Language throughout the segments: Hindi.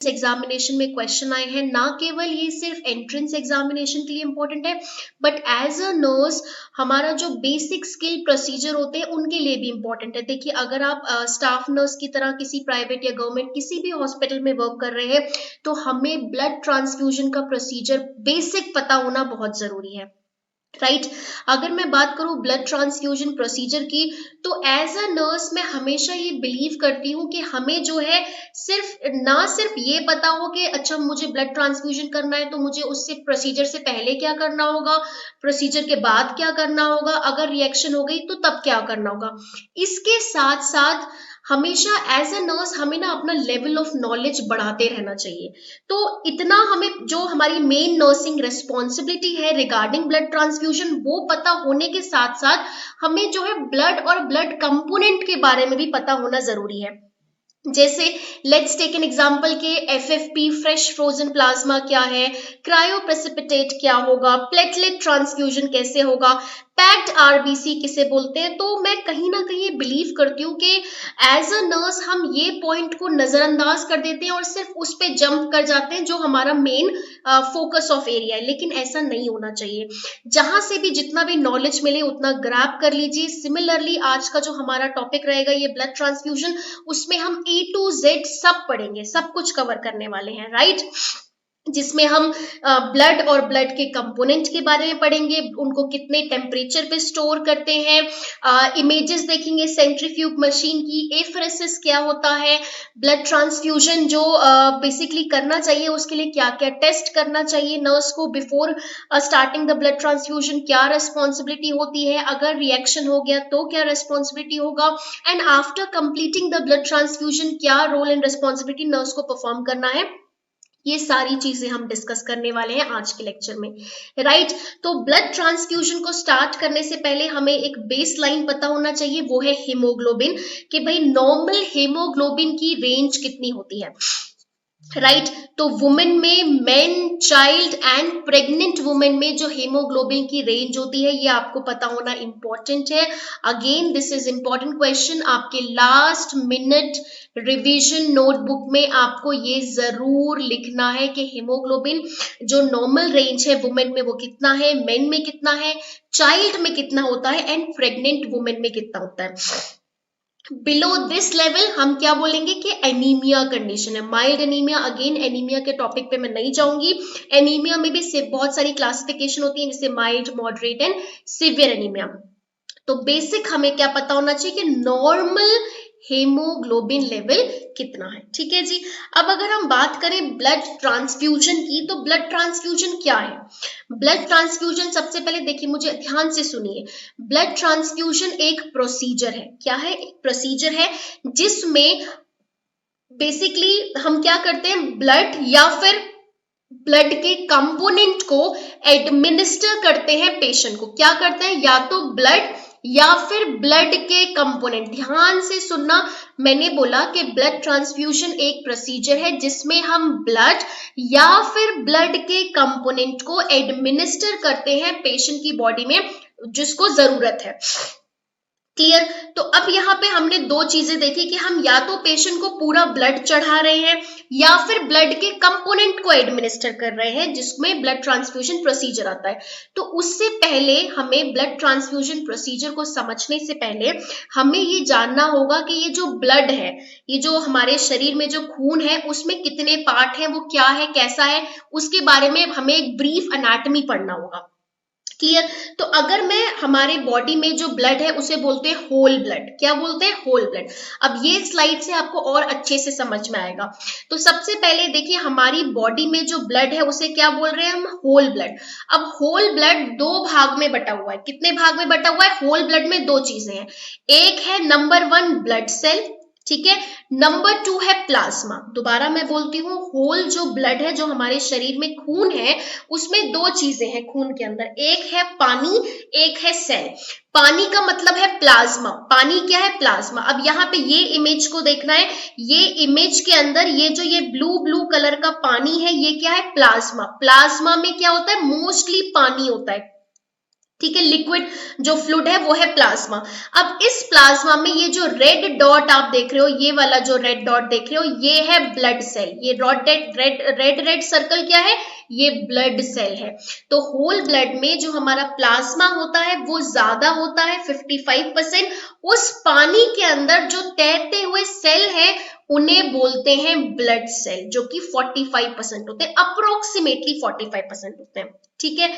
एग्जामिनेशन में क्वेश्चन आए हैं, ना केवल ये सिर्फ एंट्रेंस एग्जामिनेशन के लिए इंपॉर्टेंट है, बट एज अ नर्स हमारा जो बेसिक स्किल प्रोसीजर होते हैं उनके लिए भी इंपॉर्टेंट है। देखिए, अगर आप स्टाफ नर्स की तरह किसी प्राइवेट या गवर्नमेंट किसी भी हॉस्पिटल में वर्क कर रहे हैं, तो हमें ब्लड ट्रांसफ्यूजन का प्रोसीजर बेसिक पता होना बहुत जरूरी है, राइट। अगर मैं बात करूं ब्लड ट्रांसफ्यूजन प्रोसीजर की, तो एज अ नर्स मैं हमेशा ये बिलीव करती हूँ कि हमें जो है सिर्फ ये पता हो कि अच्छा मुझे ब्लड ट्रांसफ्यूजन करना है, तो मुझे उससे प्रोसीजर से पहले क्या करना होगा, प्रोसीजर के बाद क्या करना होगा, अगर रिएक्शन हो गई तो तब क्या करना होगा। इसके साथ साथ हमेशा एज अ नर्स हमें ना अपना लेवल ऑफ नॉलेज बढ़ाते रहना चाहिए। तो इतना हमें जो हमारी मेन नर्सिंग रिस्पॉन्सिबिलिटी है रिगार्डिंग ब्लड ट्रांसफ्यूजन वो पता होने के साथ साथ हमें जो है ब्लड और ब्लड कंपोनेंट के बारे में भी पता होना जरूरी है। जैसे लेट्स टेक एन एग्जांपल के एफएफपी फ्रेश फ्रोजन प्लाज्मा क्या है, क्रायो प्रेसिपिटेट क्या होगा, प्लेटलेट ट्रांसफ्यूजन कैसे होगा, पैक्ड आरबीसी किसे बोलते हैं। तो मैं कहीं ना कहीं बिलीव करती हूँ कि एज अ नर्स हम ये पॉइंट को नजरअंदाज कर देते हैं और सिर्फ उस पे जंप कर जाते हैं जो हमारा मेन फोकस ऑफ एरिया है, लेकिन ऐसा नहीं होना चाहिए। जहां से भी जितना भी नॉलेज मिले उतना ग्रैब कर लीजिए। सिमिलरली आज का जो हमारा टॉपिक रहेगा ये ब्लड ट्रांसफ्यूजन, उसमें हम ए टू जेड सब पढ़ेंगे, सब कुछ कवर करने वाले हैं, राइट। जिसमें हम ब्लड और ब्लड के कंपोनेंट के बारे में पढ़ेंगे, उनको कितने टेम्परेचर पे स्टोर करते हैं, इमेजेस देखेंगे सेंट्रीफ्यूग मशीन की, एफरेसिस क्या होता है, ब्लड ट्रांसफ्यूजन जो बेसिकली करना चाहिए उसके लिए क्या क्या टेस्ट करना चाहिए नर्स को before starting the blood transfusion, क्या रेस्पॉन्सिबिलिटी होती है, अगर रिएक्शन हो गया तो क्या रेस्पॉन्सिबिलिटी होगा, and after completing the blood transfusion क्या रोल एंड रेस्पॉन्सिबिलिटी नर्स को परफॉर्म करना है। ये सारी चीजें हम डिस्कस करने वाले हैं आज के लेक्चर में, राइट। तो ब्लड ट्रांसफ्यूजन को स्टार्ट करने से पहले हमें एक बेस लाइन पता होना चाहिए, वो है हीमोग्लोबिन, कि भाई नॉर्मल हीमोग्लोबिन की रेंज कितनी होती है, राइट। तो वुमेन में, main, child and pregnant women में जो हीमोग्लोबिन की रेंज होती है ये आपको पता होना इंपॉर्टेंट है। Again this is important question, आपके लास्ट मिनट रिवीजन नोटबुक में आपको ये जरूर लिखना है कि हीमोग्लोबिन जो नॉर्मल रेंज है वुमेन में वो कितना है, मेन में कितना है, चाइल्ड में कितना होता है एंड प्रेग्नेंट वुमेन में कितना होता है। बिलो दिस लेवल हम क्या बोलेंगे कि एनीमिया कंडीशन है, माइल्ड एनीमिया। अगेन एनीमिया के टॉपिक पे मैं नहीं जाऊंगी, एनीमिया में भी बहुत सारी क्लासिफिकेशन होती है जैसे mild, moderate and severe anaemia. तो बेसिक हमें क्या पता होना चाहिए कि नॉर्मल हेमोग्लोबिन लेवल कितना है, ठीक है जी। अब अगर हम बात करें ब्लड ट्रांसफ्यूजन की, तो ब्लड ट्रांसफ्यूजन क्या है। ब्लड ट्रांसफ्यूजन सबसे पहले देखिए, मुझे ध्यान से सुनिए, ब्लड ट्रांसफ्यूजन एक प्रोसीजर है। क्या है? एक प्रोसीजर है जिसमें बेसिकली हम क्या करते हैं, ब्लड या फिर ब्लड के कंपोनेंट को एडमिनिस्टर करते हैं पेशेंट को। क्या करते हैं? या तो ब्लड या फिर ब्लड के कंपोनेंट। ध्यान से सुनना, मैंने बोला कि ब्लड ट्रांसफ्यूजन एक प्रोसीजर है जिसमें हम ब्लड या फिर ब्लड के कंपोनेंट को एडमिनिस्टर करते हैं पेशेंट की बॉडी में जिसको जरूरत है। क्लियर? तो अब यहाँ पे हमने दो चीजें देखी कि हम या तो पेशेंट को पूरा ब्लड चढ़ा रहे हैं या फिर ब्लड के कंपोनेंट को एडमिनिस्टर कर रहे हैं जिसमें ब्लड ट्रांसफ्यूजन प्रोसीजर आता है। तो उससे पहले हमें ब्लड ट्रांसफ्यूजन प्रोसीजर को समझने से पहले हमें ये जानना होगा कि ये जो ब्लड है, ये जो हमारे शरीर में जो खून है उसमें कितने पार्ट हैं, वो क्या है, कैसा है, उसके बारे में हमें एक ब्रीफ एनाटॉमी पढ़ना होगा। क्लियर? तो अगर मैं हमारे बॉडी में जो ब्लड है उसे बोलते हैं होल ब्लड। क्या बोलते हैं? Whole blood. अब ये स्लाइड से आपको और अच्छे से समझ में आएगा। तो सबसे पहले देखिए, हमारी बॉडी में जो ब्लड है उसे क्या बोल रहे हैं हम? Whole blood. अब होल ब्लड दो भाग में बटा हुआ है। कितने भाग में बटा हुआ है? होल ब्लड में दो चीजें हैं, एक है नंबर 1 ब्लड सेल, ठीक है, नंबर 2 है प्लाज्मा। दोबारा मैं बोलती हूँ, होल जो ब्लड है, जो हमारे शरीर में खून है, उसमें दो चीजें हैं खून के अंदर, एक है पानी, एक है सेल। पानी का मतलब है प्लाज्मा। पानी क्या है? प्लाज्मा। अब यहाँ पे ये इमेज को देखना है, ये इमेज के अंदर ये जो ये ब्लू ब्लू कलर का पानी है, ये क्या है? प्लाज्मा। प्लाज्मा में क्या होता है? मोस्टली पानी होता है। ठीक है, लिक्विड जो फ्लूइड है वो है प्लाज्मा। अब इस प्लाज्मा में ये जो रेड डॉट आप देख रहे हो, ये वाला जो रेड डॉट देख रहे हो, ये है ब्लड सेल। ये रेड सर्कल क्या है, ये ब्लड सेल है। तो होल ब्लड में जो हमारा प्लाज्मा होता है वो ज्यादा होता है 55%। उस पानी के अंदर जो तैरते हुए सेल है उन्हें बोलते हैं ब्लड सेल, जो कि 45% होते हैं, अप्रोक्सीमेटली 45% होते हैं। ठीक है,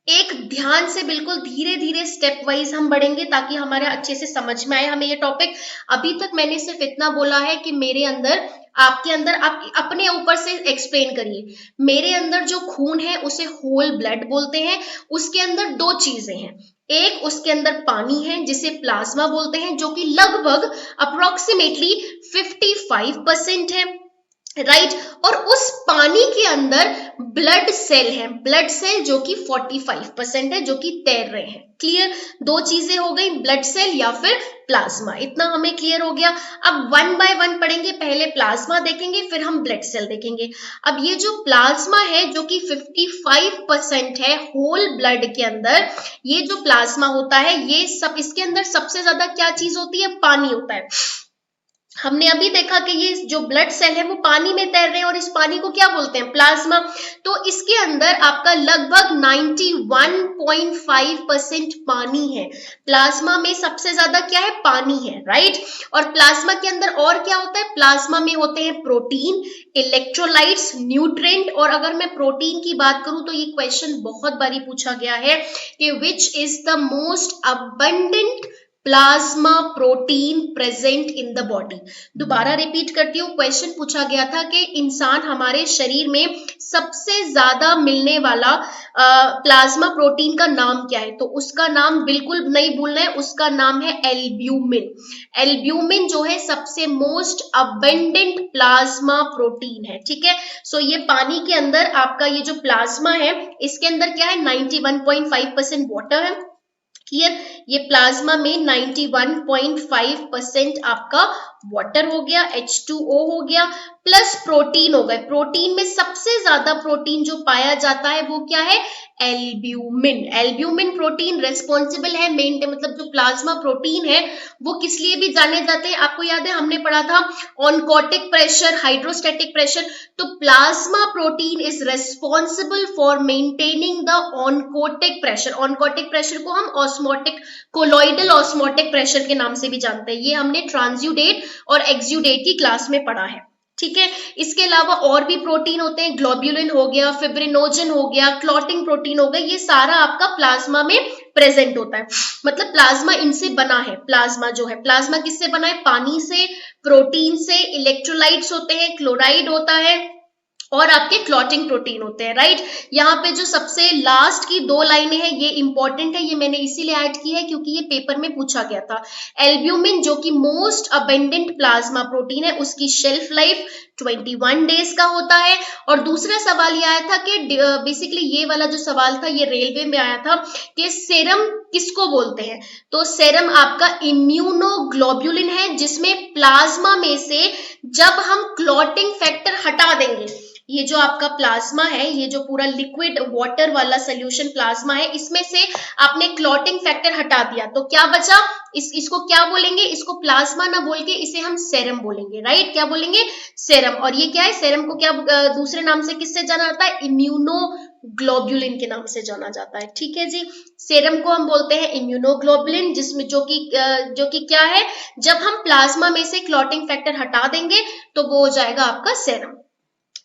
एक ध्यान से बिल्कुल धीरे धीरे स्टेप वाइज हम बढ़ेंगे ताकि हमारे अच्छे से समझ में आए हमें ये टॉपिक। अभी तक मैंने सिर्फ इतना बोला है कि मेरे अंदर, आपके अंदर, आप अपने ऊपर से एक्सप्लेन करिए। मेरे अंदर जो खून है उसे होल ब्लड बोलते हैं। उसके अंदर दो चीजें हैं, एक उसके अंदर पानी है जिसे प्लाज्मा बोलते हैं, जो कि लगभग अप्रोक्सीमेटली 55% है, राइट। और उस पानी के अंदर ब्लड सेल है, ब्लड सेल जो कि 45% है, जो कि तैर रहे हैं। क्लियर, दो चीजें हो गई, ब्लड सेल या फिर प्लाज्मा, इतना हमें क्लियर हो गया। अब वन बाय वन पढ़ेंगे, पहले प्लाज्मा देखेंगे फिर हम ब्लड सेल देखेंगे। अब ये जो प्लाज्मा है जो कि 55% है होल ब्लड के अंदर, ये जो प्लाज्मा होता है ये सब, इसके अंदर सबसे ज्यादा क्या चीज होती है, पानी होता है। हमने अभी देखा कि ये जो ब्लड सेल है वो पानी में तैर रहे हैं और इस पानी को क्या बोलते हैं, प्लाज्मा। तो इसके अंदर आपका लगभग 91.5% पानी है। प्लाज्मा में सबसे ज्यादा क्या है, पानी है, राइट। और प्लाज्मा के अंदर और क्या होता है, प्लाज्मा में होते हैं प्रोटीन, इलेक्ट्रोलाइट्स, न्यूट्रिएंट। और अगर मैं प्रोटीन की बात करूं तो ये क्वेश्चन बहुत बारी पूछा गया है कि which is the most abundant plasma protein present in the body. दोबारा रिपीट करती हूँ, क्वेश्चन पूछा गया था कि इंसान, हमारे शरीर में सबसे ज्यादा मिलने वाला प्लाज्मा प्रोटीन का नाम क्या है। तो उसका नाम बिल्कुल नहीं भूलना है, उसका नाम है एल्ब्यूमिन। एल्ब्यूमिन जो है सबसे मोस्ट अबंडेंट प्लाज्मा प्रोटीन है। ठीक है, सो ये पानी के अंदर आपका ये जो प्लाज्मा है इसके अंदर क्या है, 91.5% वाटर है। क्लियर, ये प्लाज्मा में 91.5% आपका वाटर हो गया, H2O हो गया, प्लस प्रोटीन हो गए। प्रोटीन में सबसे ज्यादा प्रोटीन जो पाया जाता है वो क्या है, एल्ब्यूमिन। एल्ब्यूमिन प्रोटीन रेस्पॉन्सिबल है मेंटेन, मतलब जो प्लाज्मा प्रोटीन है वो किस लिए भी जाने जाते हैं, आपको याद है हमने पढ़ा था ऑनकोटिक प्रेशर, हाइड्रोस्टैटिक प्रेशर। तो plasma protein is responsible for maintaining the oncotic pressure. Oncotic pressure को हम ऑस्मोटिक, कोलॉइडल ऑस्मोटिक प्रेशर के नाम से भी जानते हैं। ये हमने ट्रांसुडेट और एक्सुडेट की क्लास में पढ़ा है। ठीक है, इसके अलावा और भी प्रोटीन होते हैं, ग्लोब्यूलिन हो गया, फिब्रिनोजन हो गया, क्लॉटिंग प्रोटीन हो गया, ये सारा आपका प्लाज्मा में प्रेजेंट होता है। मतलब प्लाज्मा इनसे बना है। प्लाज्मा जो है, प्लाज्मा किससे बना है, पानी से, प्रोटीन से, इलेक्ट्रोलाइट्स होते हैं, क्लोराइड होता है और आपके क्लॉटिंग प्रोटीन होते हैं, राइट। यहाँ पे जो सबसे लास्ट की दो लाइनें हैं ये इंपॉर्टेंट है, ये मैंने इसीलिए ऐड की है क्योंकि ये पेपर में पूछा गया था। एल्ब्यूमिन जो कि मोस्ट अबेंडेंट प्लाज्मा प्रोटीन है, उसकी शेल्फ लाइफ 21 डेज का होता है। और दूसरा सवाल ये आया था कि बेसिकली ये वाला जो सवाल था ये रेलवे में आया था कि सेरम किसको बोलते हैं। तो सेरम आपका इम्यूनोग्लोब्यूलिन है, जिसमें प्लाज्मा में से जब हम क्लॉटिंग फैक्टर हटा देंगे, ये जो आपका प्लाज्मा है, ये जो पूरा लिक्विड वाटर वाला सोल्यूशन प्लाज्मा है, इसमें से आपने क्लॉटिंग फैक्टर हटा दिया तो क्या बचा, इसको क्या बोलेंगे, इसको प्लाज्मा ना बोल के इसे हम सेरम बोलेंगे, राइट। क्या बोलेंगे, सेरम। और ये क्या है, सेरम को क्या दूसरे नाम से किससे जाना जाता है, इम्यूनोग्लोब्यूलिन के नाम से जाना जाता है। ठीक है जी, सेरम को हम बोलते हैं इम्यूनोग्लोब्यूलिन, जिसमें जो कि क्या है, जब हम प्लाज्मा में से क्लॉटिंग फैक्टर हटा देंगे तो वो हो जाएगा आपका सेरम।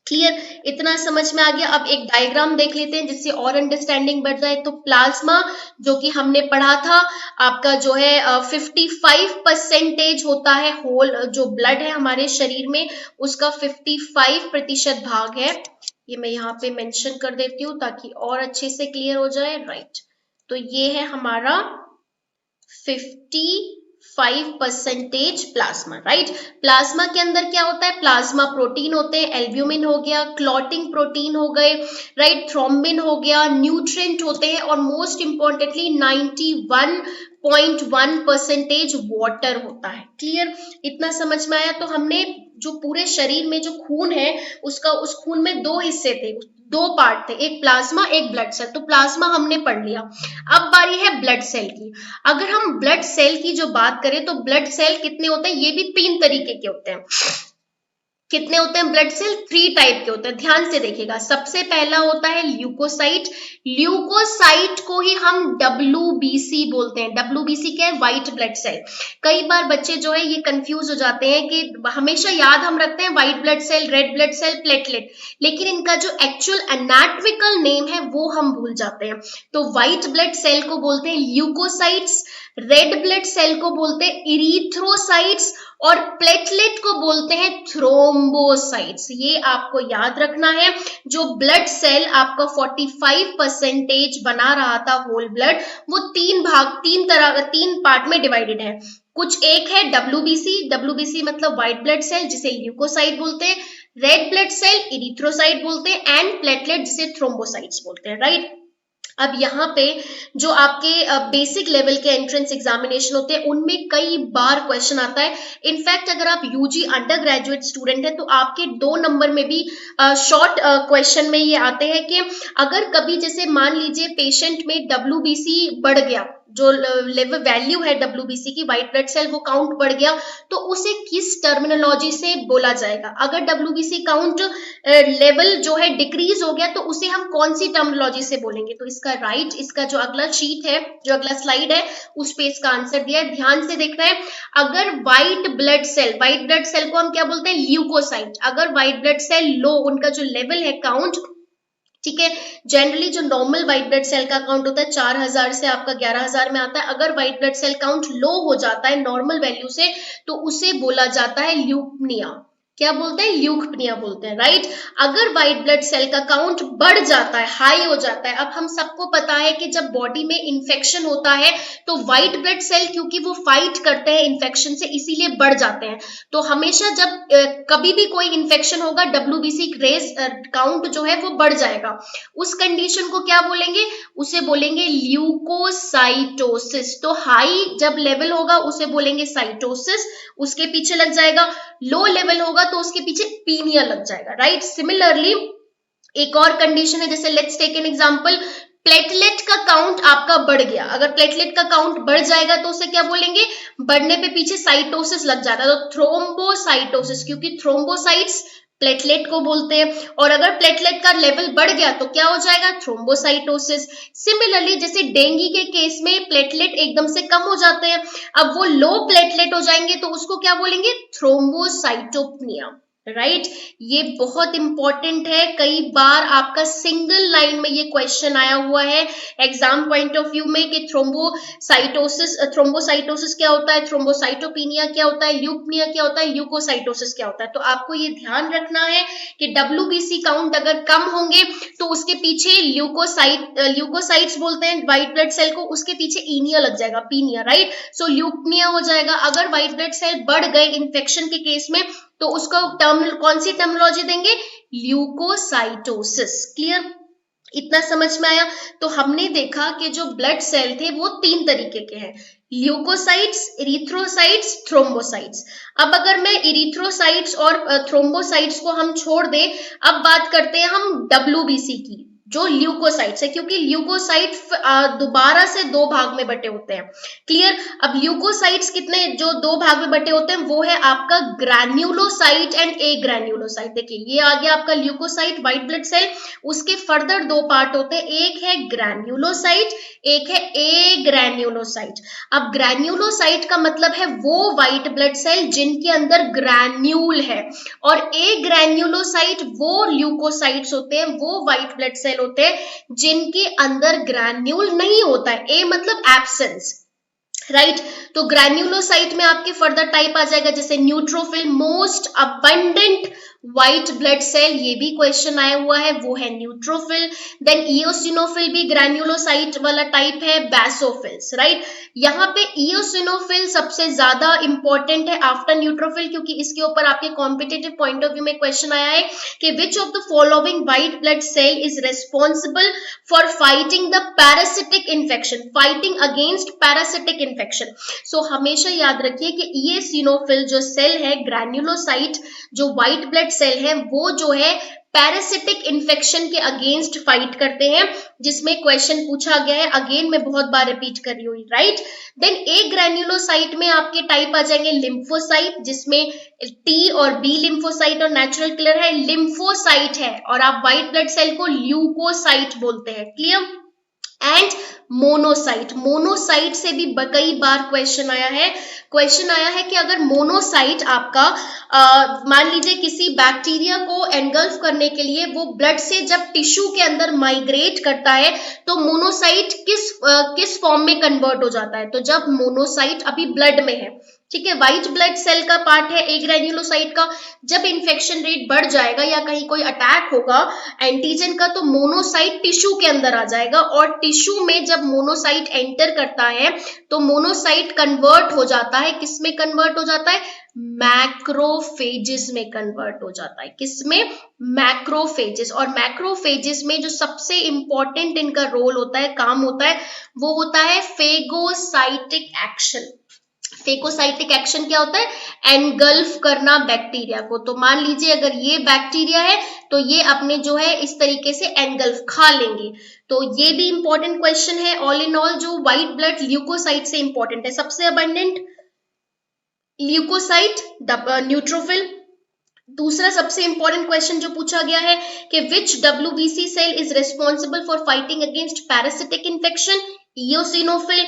क्लियर, इतना समझ में आ गया। अब एक डायग्राम देख लेते हैं जिससे और अंडरस्टैंडिंग बढ़ जाए। तो प्लाज्मा जो कि हमने पढ़ा था आपका जो है 55% होता है होल जो ब्लड है हमारे शरीर में, उसका 55% भाग है। ये मैं यहाँ पे मेंशन कर देती हूँ ताकि और अच्छे से क्लियर हो जाए, राइट। तो ये है हमारा 55% प्लाज्मा, राइट। प्लाज्मा के अंदर क्या होता है, प्लाज्मा प्रोटीन होते हैं, एल्ब्यूमिन हो गया, क्लॉटिंग प्रोटीन हो गए, राइट, थ्रोम्बिन हो गया, न्यूट्रिएंट होते हैं और मोस्ट इंपॉर्टेंटली 91.1% वाटर होता है। क्लियर, इतना समझ में आया। तो हमने जो पूरे शरीर में जो खून है उसका, उस खून में दो हिस्से थे, दो पार्ट थे, एक प्लाज्मा एक ब्लड सेल। तो प्लाज्मा हमने पढ़ लिया। अब बारी है ब्लड सेल की। अगर हम ब्लड सेल की जो बात करें तो ब्लड सेल कितने होते हैं, ये भी 3 तरीके के होते हैं। कितने होते हैं ब्लड सेल? 3 टाइप के होते हैं, ध्यान से देखिएगा। सबसे पहला होता है ल्यूकोसाइट। ल्यूकोसाइट को ही हम WBC बोलते हैं। WBC क्या है? White blood cell. कई बार बच्चे जो है ये कंफ्यूज हो जाते हैं कि हमेशा याद हम रखते हैं white blood cell, red blood cell, platelet, लेकिन इनका जो एक्चुअल एनाटॉमिकल नेम है वो हम भूल जाते हैं। तो व्हाइट ब्लड सेल को बोलते हैं ल्यूकोसाइट्स, रेड ब्लड सेल को बोलते हैं इरिथ्रोसाइट्स, और प्लेटलेट को बोलते हैं थ्रोम्बोसाइट्स। ये आपको याद रखना है। जो ब्लड सेल आपका 45% बना रहा था होल ब्लड, वो 3 पार्ट में डिवाइडेड है। कुछ एक है WBC मतलब व्हाइट ब्लड सेल जिसे ल्यूकोसाइट बोलते हैं, रेड ब्लड सेल इरिथ्रोसाइट बोलते हैं, एंड प्लेटलेट जिसे थ्रोम्बोसाइट्स बोलते हैं, राइट। अब यहाँ पे जो आपके बेसिक लेवल के एंट्रेंस एग्जामिनेशन होते हैं उनमें कई बार क्वेश्चन आता है। इनफैक्ट अगर आप यूजी अंडर ग्रेजुएट स्टूडेंट हैं तो आपके 2 नंबर में भी शॉर्ट क्वेश्चन में ये आते हैं कि अगर कभी जैसे मान लीजिए पेशेंट में WBC बढ़ गया, जो लेवल वैल्यू है WBC की, व्हाइट ब्लड सेल, वो काउंट बढ़ गया, तो उसे किस टर्मिनोलॉजी से बोला जाएगा? अगर WBC काउंट लेवल जो है डिक्रीज हो गया तो उसे हम कौन सी टर्मिनोलॉजी से बोलेंगे? तो इसका जो अगला शीट है, जो अगला स्लाइड है, उस पे इसका आंसर दिया है, ध्यान से देखना है। अगर व्हाइट ब्लड सेल को हम क्या बोलते हैं? ल्यूकोसाइट। अगर व्हाइट ब्लड सेल लो, उनका जो लेवल है काउंट, ठीक है, जनरली जो नॉर्मल व्हाइट ब्लड सेल का काउंट होता है 4000 से आपका 11000 में आता है। अगर white blood cell count low हो जाता है नॉर्मल वैल्यू से तो उसे बोला जाता है ल्यूकमिया। क्या बोलते हैं? ल्यूकमिया बोलते हैं, राइट। अगर व्हाइट ब्लड सेल का काउंट बढ़ जाता है, हाई हो जाता है, अब हम सबको पता है कि जब बॉडी में इन्फेक्शन होता है तो व्हाइट ब्लड सेल क्योंकि वो फाइट करते हैं इन्फेक्शन से, इसीलिए बढ़ जाते हैं। तो हमेशा जब कभी भी कोई इन्फेक्शन होगा WBC रेस काउंट जो है वो बढ़ जाएगा। उस कंडीशन को क्या बोलेंगे? उसे बोलेंगे ल्यूकोसाइटोसिस। तो हाई जब लेवल होगा उसे बोलेंगे साइटोसिस, उसके पीछे लग जाएगा। लो लेवल होगा तो उसके पीछे पीनिया लग जाएगा, राइट। सिमिलरली एक और कंडीशन है, जैसे let's take an example, platelet का काउंट आपका बढ़ गया। अगर प्लेटलेट का काउंट बढ़ जाएगा तो उसे क्या बोलेंगे? बढ़ने पे पीछे साइटोसिस लग जाता है, तो थ्रोम्बोसाइटोसिस, क्योंकि थ्रोम्बोसाइट्स प्लेटलेट को बोलते हैं। और अगर प्लेटलेट का लेवल बढ़ गया तो क्या हो जाएगा? थ्रोम्बोसाइटोसिस। सिमिलरली जैसे डेंगू के केस में प्लेटलेट एकदम से कम हो जाते हैं, अब वो लो प्लेटलेट हो जाएंगे तो उसको क्या बोलेंगे? Thrombocytopenia, right. ये बहुत इंपॉर्टेंट है, कई बार आपका सिंगल लाइन में ये क्वेश्चन आया हुआ है एग्जाम पॉइंट ऑफ व्यू में कि थ्रोम्बोसाइटोसिस क्या होता है, थ्रोम्बोसाइटोपिनिया क्या होता है, ल्यूकमिया क्या होता है, ल्यूकोसाइटोसिस क्या होता है। तो आपको ये ध्यान रखना है कि WBC काउंट अगर कम होंगे तो उसके पीछे ल्यूकोसाइट्स बोलते हैं व्हाइट ब्लड सेल को, उसके पीछे इनिया लग जाएगा, पीनिया, राइट। सो ल्यूकमिया हो जाएगा। अगर व्हाइट ब्लड सेल बढ़ गए इन्फेक्शन के केस में तो उसको कौन सी टर्मिनोलॉजी देंगे? ल्यूकोसाइटोसिस। क्लियर? इतना समझ में आया? तो हमने देखा कि जो ब्लड सेल थे वो 3 तरीके के हैं, ल्यूकोसाइट्स, इरिथ्रोसाइट्स, थ्रोम्बोसाइट्स। अब अगर मैं इरिथ्रोसाइट्स और थ्रोम्बोसाइट्स को हम छोड़ दें, अब बात करते हैं हम WBC की, जो ल्यूकोसाइट्स है, क्योंकि ल्यूकोसाइट दोबारा से 2 भाग में बटे होते हैं। क्लियर? अब ल्यूकोसाइट्स कितने जो 2 भाग में बटे होते हैं वो है आपका ग्रैन्युलोसाइट एंड ए ग्रैन्युलोसाइट। देखिए ये आ गया आपका ल्यूकोसाइट व्हाइट ब्लड सेल, उसके फर्दर 2 पार्ट होते हैं, एक है ग्रैन्युलोसाइट, एक है ए ग्रैन्युलोसाइट। अब ग्रैन्युलोसाइट का मतलब है वो व्हाइट ब्लड सेल जिनके अंदर ग्रैन्यूल है, और ए ग्रैन्युलोसाइट वो ल्यूकोसाइट्स होते हैं, वो व्हाइट ब्लड सेल होते हैं जिनके अंदर ग्रैन्यूल नहीं होता है। ए मतलब एब्सेंस, राइट। तो ग्रैन्युलोसाइट में आपके फर्दर टाइप आ जाएगा, जैसे neutrophil, most abundant white blood cell, ये भी क्वेश्चन आया हुआ है, वो है न्यूट्रोफिल। देन इओसिनोफिल भी ग्रैन्युलोसाइट वाला टाइप है, बेसोफिल्स, राइट। यहाँ पे इओसिनोफिल सबसे ज्यादा इंपॉर्टेंट है आफ्टर न्यूट्रोफिल, क्योंकि इसके ऊपर आपके कॉम्पिटिटिव पॉइंट ऑफ व्यू में क्वेश्चन आया है कि which of the following white blood cell is responsible for fighting the parasitic infection, fighting against parasitic infection. So हमेशा याद रखिए कि इओसिनोफिल जो सेल है, ग्रैन्युलोसाइट जो व्हाइट ब्लड सेल है, वो जो है पैरासिटिक इन्फेक्शन के अगेंस्ट फाइट करते हैं, जिसमें क्वेश्चन पूछा गया है, अगेन मैं बहुत बार रिपीट कर रही हूँ, राइट। देन ए ग्रैन्युलोसाइट में आपके टाइप आ जाएंगे लिम्फोसाइट, जिसमें टी और बी लिम्फोसाइट और नेचुरल किलर है, लिम्फोसाइट है, और आप व्हाइट ब्लड सेल को ल्यूकोसाइट बोलते हैं, क्लियर। एंड मोनोसाइट, मोनोसाइट से भी कई बार क्वेश्चन आया है कि अगर मोनोसाइट आपका मान लीजिए किसी बैक्टीरिया को एनगल्फ करने के लिए वो ब्लड से जब टिश्यू के अंदर माइग्रेट करता है तो मोनोसाइट किस फॉर्म में कन्वर्ट हो जाता है, तो जब मोनोसाइट अभी ब्लड में है, ठीक है, व्हाइट ब्लड सेल का पार्ट है ए ग्रैन्युलोसाइट का, जब इन्फेक्शन रेट बढ़ जाएगा या कहीं कोई अटैक होगा एंटीजन का, तो मोनोसाइट टिश्यू के अंदर आ जाएगा, और टिश्यू में जब मोनोसाइट एंटर करता है तो मोनोसाइट कन्वर्ट हो जाता है, किसमें कन्वर्ट हो जाता है, मैक्रोफेजेस में कन्वर्ट हो जाता है, किसमें, मैक्रोफेजेस। और मैक्रोफेजेस में जो सबसे इंपॉर्टेंट इनका रोल होता है, काम होता है, वो होता है फेगोसाइटिक एक्शन। फेगोसाइटिक एक्शन क्या होता है, एनगल्फ करना बैक्टीरिया को। तो मान लीजिए अगर ये बैक्टीरिया है तो ये अपने जो है इस तरीके से एनगल्फ खा लेंगे, तो ये भी इंपॉर्टेंट क्वेश्चन है। ऑल इन ऑल जो व्हाइट ब्लड ल्यूकोसाइट से इंपॉर्टेंट है, सबसे अबंडेंट ल्यूकोसाइट, न्यूट्रोफिल। दूसरा सबसे इंपॉर्टेंट क्वेश्चन जो पूछा गया है कि which WBC cell is responsible for fighting against parasitic infection, eosinophil.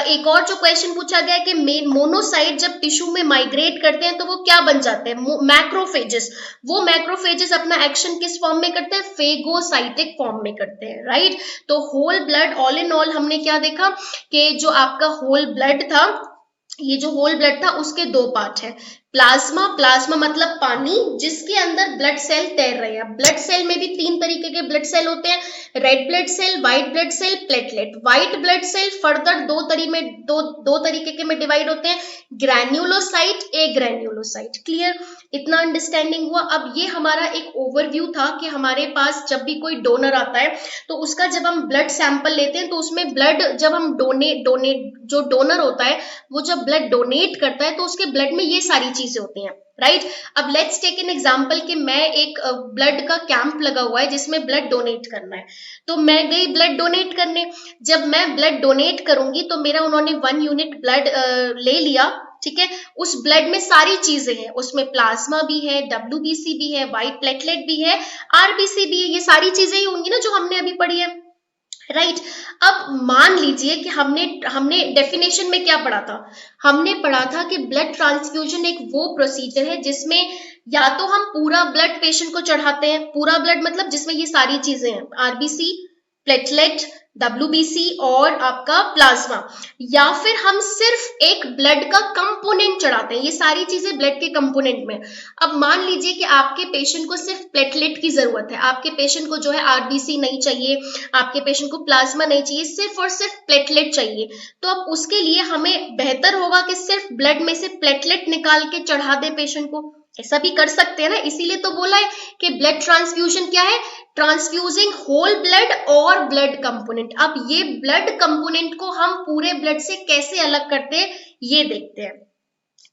एक और जो क्वेश्चन पूछा गया है कि मोनोसाइट जब टिश्यू में माइग्रेट करते हैं तो वो क्या बन जाते हैं, मैक्रोफेजेस। वो मैक्रोफेजेस अपना एक्शन किस फॉर्म में करते हैं, फेगोसाइटिक फॉर्म में करते हैं, राइट। तो whole blood, all in all हमने क्या देखा कि जो आपका होल ब्लड था, ये जो होल ब्लड था उसके दो पार्ट है, प्लाज्मा, प्लाज्मा मतलब पानी जिसके अंदर ब्लड सेल तैर रहे हैं। ब्लड सेल में भी तीन तरीके के ब्लड सेल होते हैं, red blood cell, white blood cell, platelet. White blood cell further दो तरीके के में डिवाइड होते हैं, ग्रैन्युलोसाइट, ए ग्रैन्युलोसाइट, क्लियर, इतना अंडरस्टैंडिंग हुआ। अब ये हमारा एक ओवरव्यू था कि हमारे पास जब भी कोई डोनर आता है तो उसका जब हम ब्लड सैंपल लेते हैं तो उसमें ब्लड जब हम डोनेट जो डोनर होता है वो जब ब्लड डोनेट करता है तो उसके ब्लड में ये सारी चीजें होती हैं, राइट। अब लेट्स टेक एन एग्जांपल कि मैं एक ब्लड का कैंप लगा हुआ है जिसमें ब्लड डोनेट करना है, तो मैं गई ब्लड डोनेट करने। जब मैं ब्लड डोनेट करूंगी तो मेरा उन्होंने 1 यूनिट ब्लड ले लिया, ठीक है। उस ब्लड में सारी चीजें हैं, उसमें प्लाज्मा भी है, डब्ल्यूबीसी भी है, व्हाइट प्लेटलेट भी है, आरबीसी भी है, ये सारी चीजें ही होंगी ना जो हमने अभी पढ़ी है, राइट। अब मान लीजिए कि हमने डेफिनेशन में क्या पढ़ा था, हमने पढ़ा था कि ब्लड ट्रांसफ्यूजन एक वो प्रोसीजर है जिसमें या तो हम पूरा ब्लड पेशेंट को चढ़ाते हैं, पूरा ब्लड मतलब जिसमें ये सारी चीजें हैं, आरबीसी, प्लेटलेट, डब्ल्यूबीसी और आपका प्लाज्मा, या फिर हम सिर्फ एक ब्लड का कंपोनेंट चढ़ाते हैं, ये सारी चीजें ब्लड के कंपोनेंट में। अब मान लीजिए कि आपके पेशेंट को सिर्फ प्लेटलेट की जरूरत है, आपके पेशेंट को जो है आरबीसी नहीं चाहिए, आपके पेशेंट को प्लाज्मा नहीं चाहिए, सिर्फ और सिर्फ प्लेटलेट चाहिए, तो अब उसके लिए हमें बेहतर होगा कि सिर्फ ब्लड में से प्लेटलेट निकाल के चढ़ा दे पेशेंट को, ऐसा भी कर सकते हैं ना। इसीलिए तो बोला है कि ब्लड ट्रांसफ्यूजन क्या है, ट्रांसफ्यूजिंग होल ब्लड और ब्लड कंपोनेंट। अब ये ब्लड कंपोनेंट को हम पूरे ब्लड से कैसे अलग करते हैं ये देखते हैं,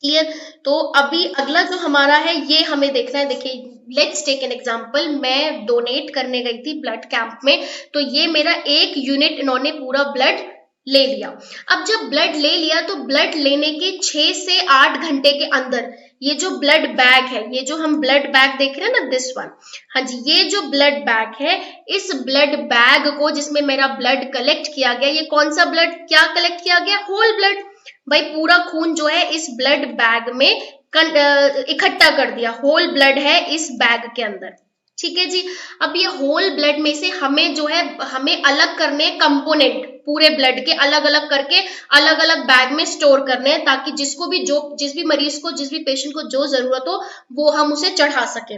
क्लियर। तो अभी अगला जो हमारा है ये हमें देखना है, देखिए लेट्स टेक एन एग्जांपल, मैं डोनेट करने गई थी ब्लड कैंप में, तो ये मेरा 1 यूनिट इन्होंने पूरा ब्लड ले लिया। अब जब ब्लड ले लिया तो ब्लड लेने के 6 से 8 घंटे के अंदर ये जो ब्लड बैग है, ये जो हम ब्लड बैग देख रहे हैं ना, दिस वन, हाँ जी, ये जो ब्लड बैग है, इस ब्लड बैग को जिसमें मेरा ब्लड कलेक्ट किया गया, ये कौन सा ब्लड क्या कलेक्ट किया गया, होल ब्लड। भाई पूरा खून जो है इस ब्लड बैग में इकट्ठा कर दिया, होल ब्लड है इस बैग के अंदर, ठीक है जी। अब ये होल ब्लड में से हमें जो है हमें अलग करने कंपोनेंट, पूरे ब्लड के अलग अलग करके अलग अलग बैग में स्टोर करने हैं, ताकि जिस भी मरीज को, जिस भी पेशेंट को जो जरूरत हो वो हम उसे चढ़ा सके।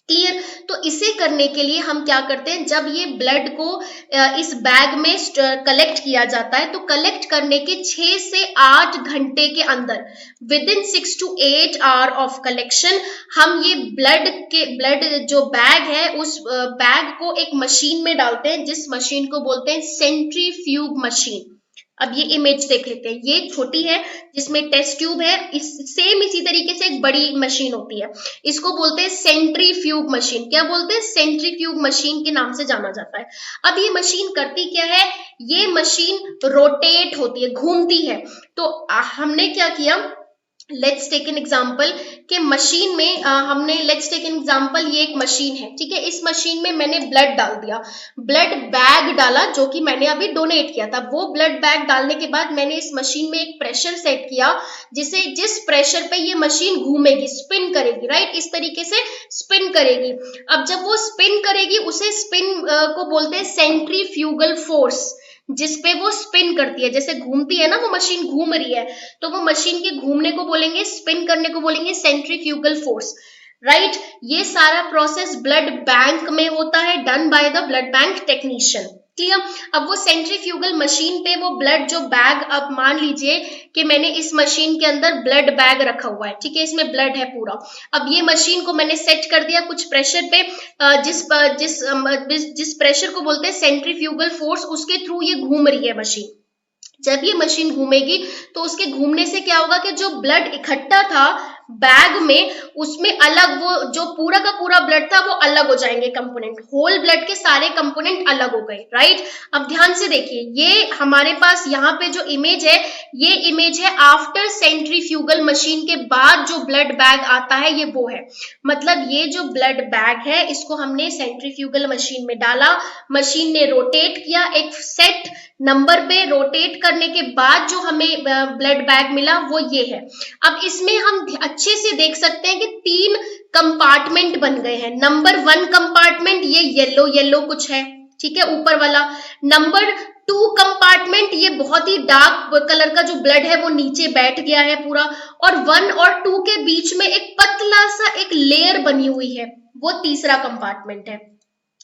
क्लियर। तो इसे करने के लिए हम क्या करते हैं, जब ये ब्लड को इस बैग में कलेक्ट किया जाता है, तो कलेक्ट करने के 6 से 8 घंटे के अंदर, with in 6 to 8 hour of collection, हम ये ब्लड जो बैग है उस बैग को एक मशीन में डालते हैं, जिस मशीन को बोलते हैं सेंट्रीफ्यूग मशीन। अब ये इमेज देख लेते हैं, ये छोटी है जिसमें टेस्ट ट्यूब है, इसी तरीके से एक बड़ी मशीन होती है, इसको बोलते हैं सेंट्रीफ्यूग मशीन। क्या बोलते हैं? सेंट्रीफ्यूग मशीन के नाम से जाना जाता है। अब ये मशीन करती क्या है, ये मशीन रोटेट होती है, घूमती है। तो हमने क्या किया, लेट्स टेक एन एग्जाम्पल कि मशीन में लेट्स टेक एन एग्जाम्पल, ये एक मशीन है, ठीक है। इस मशीन में मैंने ब्लड डाल दिया, ब्लड बैग डाला जो कि मैंने अभी डोनेट किया था। वो ब्लड बैग डालने के बाद मैंने इस मशीन में एक प्रेशर सेट किया, जिस प्रेशर पे ये मशीन घूमेगी, स्पिन करेगी, राइट, इस तरीके से स्पिन करेगी। अब जब वो स्पिन करेगी, उसे स्पिन को बोलते हैं सेंट्रीफ्यूगल फोर्स, जिसपे वो स्पिन करती है, जैसे घूमती है ना, वो मशीन घूम रही है, तो वो मशीन के घूमने को बोलेंगे, स्पिन करने को बोलेंगे सेंट्रीफ्यूगल फोर्स, राइट। ये सारा प्रोसेस ब्लड बैंक में होता है, done by the blood bank technician, clear. अब वो सेंट्रीफ्यूगल मशीन पे वो ब्लड जो बैग, अब मान लीजिए कि मैंने इस मशीन के अंदर ब्लड बैग रखा हुआ है, ठीक है, इसमें ब्लड है पूरा। अब ये मशीन को मैंने सेट कर दिया कुछ प्रेशर पे, जिस प्रेशर को बोलते हैं सेंट्रीफ्यूगल फोर्स, उसके थ्रू ये घूम रही है मशीन। जब ये मशीन घूमेगी तो उसके घूमने से क्या होगा कि जो ब्लड इकट्ठा था बैग में, उसमें अलग, वो जो पूरा का पूरा ब्लड था वो अलग हो जाएंगे कंपोनेंट, होल ब्लड के सारे कंपोनेंट अलग हो गए, राइट। अब ध्यान से देखिए, ये हमारे पास यहाँ पे जो इमेज है, ये इमेज है आफ्टर सेंट्रीफ्यूगल मशीन के बाद जो ब्लड बैग आता है, ये वो है। मतलब ये जो ब्लड बैग है, इसको हमने सेंट्रीफ्यूगल मशीन में डाला, मशीन ने रोटेट किया, एक सेट नंबर पे रोटेट करने के बाद जो हमें ब्लड बैग मिला वो ये है। अब इसमें हम अच्छे से देख सकते हैं कि 3 कंपार्टमेंट बन गए हैं। नंबर 1 कंपार्टमेंट ये येलो कुछ है, ठीक है, ऊपर वाला। नंबर 2 कंपार्टमेंट, ये बहुत ही डार्क कलर का जो ब्लड है वो नीचे बैठ गया है पूरा, और 1 और 2 के बीच में एक पतला सा एक लेयर बनी हुई है, वो तीसरा कंपार्टमेंट है,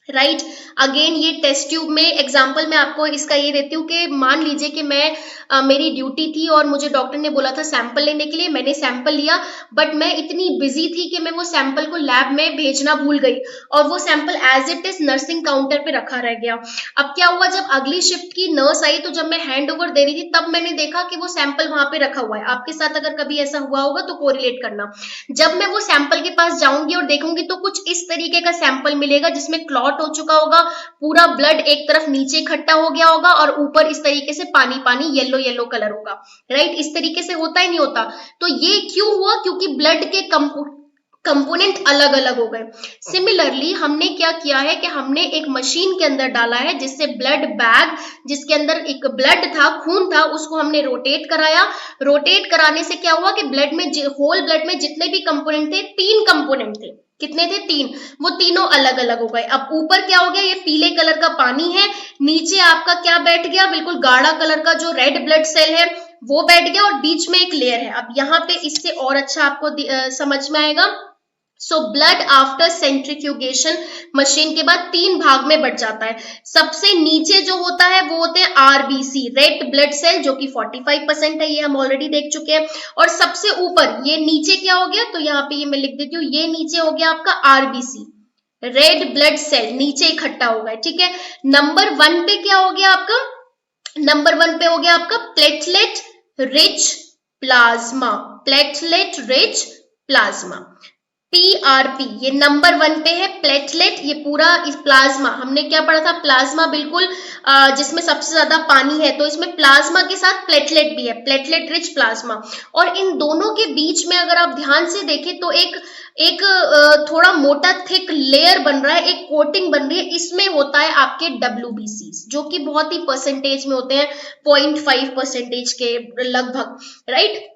राइट। अगेन ये टेस्ट ट्यूब में एग्जांपल मैं आपको इसका ये देती हूँ कि मान लीजिए कि मेरी ड्यूटी थी और मुझे डॉक्टर ने बोला था सैंपल लेने के लिए, मैंने सैंपल लिया, बट मैं इतनी बिजी थी कि मैं वो सैंपल को लैब में भेजना भूल गई, और वो sample as it is nursing counter पे रखा रह गया। अब क्या हुआ, जब अगली शिफ्ट की नर्स आई, तो जब मैं हैंड ओवर दे रही थी, तब मैंने देखा कि वो सैंपल वहां पे रखा हुआ है। आपके साथ अगर कभी ऐसा हुआ होगा तो कोरिलेट करना। जब मैं वो सैंपल के पास जाऊंगी और देखूंगी, तो कुछ इस तरीके का सैंपल मिलेगा जिसमें क्लॉट हो चुका होगा, पूरा ब्लड एक तरफ नीचे इकट्ठा हो गया होगा, और ऊपर इस तरीके से पानी येलो कलर होगा, राइट। इस तरीके से होता ही नहीं होता। तो ये क्यों हुआ? क्योंकि ब्लड के कंपोनेंट अलग अलग हो गए। सिमिलरली हमने क्या किया है कि हमने एक मशीन के अंदर डाला है, जिससे ब्लड बैग, जिसके अंदर एक ब्लड था, खून था, उसको हमने रोटेट कराया। रोटेट कराने से क्या हुआ कि ब्लड में, होल ब्लड में जितने भी कंपोनेंट थे, 3 कंपोनेंट थे। कितने थे? 3। वो तीनों अलग अलग हो गए। अब ऊपर क्या हो गया, ये पीले कलर का पानी है, नीचे आपका क्या बैठ गया, बिल्कुल गाढ़ा कलर का जो रेड ब्लड सेल है वो बैठ गया, और बीच में एक लेयर है। अब यहाँ पे इससे और अच्छा आपको समझ में आएगा। So blood after centrifugation machine के बाद 3 भाग में बढ़ जाता है। सबसे नीचे जो होता है वो होते हैं आरबीसी, रेड ब्लड सेल, जो कि 45% है, ये हम ऑलरेडी देख चुके हैं। और सबसे ऊपर ये नीचे क्या हो गया, तो यहाँ पे ये मैं लिख देती हूँ, ये नीचे हो गया आपका आरबीसी, रेड ब्लड सेल, नीचे इकट्ठा हो गया, ठीक है। नंबर 1 पे क्या हो गया आपका, नंबर 1 पे हो गया आपका platelet rich plasma, platelet rich plasma, PRP, ये नंबर 1 पे है प्लेटलेट। ये पूरा इस प्लाज्मा, हमने क्या पढ़ा था, प्लाज्मा बिल्कुल जिसमें सबसे ज्यादा पानी है, तो इसमें प्लाज्मा के साथ प्लेटलेट भी है, प्लेटलेट रिच प्लाज्मा। और इन दोनों के बीच में अगर आप ध्यान से देखें तो एक थोड़ा मोटा थिक लेयर बन रहा है, एक कोटिंग बन रही है, इसमें होता है आपके WBC, जो कि बहुत ही परसेंटेज में होते हैं, 0.5% के लगभग, राइट।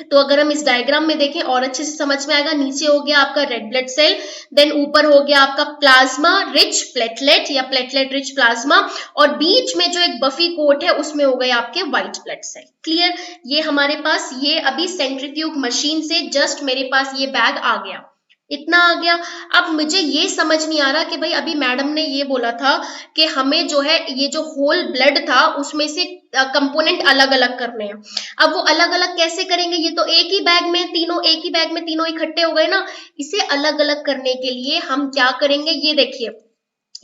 तो अगर हम इस डायग्राम में देखें और अच्छे से समझ में आएगा। नीचे हो गया आपका रेड ब्लड सेल, देन ऊपर हो गया आपका प्लाज्मा रिच प्लेटलेट या प्लेटलेट रिच प्लाज्मा, और बीच में जो एक बफी कोट है उसमें हो गए आपके व्हाइट ब्लड सेल। क्लियर? ये हमारे पास, ये अभी सेंट्रीफ्यूग मशीन से जस्ट मेरे पास ये बैग आ गया। इतना आ गया। अब मुझे ये समझ नहीं आ रहा कि भाई अभी मैडम ने ये बोला था कि हमें जो है ये जो होल ब्लड था उसमें से कंपोनेंट अलग अलग करने हैं। अब वो अलग अलग कैसे करेंगे, ये तो एक ही बैग में तीनों इकट्ठे हो गए ना। इसे अलग अलग करने के लिए हम क्या करेंगे, ये देखिए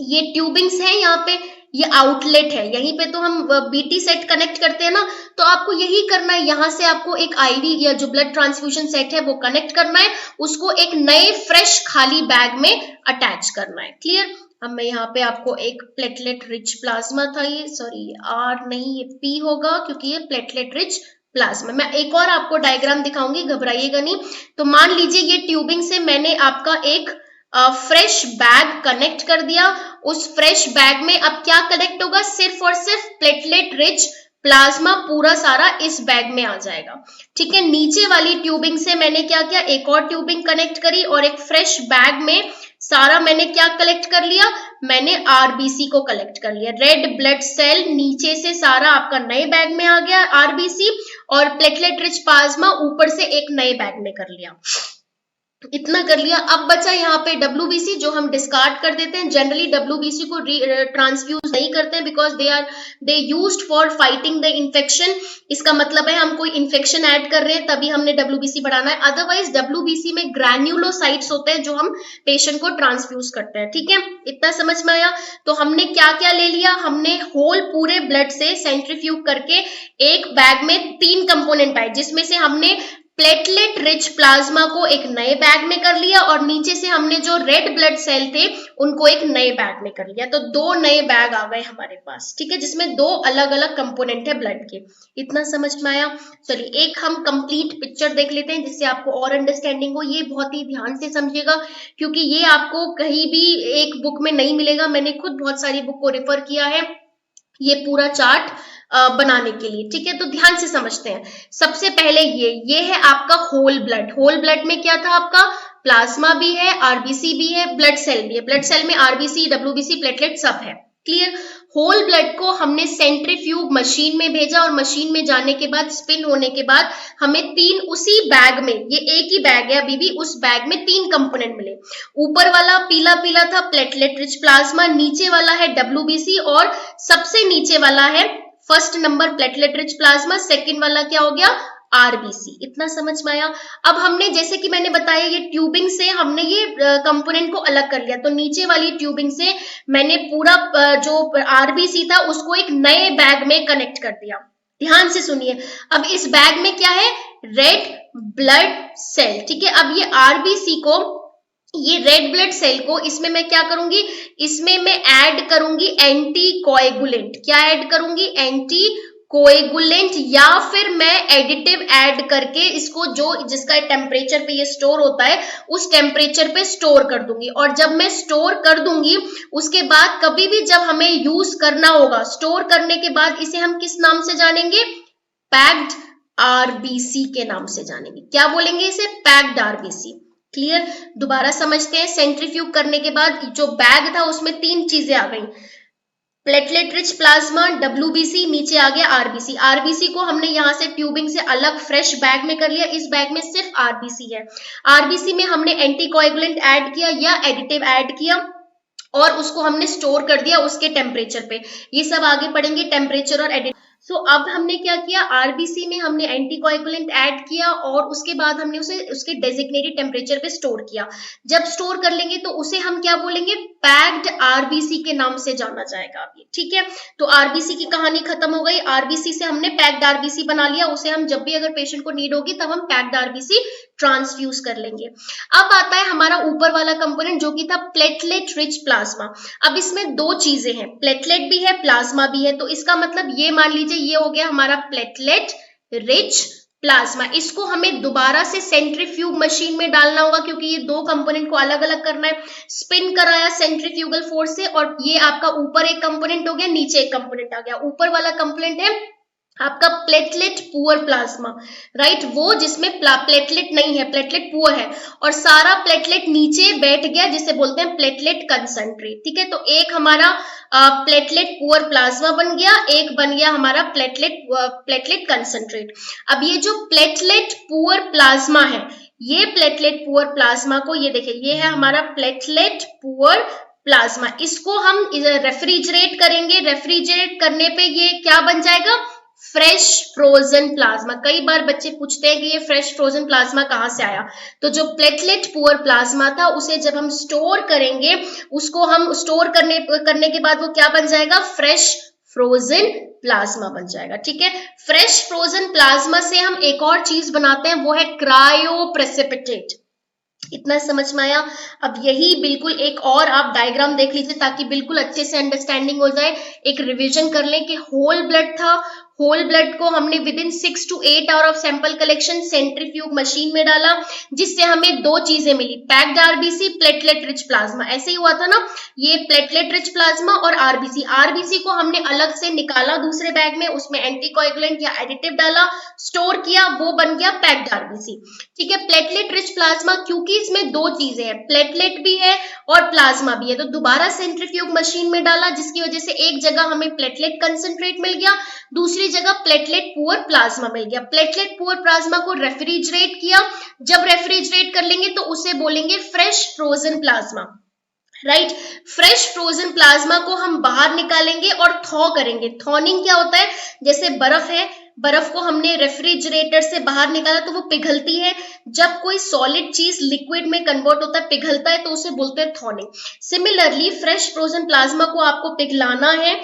ये ट्यूबिंग्स है, यहाँ पे ये आउटलेट है, यहीं पे तो हम बीटी सेट कनेक्ट करते हैं ना। तो आपको यही करना है, यहाँ से आपको एक आईवी या जो ब्लड ट्रांसफ्यूजन सेट है वो कनेक्ट करना है, उसको एक नए फ्रेश खाली बैग में अटैच करना है। क्लियर। अब मैं यहाँ पे आपको एक प्लेटलेट रिच प्लाज्मा था, ये सॉरी आर नहीं ये पी होगा क्योंकि ये प्लेटलेट रिच प्लाज्मा। मैं एक और आपको डायग्राम दिखाऊंगी, घबराइएगा नहीं। तो मान लीजिए ये ट्यूबिंग से मैंने आपका एक फ्रेश बैग कनेक्ट कर दिया। उस फ्रेश बैग में अब क्या कनेक्ट होगा, सिर्फ और सिर्फ प्लेटलेट रिच प्लाज्मा पूरा सारा इस बैग में आ जाएगा। ठीक है। नीचे वाली ट्यूबिंग से मैंने क्या किया, एक और ट्यूबिंग कनेक्ट करी और एक फ्रेश बैग में सारा मैंने क्या कलेक्ट कर लिया, मैंने आरबीसी को कलेक्ट कर लिया। रेड ब्लड सेल नीचे से सारा आपका नए बैग में आ गया आरबीसी, और प्लेटलेट रिच प्लाज्मा ऊपर से एक नए बैग में कर लिया। इतना कर लिया। अब बचा यहाँ पे डब्ल्यूबीसी जो हम डिस्कार्ड कर देते हैं। जनरली डब्ल्यूबीसी को ट्रांसफ्यूज नहीं करते हैं because they used for fighting the infection. इसका मतलब है हम कोई इन्फेक्शन ऐड कर रहे हैं तभी हमने डब्ल्यूबीसी बढ़ाना है। अदरवाइज डब्ल्यूबीसी में ग्रैन्युलोसाइट्स होते हैं जो हम पेशेंट को ट्रांसफ्यूज करते हैं। ठीक है, इतना समझ में आया। तो हमने क्या क्या ले लिया, हमने होल पूरे ब्लड से सेंट्रीफ्यूज करके एक बैग में 3 कंपोनेंट आए, जिसमें से हमने प्लेटलेट रिच प्लाज्मा को एक नए बैग में कर लिया और नीचे से हमने जो रेड ब्लड सेल थे उनको एक नए बैग में कर लिया। तो 2 नए बैग आ गए हमारे पास। ठीक है, जिसमें 2 अलग अलग कंपोनेंट है ब्लड के। इतना समझ में आया। चलिए एक हम कंप्लीट पिक्चर देख लेते हैं जिससे आपको और अंडरस्टैंडिंग हो। ये बहुत ही ध्यान से समझिएगा क्योंकि ये आपको कहीं भी एक बुक में नहीं मिलेगा। मैंने खुद बहुत सारी बुक को रेफर किया है ये पूरा चार्ट बनाने के लिए। ठीक है, तो ध्यान से समझते हैं। सबसे पहले ये है आपका होल ब्लड। होल ब्लड में क्या था आपका, प्लाज्मा भी है, आरबीसी भी है, ब्लड सेल भी है। ब्लड सेल में आरबीसी, डब्ल्यूबीसी, प्लेटलेट सब है। क्लियर। होल ब्लड को हमने सेंट्रीफ्यूग मशीन में भेजा और मशीन में जाने के बाद स्पिन होने के बाद हमें 3 उसी बैग में, ये एक ही बैग है अभी भी, उस बैग में 3 कंपोनेंट मिले। ऊपर वाला पीला पीला था प्लेटलेट रिच प्लाज्मा, नीचे वाला है डब्ल्यूबीसी और सबसे नीचे वाला है first number platelet rich plasma, second वाला क्या हो गया आरबीसी। इतना समझ में आया। अब हमने जैसे कि मैंने बताया ये ट्यूबिंग से हमने ये कंपोनेंट को अलग कर लिया। तो नीचे वाली ट्यूबिंग से मैंने पूरा जो आरबीसी था उसको एक नए बैग में कनेक्ट कर दिया। ध्यान से सुनिए। अब इस बैग में क्या है, रेड ब्लड सेल। ठीक है, अब ये आरबीसी को, ये रेड ब्लड सेल को इसमें मैं क्या करूंगी, इसमें मैं ऐड करूंगी एंटी कोएगुलेंट। क्या ऐड करूंगी, एंटी कोएगुलेंट, या फिर मैं एडिटिव ऐड करके इसको जो जिसका टेम्परेचर पे ये स्टोर होता है उस टेम्परेचर पे स्टोर कर दूंगी। और जब मैं स्टोर कर दूंगी उसके बाद कभी भी जब हमें यूज करना होगा, स्टोर करने के बाद इसे हम किस नाम से जानेंगे, पैक्ड आरबीसी के नाम से जानेंगे। क्या बोलेंगे इसे, पैक्ड आरबीसी। क्लियर। दोबारा समझते हैं। सेंट्रीफ्यूग करने के बाद जो बैग था उसमें 3 चीजें आ गई, प्लेटलेट रिच प्लाज्मा, डब्ल्यूबीसी, नीचे आ गया आरबीसी। आरबीसी को हमने यहां से ट्यूबिंग से अलग फ्रेश बैग में कर लिया। इस बैग में सिर्फ आरबीसी है। आरबीसी में हमने एंटीकोएगुलेंट ऐड किया या एडिटिव ऐड किया और उसको हमने स्टोर कर दिया उसके टेम्परेचर पे। ये सब आगे पढ़ेंगे, टेम्परेचर और एडिट। सो अब हमने क्या किया, आरबीसी में हमने एंटीकोएगुलेंट ऐड किया और उसके बाद हमने उसे उसके डेजिग्नेटेड टेम्परेचर पे स्टोर किया। जब स्टोर कर लेंगे तो उसे हम क्या बोलेंगे, पैक्ड आरबीसी के नाम से जाना जाएगा अभी। ठीक है, तो आरबीसी की कहानी खत्म हो गई। आरबीसी से हमने पैक्ड आरबीसी बना लिया। उसे हम जब भी अगर पेशेंट को नीड होगी तब हम पैक्ड आरबीसी ट्रांसफ्यूज कर लेंगे। अब आता है हमारा ऊपर वाला कंपोनेंट जो कि था प्लेटलेट रिच प्लाज्मा। अब इसमें 2 चीजें हैं, प्लेटलेट भी है प्लाज्मा भी है। तो इसका मतलब ये मान लीजिए ये हो गया हमारा प्लेटलेट रिच प्लाज्मा। इसको हमें दोबारा से सेंट्रीफ्यूग मशीन में डालना होगा क्योंकि ये 2 कंपोनेंट को अलग अलग करना है। स्पिन कराया सेंट्रीफ्यूगल फोर्स से और ये आपका ऊपर एक कंपोनेंट हो गया, नीचे एक कंपोनेंट आ गया। ऊपर वाला कंपोनेंट है आपका प्लेटलेट पुअर प्लाज्मा, राइट, वो जिसमें प्लेटलेट नहीं है, प्लेटलेट पुअर है, और सारा प्लेटलेट नीचे बैठ गया जिसे बोलते हैं प्लेटलेट कंसंट्रेट। ठीक है, तो एक हमारा प्लेटलेट पुअर प्लाज्मा बन गया, एक बन गया हमारा प्लेटलेट कंसंट्रेट। अब ये जो प्लेटलेट पुअर प्लाज्मा है ये प्लेटलेट पुअर प्लाज्मा को, ये देखिए ये है हमारा प्लेटलेट पुअर प्लाज्मा, इसको हम रेफ्रिजरेट करेंगे, रेफ्रिजरेट करने पे ये क्या बन जाएगा, फ्रेश फ्रोजन प्लाज्मा। कई बार बच्चे पूछते हैं कि ये फ्रेश फ्रोजन प्लाज्मा कहाँ से आया, तो जो प्लेटलेट पुअर प्लाज्मा था उसे जब हम स्टोर करेंगे, उसको हम स्टोर करने के बाद वो क्या बन जाएगा, फ्रेश फ्रोजन प्लाज्मा बन जाएगा। ठीक है, फ्रेश फ्रोजन प्लाज्मा से हम एक और चीज बनाते हैं, वो है क्रायोप्रेसिपिटेट। इतना समझ में आया। अब यही बिल्कुल एक और आप डायग्राम देख लीजिए ताकि बिल्कुल अच्छे से अंडरस्टैंडिंग हो जाए। एक रिवीजन कर लें कि होल ब्लड था, होल ब्लड को हमने within 6 to 8 hour of sample collection centrifuge machine में डाला, जिससे हमें दो चीजें मिली, packed RBC, platelet rich plasma. ऐसे ही हुआ था ना, ये प्लेटलेट रिच प्लाज्मा और आरबीसी, आरबीसी को हमने अलग से निकाला दूसरे बैग में, उसमें एंटीकोएगुलेंट या एडिटिव डाला, स्टोर किया, वो बन गया पैक्ड आरबीसी। ठीक है, प्लेटलेट रिच प्लाज्मा क्योंकि इसमें दो चीजें हैं, प्लेटलेट भी है और प्लाज्मा भी है, तो दोबारा सेंट्रीफ्यूग मशीन में डाला, जिसकी वजह से एक जगह हमें प्लेटलेट कंसंट्रेट मिल गया, दूसरी जगह प्लेटलेट पुअर प्लाज्मा मिल गया। प्लेटलेट पुअर प्लाज्मा को रेफ्रिजरेट किया, जब रेफ्रिजरेट कर लेंगे तो उसे बोलेंगे fresh frozen plasma, right. Fresh frozen plasma को हम बाहर निकालेंगे और थॉ करेंगे। थॉनिंग क्या होता है, जैसे बर्फ है, बर्फ को हमने रेफ्रिजरेटर से बाहर निकाला तो वो पिघलती है, जब कोई सॉलिड चीज लिक्विड में कन्वर्ट होता है, पिघलता है, तो उसे बोलते हैं थॉनिंग। सिमिलरली फ्रेश फ्रोजन प्लाज्मा को आपको पिघलाना है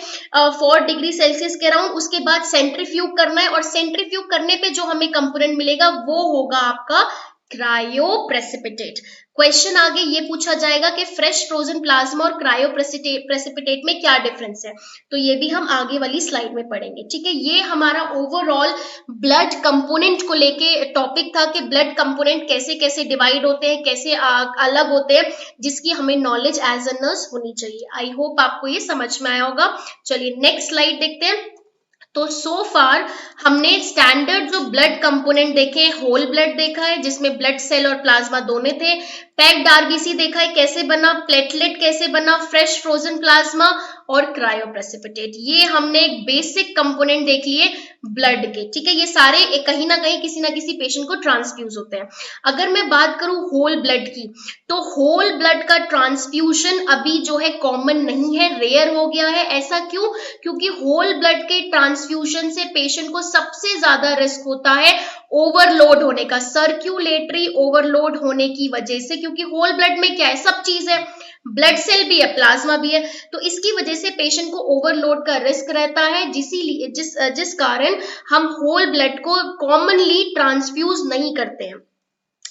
4 डिग्री सेल्सियस के अराउंड, उसके बाद सेंट्रीफ्यूग करना है, और सेंट्रीफ्यूग करने पे जो हमें कंपोनेंट मिलेगा वो होगा आपका क्रायोप्रेसिपिटेट। क्वेश्चन आगे ये पूछा जाएगा कि फ्रेश फ्रोजन प्लाज्मा और क्रायोप्रेसिपिटेट में क्या डिफरेंस है, तो ये भी हम आगे वाली स्लाइड में पढ़ेंगे। ठीक है, ये हमारा ओवरऑल ब्लड कंपोनेंट को लेके टॉपिक था कि ब्लड कंपोनेंट कैसे कैसे डिवाइड होते हैं, कैसे अलग होते हैं, जिसकी हमें नॉलेज एज अ नर्स होनी चाहिए। आई होप आपको ये समझ में आया होगा। चलिए नेक्स्ट स्लाइड देखते हैं। तो सो फार हमने स्टैंडर्ड जो ब्लड कंपोनेंट देखे, होल ब्लड देखा है जिसमें ब्लड सेल और प्लाज्मा दोनों थे, पैक्ड आरबीसी देखा है कैसे बना, प्लेटलेट कैसे बना, फ्रेश फ्रोजन प्लाज्मा और क्रायोप्रेसिपिटेट, ये हमने एक बेसिक कंपोनेंट देख लिए ब्लड के। ठीक है, ये सारे कहीं ना कहीं किसी ना किसी पेशेंट को ट्रांसफ्यूज होते हैं। अगर मैं बात करूं होल ब्लड की, तो होल ब्लड का ट्रांसफ्यूजन अभी जो है कॉमन नहीं है, रेयर हो गया है। ऐसा क्यों? क्योंकि होल ब्लड के ट्रांसफ्यूजन से पेशेंट को सबसे ज्यादा रिस्क होता है ओवरलोड होने का, सर्क्यूलेटरी ओवरलोड होने की वजह से, क्योंकि होल ब्लड में क्या है, सब चीज है, ब्लड सेल भी है, प्लाज्मा भी है, तो इसकी वजह से पेशेंट को ओवरलोड का रिस्क रहता है, जिस कारण हम होल ब्लड को कॉमनली ट्रांसफ्यूज नहीं करते हैं।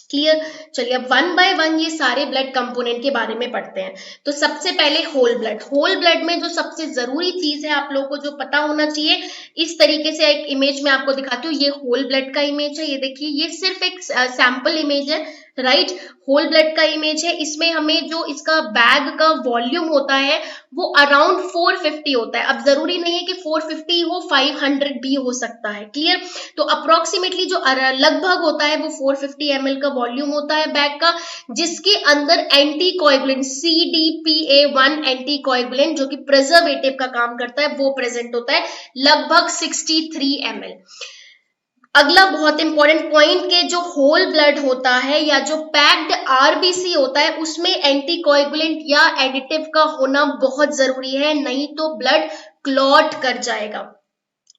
क्लियर? चलिए अब वन बाय वन ये सारे ब्लड कंपोनेंट के बारे में पढ़ते हैं। तो सबसे पहले होल ब्लड। होल ब्लड में जो सबसे जरूरी चीज है आप लोगों को जो पता होना चाहिए, इस तरीके से एक इमेज में आपको दिखाती हूँ। ये होल ब्लड का इमेज है, ये देखिए, ये सिर्फ एक सैंपल इमेज है, राइट। होल ब्लड का इमेज है, इसमें हमें जो इसका बैग का वॉल्यूम होता है वो अराउंड 450 होता है। अब जरूरी नहीं है कि 450 हो, 500 भी हो सकता है। क्लियर? तो अप्रोक्सीमेटली जो लगभग होता है वो 450 ml का वॉल्यूम होता है बैग का, जिसके अंदर एंटीकोएगुलेंट CDPA1 एंटीकोएगुलेंट जो कि प्रिजर्वेटिव का काम करता है वो प्रेजेंट होता है, लगभग 63 ml। अगला बहुत इंपॉर्टेंट पॉइंट के जो होल ब्लड होता है या जो पैक्ड आरबीसी होता है उसमें एंटीकोएगुलेंट या एडिटिव का होना बहुत जरूरी है, नहीं तो ब्लड क्लॉट कर जाएगा।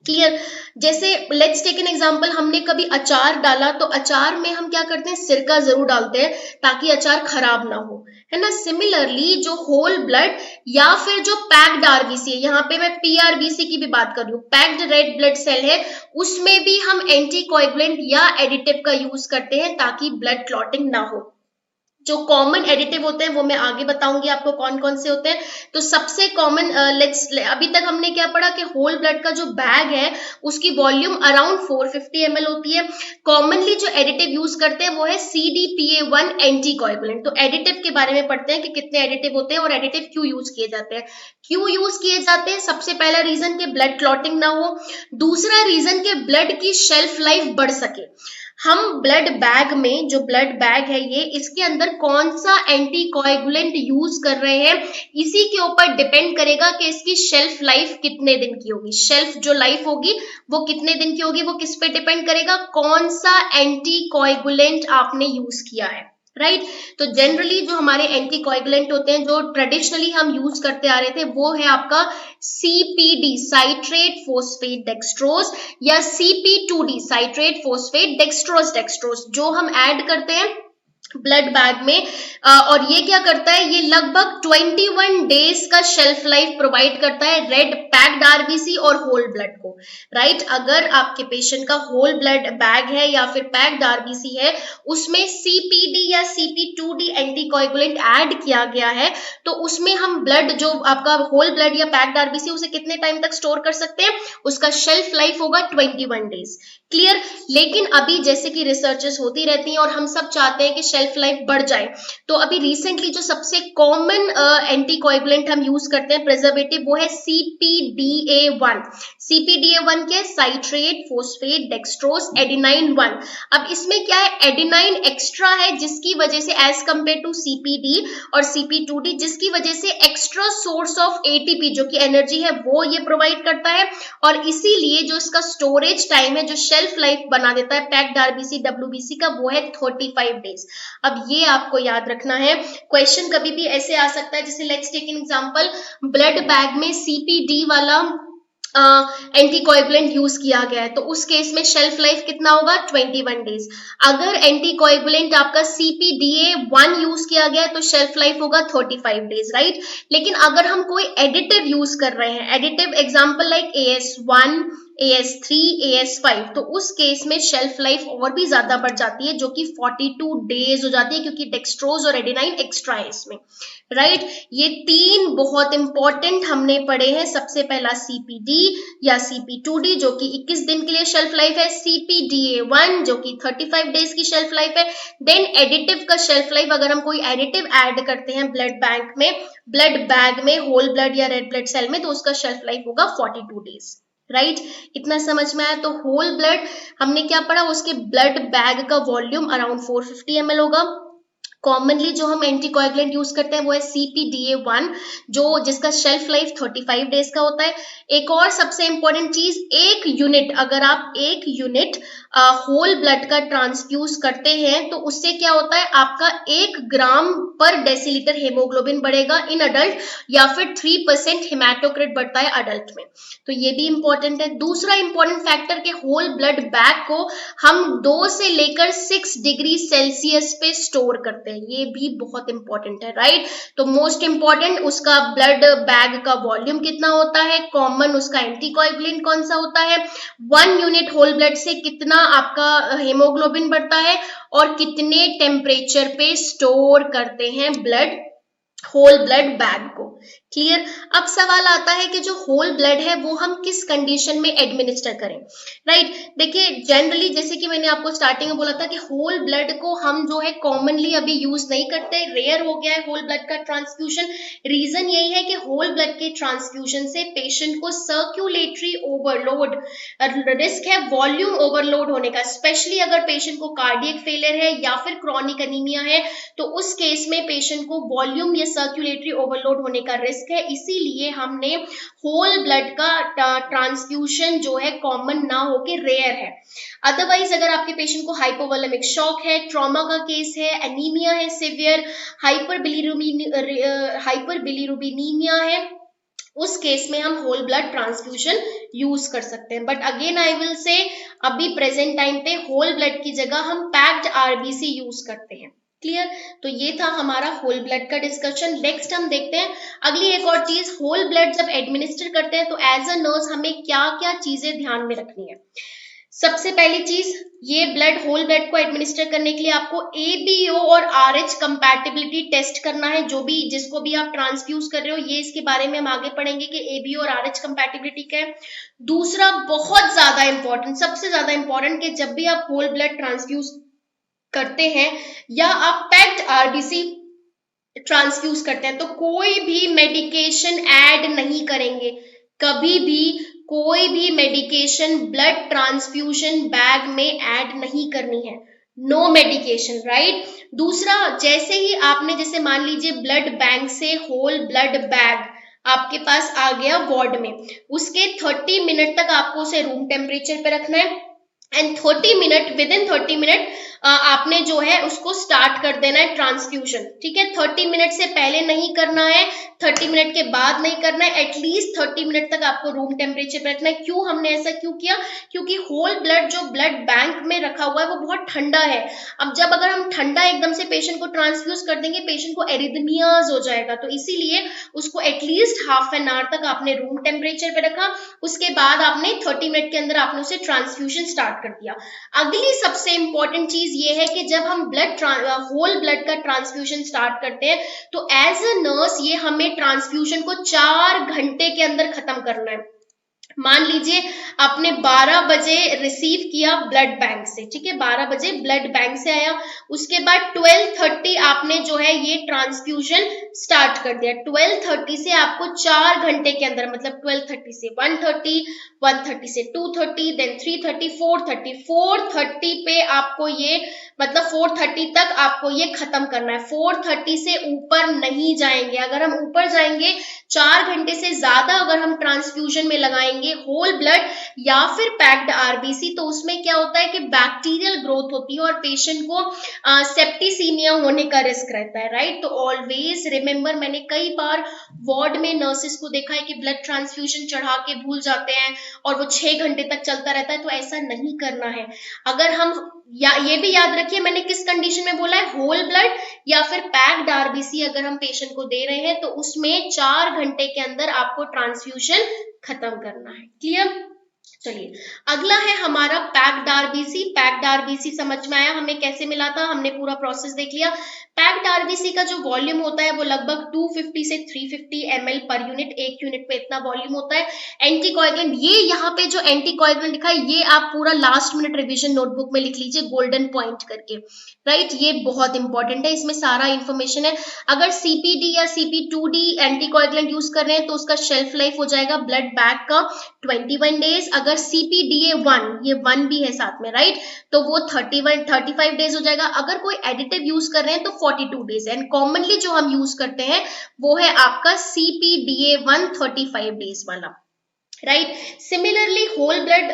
क्लियर? जैसे लेट्स टेक एन एग्जांपल, हमने कभी अचार डाला तो अचार में हम क्या करते हैं, सिरका जरूर डालते हैं ताकि अचार खराब ना हो, है ना। सिमिलरली जो होल ब्लड या फिर जो पैक्ड आरबीसी है, यहाँ पे मैं पीआरबीसी की भी बात कर रही हूँ, पैक्ड रेड ब्लड सेल है, उसमें भी हम एंटीकोएगुलेंट या एडिटिव का यूज करते हैं ताकि ब्लड क्लॉटिंग ना हो। जो कॉमन एडिटिव होते हैं वो मैं आगे बताऊंगी आपको कौन कौन से होते हैं। तो सबसे कॉमन अभी तक हमने क्या पढ़ा कि होल ब्लड का जो बैग है उसकी वॉल्यूम अराउंड 450 ml होती है। कॉमनली जो एडिटिव यूज करते हैं वो है CDPA1 एंटीकोएगुलेंट। तो एडिटिव के बारे में पढ़ते हैं कि कितने एडिटिव होते हैं और एडिटिव क्यों यूज किए जाते हैं। क्यों यूज किए जाते हैं? सबसे पहला रीजन कि ब्लड क्लॉटिंग ना हो, दूसरा रीजन कि ब्लड की शेल्फ लाइफ बढ़ सके। हम ब्लड बैग में, जो ब्लड बैग है ये, इसके अंदर कौन सा एंटीकोएगुलेंट यूज कर रहे हैं, इसी के ऊपर डिपेंड करेगा कि इसकी शेल्फ लाइफ कितने दिन की होगी। शेल्फ जो लाइफ होगी वो कितने दिन की होगी, वो किस पे डिपेंड करेगा, कौन सा एंटीकोएगुलेंट आपने यूज किया है, राइट। तो जनरली जो हमारे एंटीकोएगुलेंट होते हैं, जो ट्रेडिशनली हम यूज करते आ रहे थे, वो है आपका सीपीडी, साइट्रेट फोस्फेट डेक्सट्रोज, या सीपी2डी, साइट्रेट फोस्फेट डेक्सट्रोज डेक्सट्रोज, जो हम ऐड करते हैं ब्लड बैग में। और ये क्या करता है, ये लगभग 21 डेज का शेल्फ लाइफ प्रोवाइड करता है रेड पैक्ड आरबीसी और होल ब्लड को, राइट। अगर आपके पेशेंट का होल ब्लड बैग है या फिर पैक्ड आरबीसी है, उसमें सीपीडी या सीपी2डी एंटीकोएगुलेंट ऐड किया गया है, तो उसमें हम ब्लड, जो आपका होल ब्लड या पैक्ड आरबीसी, उसे कितने टाइम तक स्टोर कर सकते हैं, उसका शेल्फ लाइफ होगा 21 डेज। क्लियर। लेकिन अभी जैसे कि रिसर्चेस होती रहती हैं और हम सब चाहते हैं कि शेल्फ लाइफ बढ़ जाए, तो अभी रिसेंटली जो सबसे कॉमन एंटीकोएगुलेंट हम यूज करते हैं प्रिजर्वेटिव, वो है CPDA1। CPDA1 क्या है, साइट्रेट फोस्फेट डेक्सट्रोज एडेनाइन 1। अब इसमें क्या है, एडेनाइन एक्स्ट्रा है, जिसकी वजह से एज कंपेयर टू CPD और CP2D, जिसकी वजह से एक्स्ट्रा सोर्स ऑफ ATP, जो कि एनर्जी है, वो ये प्रोवाइड करता है। और इसीलिए जो इसका स्टोरेज टाइम है, जो शेल्फ लाइफ बना देता है पैक्ड आरबीसी WBC का, वो है 35 डेज। अब ये आपको याद रखना है, क्वेश्चन कभी भी ऐसे आ सकता है, जैसे let's take an example, blood bag में CPD वाला एंटीकोएगुलेंट यूज किया गया है, तो उस केस में शेल्फ लाइफ कितना होगा, 21 डेज। अगर एंटीकोएगुलेंट आपका CPDA1 यूज किया गया है, तो शेल्फ लाइफ होगा 35 डेज, राइट। लेकिन अगर हम कोई एडिटिव यूज कर रहे हैं, additive example like AS1, AS3, AS5, तो उस केस में शेल्फ लाइफ और भी ज्यादा बढ़ जाती है, जो कि 42 डेज हो जाती है, क्योंकि डेक्सट्रोज और एडेनाइन एक्स्ट्रा है इसमें, राइट। ये तीन बहुत इंपॉर्टेंट हमने पढ़े हैं। सबसे पहला CPD या CP2D, जो कि 21 दिन के लिए शेल्फ लाइफ है, CPDA1, जो कि 35 डेज की शेल्फ लाइफ है। देन एडिटिव का शेल्फ लाइफ, अगर हम कोई एडिटिव ऐड करते हैं ब्लड बैंक में, ब्लड बैग में, होल ब्लड या रेड ब्लड सेल में, तो उसका शेल्फ लाइफ होगा 42 डेज, राइट। इतना समझ में आया। तो होल ब्लड हमने क्या पढ़ा, उसके ब्लड बैग का वॉल्यूम अराउंड 450 ml होगा। कॉमनली जो हम एंटीकोएगुलेंट यूज करते हैं वो है CPDA1, जो जिसका शेल्फ लाइफ 35 डेज का होता है। एक और सबसे इंपॉर्टेंट चीज, एक यूनिट, अगर आप एक यूनिट होल ब्लड का ट्रांसफ्यूज करते हैं, तो उससे क्या होता है, आपका 1 ग्राम पर डेसीलीटर हेमोग्लोबिन बढ़ेगा इन अडल्ट, या फिर 3% हेमाटोक्रिट बढ़ता है अडल्ट में। तो ये भी इंपॉर्टेंट है। दूसरा इंपॉर्टेंट फैक्टर के होल ब्लड बैग को हम 2 से लेकर 6 डिग्री सेल्सियस पे स्टोर करते हैं, ये भी बहुत इंपॉर्टेंट है, राइट। तो मोस्ट इंपॉर्टेंट, उसका ब्लड बैग का वॉल्यूम कितना होता है, कॉमन उसका एंटीकोएगुलेंट कौन सा होता है, 1 यूनिट होल ब्लड से कितना आपका हेमोग्लोबिन बढ़ता है, और कितने टेम्परेचर पे स्टोर करते हैं ब्लड, होल ब्लड बैग को। क्लियर। अब सवाल आता है कि जो होल ब्लड है वो हम किस कंडीशन में एडमिनिस्टर करें, राइट। देखिए जनरली, जैसे कि मैंने आपको स्टार्टिंग में बोला था कि होल ब्लड को हम जो है कॉमनली अभी यूज नहीं करते, रेयर हो गया है होल ब्लड का ट्रांसफ्यूजन। रीजन यही है कि होल ब्लड के ट्रांसफ्यूजन से पेशेंट को सर्कुलेटरी ओवरलोड, रिस्क है वॉल्यूम ओवरलोड होने का, स्पेशली अगर पेशेंट को कार्डियक फेलियर है या फिर क्रॉनिक अनीमिया है, तो उस केस में पेशेंट को वॉल्यूम या सर्कुलेटरी ओवरलोड होने का रिस्क है। इसीलिए हमने होल ब्लड का ट्रांसफ्यूजन जो है कॉमन ना होके रेयर है। अदरवाइज अगर आपके पेशेंट को हाइपोवोलेमिक शॉक है, ट्रॉमा का केस है, एनीमिया है सिवियर, हाइपरबिलिरुबिनीमिया है, उस केस में हम होल ब्लड ट्रांसफ्यूजन यूज कर सकते हैं। But again I will say, अभी प्रेजेंट टाइम पे होल ब्लड की जगह हम पैक्ड आरबीसी यूज करते हैं। क्लियर। तो ये था हमारा होल ब्लड का डिस्कशन। नेक्स्ट हम देखते हैं अगली एक और चीज, होल ब्लड जब एडमिनिस्टर करते हैं तो एज अ नर्स हमें क्या क्या चीजें ध्यान में रखनी है। सबसे पहली चीज, ये ब्लड, होल ब्लड को एडमिनिस्टर करने के लिए आपको ABO और RH कंपैटिबिलिटी टेस्ट करना है, जो भी जिसको भी आप ट्रांसफ्यूज कर रहे हो। ये इसके बारे में हम आगे पढ़ेंगे कि ABO और RH कंपैटिबिलिटी क्या है। दूसरा बहुत ज्यादा इंपॉर्टेंट, सबसे ज्यादा इंपॉर्टेंट, कि जब भी आप होल ब्लड ट्रांसफ्यूज करते हैं या आप पैक्ड आरबीसी ट्रांसफ्यूज करते हैं, तो कोई भी मेडिकेशन ऐड नहीं करेंगे। कभी भी कोई भी मेडिकेशन ब्लड ट्रांसफ्यूजन बैग में ऐड नहीं करनी है, नो मेडिकेशन, राइट। दूसरा, जैसे ही आपने, जैसे मान लीजिए ब्लड बैंक से होल ब्लड बैग आपके पास आ गया वार्ड में, उसके 30 मिनट तक आपको उसे रूम टेम्परेचर पे रखना है and 30 minute, with in 30 minute आपने जो है उसको स्टार्ट कर देना है ट्रांसफ्यूजन, ठीक है। 30 मिनट से पहले नहीं करना है, 30 मिनट के बाद नहीं करना है, एटलीस्ट 30 मिनट तक आपको रूम टेम्परेचर पे रखना है। क्यों हमने ऐसा क्यों किया? क्योंकि होल ब्लड जो ब्लड बैंक में रखा हुआ है वो बहुत ठंडा है। अब जब अगर हम ठंडा एकदम से पेशेंट को ट्रांसफ्यूज कर देंगे, पेशेंट को एरिथमियाज हो जाएगा, तो इसीलिए उसको एटलीस्ट हाफ एन आवर तक आपने रूम टेम्परेचर पे रखा, उसके बाद आपने 30 मिनट के अंदर आपने उसे ट्रांसफ्यूजन स्टार्ट कर दिया। अगली सबसे इंपॉर्टेंट चीज ये है कि जब हम होल ब्लड का ट्रांसफ्यूजन स्टार्ट करते हैं तो एज अ नर्स ये हमें ट्रांसफ्यूजन को 4 घंटे के अंदर खत्म करना है। मान लीजिए आपने 12 बजे रिसीव किया ब्लड बैंक से, ठीक है, 12 बजे ब्लड बैंक से आया, उसके बाद 12:30 आपने जो है ये ट्रांसफ्यूजन स्टार्ट कर दिया। 12:30 से आपको 4 घंटे के अंदर, मतलब 12:30 से 1:30, 1:30 से 2:30, देन 3:30, 4:30, 4:30 पे आपको ये, मतलब 4:30 तक आपको ये खत्म करना है। 4:30 से ऊपर नहीं जाएंगे। अगर हम ऊपर जाएंगे, 4 घंटे से ज्यादा अगर हम ट्रांसफ्यूजन में लगाएंगे होल ब्लड या फिर पैक्ड आरबीसी, तो उसमें क्या होता है कि बैक्टीरियल ग्रोथ होती है और पेशेंट को सेप्टिसीमिया होने का रिस्क रहता है, राइट। तो ऑलवेज रिमेंबर, मैंने कई बार वार्ड में नर्सेस को देखा है कि ब्लड ट्रांसफ्यूजन चढ़ा के भूल जाते हैं और वो 6 घंटे तक चलता रहता है, तो ऐसा नहीं करना है। अगर हम ये भी याद रखिए मैंने किस कंडीशन में बोला है, होल ब्लड या फिर पैक्ड आरबीसी अगर हम पेशेंट को दे रहे हैं तो उसमें 4 घंटे के अंदर आपको ट्रांसफ्यूजन खत्म करना है। क्लियर? चलिए, अगला है हमारा पैक्ड आरबीसी। पैक्ड आरबीसी समझ में आया हमें कैसे मिला था, हमने पूरा प्रोसेस देख लिया। पैक्ड आरबीसी का जो वॉल्यूम होता है वो लगभग 250 से 350 ml पर यूनिट, एक यूनिट पे इतना वॉल्यूम होता है। एंटीकोएगुलेंट, ये यहाँ पे जो एंटीकोएगुलेंट लिखा है ये आप पूरा लास्ट मिनट रिवीजन नोटबुक में लिख लीजिए गोल्डन पॉइंट करके, राइट। ये बहुत इंपॉर्टेंट है, इसमें सारा इंफॉर्मेशन है। अगर सीपीडी या सीपी2डी एंटीकोएगुलेंट यूज कर रहे हैं तो उसका शेल्फ लाइफ हो जाएगा ब्लड बैग का 21 डेज। अगर CPDA1, ये 1 भी है साथ में, राइट, तो वो 35 डेज हो जाएगा। अगर कोई एडिटिव यूज कर रहे हैं तो 42 डेज। एंड कॉमनली जो हम यूज करते हैं वो है आपका CPDA1 35 डेज वाला, right. Similarly whole blood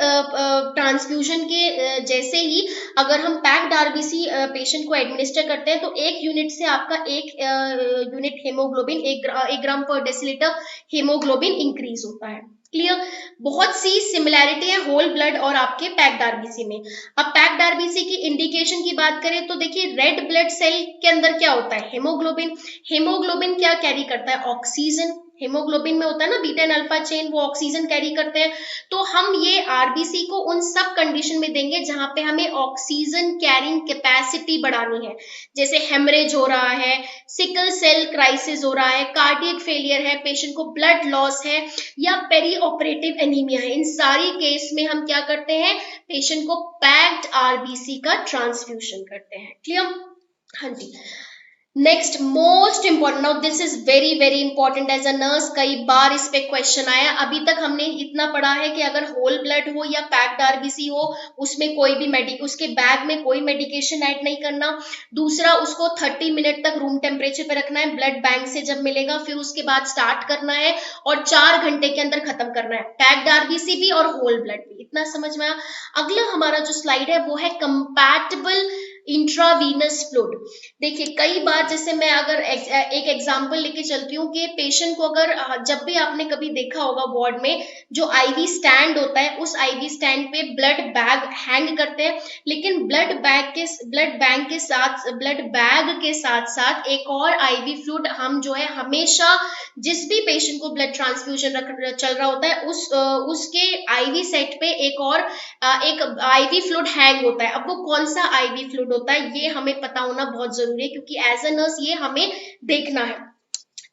transfusion के जैसे ही अगर हम पैक्ड आरबीसी पेशेंट को एडमिनिस्टर करते हैं तो 1 यूनिट से आपका 1 यूनिट हेमोग्लोबिन, 1 ग्राम पर डेसीलीटर हेमोग्लोबिन इंक्रीज होता है। क्लियर? बहुत सी सिमिलैरिटी है होल ब्लड और आपके पैक्ड आरबीसी में। अब पैक्ड आरबीसी की इंडिकेशन की बात करें तो देखिए, रेड ब्लड सेल के अंदर क्या होता है, हेमोग्लोबिन। हेमोग्लोबिन क्या कैरी करता है, ऑक्सीजन। हेमोग्लोबिन में होता है ना बीटा एंड अल्फा चेन, वो ऑक्सीजन कैरी करते हैं। तो हम ये आरबीसी को उन सब कंडीशन में देंगे जहां पे हमें ऑक्सीजन कैरिंग कैपेसिटी बढ़ानी है, जैसे हेमरेज हो रहा है, सिकल सेल क्राइसिस हो रहा है, कार्डियक फेलियर है, पेशेंट को ब्लड लॉस है या पेरी ऑपरेटिव एनीमिया है। इन सारी केस में हम क्या करते हैं, पेशेंट को पैक्ड आरबीसी का ट्रांसफ्यूजन करते हैं। क्लियर? हाँ जी। Next most important, now this is very very important as a nurse, कई बार इस पे क्वेश्चन आया। अभी तक हमने इतना पढ़ा है कि अगर होल ब्लड हो या पैक्ड आरबीसी हो, उसमें कोई भी उसके बैग में कोई मेडिकेशन ऐड नहीं करना। दूसरा, उसको 30 मिनट तक रूम टेम्परेचर पे रखना है, ब्लड बैंक से जब मिलेगा फिर उसके बाद स्टार्ट करना है और 4 घंटे के अंदर खत्म करना है, पैक्ड आरबीसी भी और होल ब्लड भी। इतना समझ में आया? अगला हमारा जो स्लाइड है वो है कंपैटिबल इंट्रावीनस फ्लूइड। देखिए, कई बार जैसे मैं अगर एक एग्जांपल लेके चलती हूँ कि पेशेंट को अगर जब भी आपने कभी देखा होगा वार्ड में जो आईवी स्टैंड होता है, उस आईवी स्टैंड पे ब्लड बैग हैंग करते हैं, लेकिन ब्लड बैग के साथ साथ एक और आईवी फ्लूइड हम जो है हमेशा जिस भी पेशेंट को ब्लड ट्रांसफ्यूजन चल रहा होता है उसके आईवी सेट पे एक आईवी फ्लूइड हैंग होता है। अब वो कौन सा आईवी फ्लूइड होता है ये हमें पता होना बहुत जरूरी है, क्योंकि एज अ नर्स ये हमें देखना है।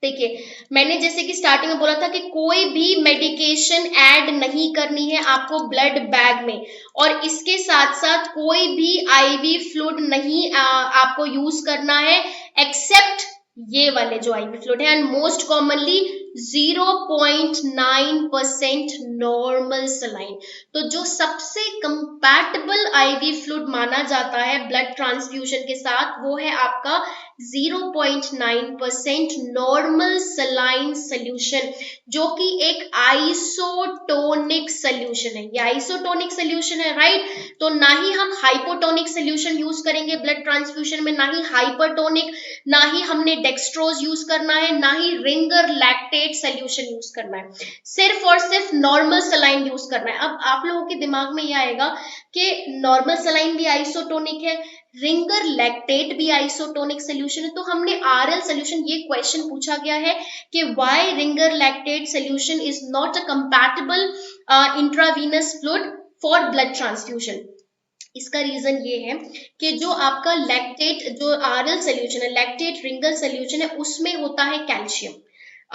देखिए, मैंने जैसे कि स्टार्टिंग में बोला था कि कोई भी मेडिकेशन ऐड नहीं करनी है आपको ब्लड बैग में, और इसके साथ साथ कोई भी आईवी फ्लूइड नहीं आपको यूज करना है एक्सेप्ट ये वाले जो आईवी फ्लूइड है। And most commonly 0.9% normal saline. तो जो सबसे कंपैटिबल आईवी फ्लूइड माना जाता है ब्लड ट्रांसफ्यूजन के साथ वो है आपका 0.9% नॉर्मल सलाइन सोल्यूशन, जो कि एक आइसोटोनिक सोल्यूशन है। ये आइसोटोनिक सोल्यूशन है, राइट। तो ना ही हम हाइपोटोनिक सोल्यूशन यूज करेंगे ब्लड ट्रांसफ्यूजन में, ना ही हाइपरटोनिक, ना ही हमने डेक्सट्रोज यूज करना है, ना ही रिंगर लैक्टेट सोल्यूशन यूज करना है, सिर्फ और सिर्फ नॉर्मल सलाइन यूज करना है। अब आप लोगों के दिमाग में यह आएगा कि नॉर्मल सलाइन भी आइसोटोनिक है, रिंगर लैक्टेट भी आइसोटोनिक सोल्यूशन है, तो हमने आरएल सोल्यूशन, ये क्वेश्चन पूछा गया है कि why Ringer lactate solution is not a compatible intravenous fluid for blood transfusion. इसका रीजन ये है कि जो आपका लैक्टेट, जो आरएल सोल्यूशन है, लैक्टेट रिंगर सोल्यूशन है, उसमें होता है कैल्शियम।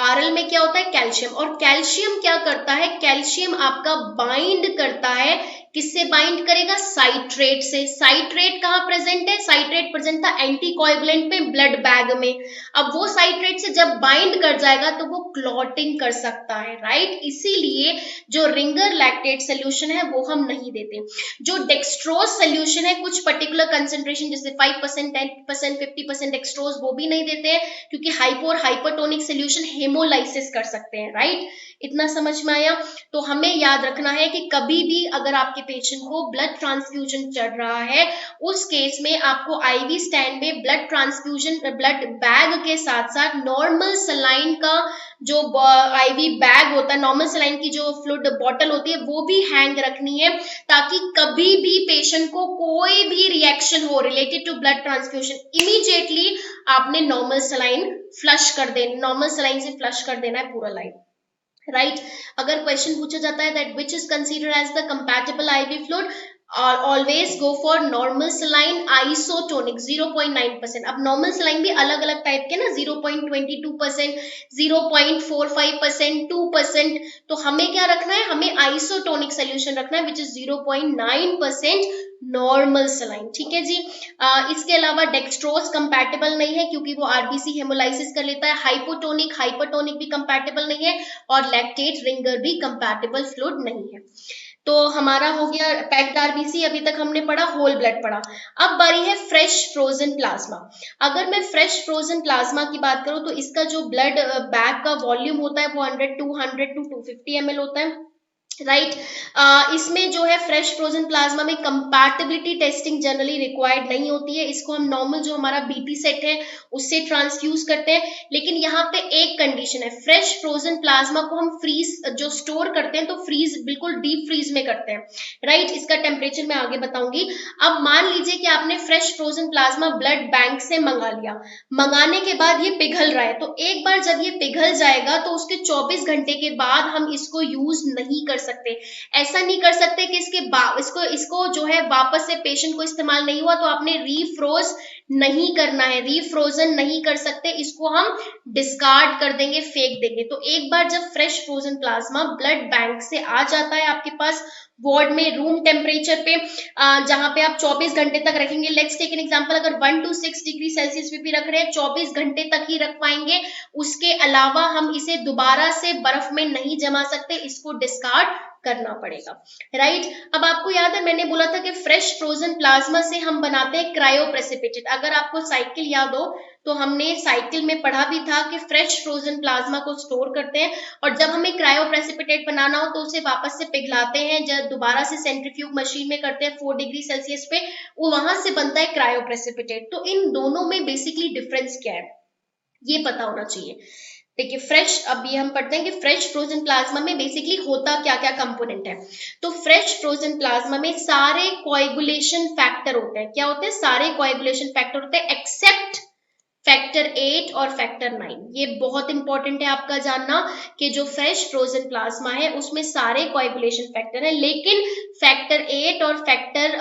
आरएल में क्या होता है? कैल्शियम। और कैल्शियम क्या करता है? कैल्शियम आपका बाइंड करता है, किससे बाइंड करेगा? साइट्रेट से। साइट्रेट कहाँ प्रेजेंट है? साइट्रेट प्रेजेंट था एंटीकोएगुलेंट में, ब्लड बैग में। अब वो साइट्रेट से जब बाइंड कर जाएगा तो वो क्लॉटिंग कर सकता है, राइट। इसीलिए जो रिंगर लैक्टेट सोल्यूशन है वो हम नहीं देते। जो डेक्सट्रोज सोल्यूशन है, कुछ पर्टिकुलर कंसेंट्रेशन जैसे 5%, 10%, 50% डेक्सट्रोज, वो भी नहीं देते हैं, क्योंकि हाइपो और हाइपरटोनिक सोल्यूशन हेमोलाइसिस कर सकते हैं, राइट। इतना समझ में आया? तो हमें याद रखना है कि कभी भी अगर आपके पेशेंट को ब्लड ट्रांसफ्यूजन चल रहा है, उस केस में आपको आईवी स्टैंड में ब्लड ट्रांसफ्यूजन, ब्लड बैग के साथ साथ नॉर्मल सलाइन का जो आईवी बैग होता है, नॉर्मल सलाइन की जो फ्लूइड बॉटल होती है, वो भी हैंग रखनी है, ताकि कभी भी पेशेंट को कोई भी रिएक्शन हो related to blood transfusion, immediately आपने नॉर्मल सलाइन फ्लश कर देना, नॉर्मल सलाइन से फ्लश कर देना है पूरा लाइन, राइट। अगर क्वेश्चन पूछा जाता है that which is considered as the compatible IV fluid, always go for normal saline isotonic 0.9%। अब नॉर्मल सलाइन भी अलग अलग टाइप के ना, 0.22%, 0.45%, 2%। तो हमें क्या रखना है? हमें आइसोटोनिक सोल्यूशन रखना है विच इज 0.9% नॉर्मल सलाइन, ठीक है जी। इसके अलावा डेक्सट्रोज कंपैटिबल नहीं है, क्योंकि वो आरबीसी हेमोलाइसिस कर लेता है। हाइपोटोनिक, हाइपरटोनिक भी कंपैटिबल नहीं है, और लैक्टेट रिंगर भी कंपैटिबल फ्लूइड नहीं है। तो हमारा हो गया पैक्ड आरबीसी, अभी तक हमने पढ़ा, होल ब्लड पढ़ा। अब बारी है फ्रेश फ्रोजन प्लाज्मा। अगर मैं फ्रेश फ्रोजन प्लाज्मा की बात करूं तो इसका जो ब्लड बैग का वॉल्यूम होता है वो 100 टू 250 ml होता है, राइट। इसमें जो है फ्रेश फ्रोजन प्लाज्मा में कंपैटिबिलिटी टेस्टिंग जनरली रिक्वायर्ड नहीं होती है। इसको हम नॉर्मल जो हमारा बीटी सेट है उससे ट्रांसफ्यूज करते हैं। लेकिन यहाँ पे एक कंडीशन है, फ्रेश फ्रोजन प्लाज्मा को हम फ्रीज जो स्टोर करते हैं तो फ्रीज, बिल्कुल डीप फ्रीज में करते हैं, राइट। इसका टेम्परेचर मैं आगे बताऊंगी। अब मान लीजिए कि आपने fresh frozen plasma blood bank से मंगा लिया, मंगाने के बाद ये पिघल रहा है, तो एक बार जब ये पिघल जाएगा तो उसके 24 घंटे के बाद हम इसको यूज नहीं कर सकते। ऐसा नहीं कर सकते कि इसको जो है वापस से पेशेंट को इस्तेमाल नहीं हुआ तो आपने रीफ्रोज नहीं करना है, रीफ्रोजन नहीं कर सकते, इसको हम डिस्कार्ड कर देंगे, फेंक देंगे। तो एक बार जब fresh frozen plasma blood bank से आ जाता है आपके पास वार्ड में, रूम टेम्परेचर पे, जहां पे आप 24 घंटे तक रखेंगे। लेट्स टेक एन एग्जांपल, अगर 1 to 6 डिग्री सेल्सियस पे भी रख रहे हैं, 24 घंटे तक ही रख पाएंगे, उसके अलावा हम इसे दोबारा से बर्फ में नहीं जमा सकते, इसको डिस्कार्ड करना पड़ेगा, राइट। अब आपको याद है मैंने बोला था कि फ्रेश फ्रोजन प्लाज्मा से हम बनाते हैं क्रायो प्रेसिपिटेट। अगर आपको साइकिल याद हो तो हमने साइकिल में पढ़ा भी था कि फ्रेश फ्रोजन प्लाज्मा को स्टोर करते हैं, और जब हमें क्रायो प्रेसिपिटेट बनाना हो तो उसे वापस से पिघलाते हैं, जब दोबारा से सेंट्रीफ्यूग मशीन में करते हैं 4 डिग्री सेल्सियस पे, वो वहां से बनता है क्रायो प्रेसिपिटेट। तो इन दोनों में बेसिकली डिफरेंस क्या है ये पता होना चाहिए। देखिए फ्रेश, अब ये हम पढ़ते हैं कि फ्रेश फ्रोजन प्लाज्मा में बेसिकली होता क्या क्या कंपोनेंट है। तो फ्रेश फ्रोजन प्लाज्मा में सारे कोएगुलेशन फैक्टर होते हैं। क्या होते हैं? सारे कोएगुलेशन फैक्टर होते हैं एक्सेप्ट फैक्टर 8 और फैक्टर 9। ये बहुत इंपॉर्टेंट है आपका जानना कि जो फ्रेश फ्रोजन प्लाज्मा है उसमें सारे कोएगुलेशन फैक्टर है, लेकिन फैक्टर 8 और फैक्टर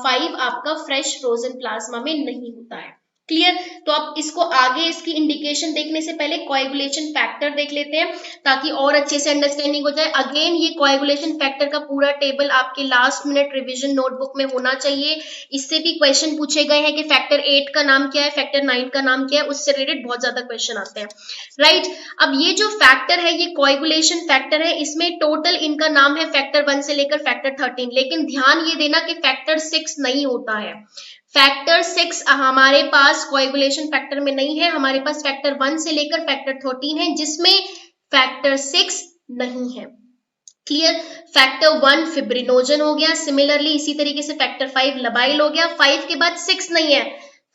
5 आपका फ्रेश फ्रोजन प्लाज्मा में नहीं होता है, क्लियर। तो आप इसको आगे इसकी इंडिकेशन देखने से पहले कोएगुलेशन फैक्टर देख लेते हैं ताकि और अच्छे से अंडरस्टैंडिंग हो जाए। अगेन ये कोएगुलेशन फैक्टर का पूरा टेबल आपके लास्ट मिनट रिवीजन नोटबुक में होना चाहिए। इससे भी क्वेश्चन पूछे गए हैं कि फैक्टर 8 का नाम क्या है, फैक्टर 9 का नाम क्या है, उससे रिलेटेड बहुत ज्यादा क्वेश्चन आते हैं, राइट। अब ये जो फैक्टर है ये कोएगुलेशन फैक्टर है, इसमें टोटल इनका नाम है फैक्टर 1 से लेकर फैक्टर 13, लेकिन ध्यान ये देना कि फैक्टर 6 नहीं होता है। फैक्टर 6 हमारे पास कोएगुलेशन फैक्टर में नहीं है, हमारे पास फैक्टर 1 से लेकर फैक्टर 13 है जिसमें फैक्टर 6 नहीं है। क्लियर। फैक्टर 1 फिब्रिनोजन हो गया, सिमिलरली इसी तरीके से फैक्टर 5 लबाइल हो गया। 5 के बाद 6 नहीं है,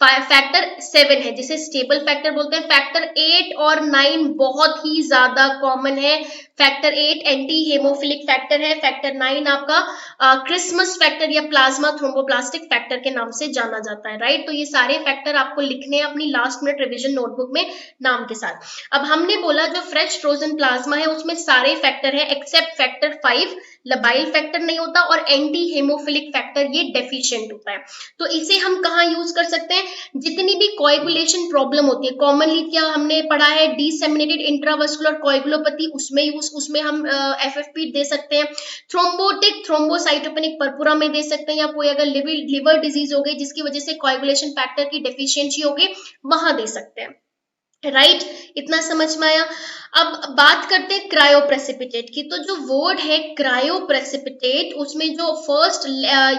फैक्टर 7 है जिसे स्टेबल फैक्टर बोलते हैं। फैक्टर 8 और 9 बहुत ही ज्यादा कॉमन है। फैक्टर 8 एंटी हेमोफिलिक फैक्टर है, फैक्टर 9 आपका क्रिसमस फैक्टर या प्लाज्मा थ्रोम्बोप्लास्टिक फैक्टर के नाम से जाना जाता है, राइट। तो ये सारे फैक्टर आपको लिखने हैं अपनी लास्ट मिनट रिवीजन नोटबुक में नाम के साथ। अब हमने बोला जो फ्रेश फ्रोजन प्लाज्मा है उसमें सारे फैक्टर है एक्सेप्ट फैक्टर 5, लबाइल फैक्टर नहीं होता, और एंटी हेमोफिलिक फैक्टर ये डेफिशिएंट होता है। तो इसे हम कहाँ यूज कर सकते हैं, जितनी भी कोएगुलेशन प्रॉब्लम होती है, कॉमनली क्या हमने पढ़ा है, डिसेमिनेटेड इंट्रावस्कुलर कोएगुलोपैथी, उसमें हम एफएफपी दे सकते हैं। थ्रोम्बोटिक थ्रोम्बोसाइटोपेनिक पर्पुरा में दे सकते हैं, या कोई अगर लिवर डिजीज हो गई जिसकी वजह से कोएगुलेशन फैक्टर की डेफिशिएंसी हो गई, वहां दे सकते हैं, राइट। इतना समझ में आया। अब बात करते हैं क्रायोप्रेसिपिटेट की। तो जो वर्ड है क्रायोप्रेसिपिटेट, उसमें जो फर्स्ट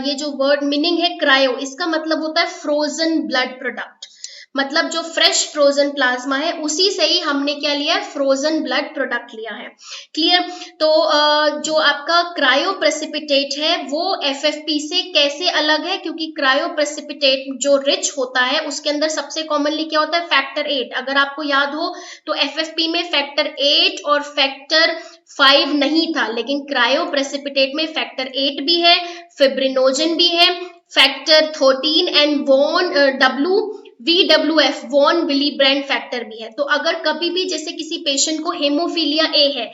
ये जो वर्ड मीनिंग है क्रायो, इसका मतलब होता है फ्रोजन ब्लड प्रोडक्ट। मतलब जो फ्रेश फ्रोजन प्लाज्मा है उसी से ही हमने क्या लिया है, फ्रोजन ब्लड प्रोडक्ट लिया है। क्लियर। तो जो आपका क्रायोप्रेसिपिटेट है वो एफएफपी से कैसे अलग है, क्योंकि क्रायोप्रेसिपिटेट जो रिच होता है उसके अंदर सबसे कॉमनली क्या होता है, फैक्टर 8। अगर आपको याद हो तो एफएफपी में फैक्टर 8 और फैक्टर 5 नहीं था, लेकिन क्रायोप्रेसिपिटेट में फैक्टर 8 भी है, फिब्रिनोजन भी है, factor 13 and VWF von Willebrand factor भी है। तो अगर कभी भी जैसे किसी पेशेंट को हेमोफीलिया ए है,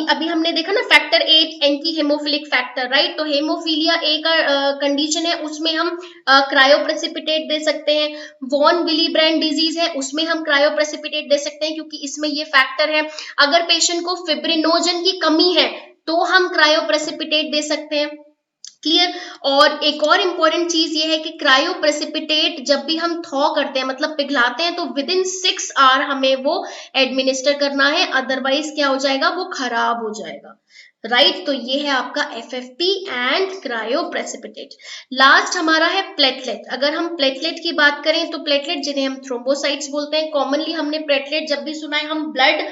अभी हमने देखा ना factor 8 anti haemophilic factor, right. तो हेमोफीलिया ए का कंडीशन है, उसमें हम क्रायोप्रेसिपिटेट दे सकते हैं। वॉन विली ब्रांड डिजीज है, उसमें हम क्रायोप्रेसिपिटेट दे सकते हैं क्योंकि इसमें ये फैक्टर है। अगर पेशेंट को फिब्रिनोजन की कमी है तो हम क्रायोप्रेसिपिटेट दे सकते हैं। क्लियर। और एक और इंपॉर्टेंट चीज ये है कि क्रायोप्रेसिपिटेट जब भी हम थॉ करते हैं, मतलब पिघलाते हैं, तो विद इन 6 आवर हमें वो एडमिनिस्टर करना है, अदरवाइज क्या हो जाएगा, वो खराब हो जाएगा, राइट। तो ये है आपका एफएफपी एंड क्रायोप्रेसिपिटेट। लास्ट हमारा है प्लेटलेट। अगर हम प्लेटलेट की बात करें तो प्लेटलेट जिन्हें हम थ्रोम्बोसाइट्स बोलते हैं, कॉमनली हमने प्लेटलेट जब भी सुना है, हम ब्लड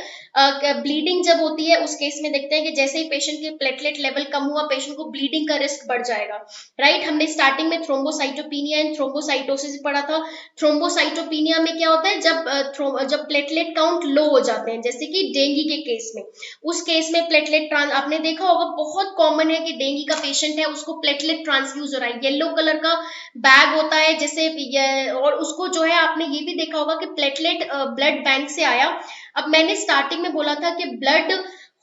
ब्लीडिंग जब होती है उस केस में देखते हैं कि जैसे ही पेशेंट के प्लेटलेट लेवल कम हुआ, पेशेंट को ब्लीडिंग का रिस्क बढ़ जाएगा, राइट। हमने स्टार्टिंग में थ्रोम्बोसाइटोपिनिया एंड थ्रोम्बोसाइटोसिस पढ़ा था। थ्रोम्बोसाइटोपिनिया में क्या होता है, जब प्लेटलेट काउंट लो हो जाते हैं, जैसे कि डेंगू के केस में, उस केस में प्लेटलेट आपने देखा होगा, बहुत कॉमन है कि डेंगू का पेशेंट है, उसको प्लेटलेट ट्रांसफ्यूज हो रहा है, येलो कलर का बैग होता है जैसे, और उसको जो है आपने ये भी देखा होगा कि प्लेटलेट ब्लड बैंक से आया। अब मैंने स्टार्टिंग में बोला था कि ब्लड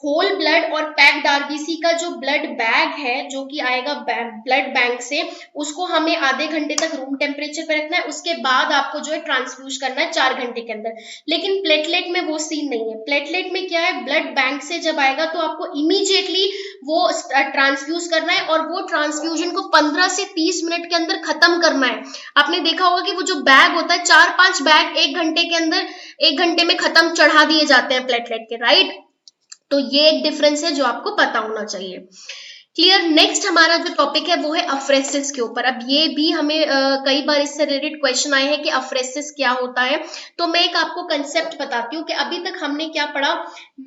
होल ब्लड और पैक्ड आरबीसी का जो ब्लड बैग है जो कि आएगा ब्लड बैंक से, उसको हमें आधे घंटे तक रूम टेम्परेचर पे रखना है, उसके बाद आपको जो है ट्रांसफ्यूज करना है 4 घंटे के अंदर। लेकिन प्लेटलेट में वो सीन नहीं है। प्लेटलेट में क्या है, ब्लड बैंक से जब आएगा तो आपको इमीडिएटली वो ट्रांसफ्यूज करना है, और वो ट्रांसफ्यूजन को 15 से 30 मिनट के अंदर खत्म करना है। आपने देखा होगा कि वो जो बैग होता है, 4-5 बैग 1 घंटे के अंदर, 1 घंटे में खत्म चढ़ा दिए जाते हैं प्लेटलेट के, राइट। तो ये एक डिफरेंस है जो आपको पता होना चाहिए। क्लियर। नेक्स्ट हमारा जो टॉपिक है वो है अफ्रेसिस के ऊपर। अब ये भी हमें कई बार इससे रिलेटेड क्वेश्चन आए हैं कि अफ्रेसिस क्या होता है। तो मैं एक आपको कंसेप्ट बताती हूँ कि अभी तक हमने क्या पढ़ा।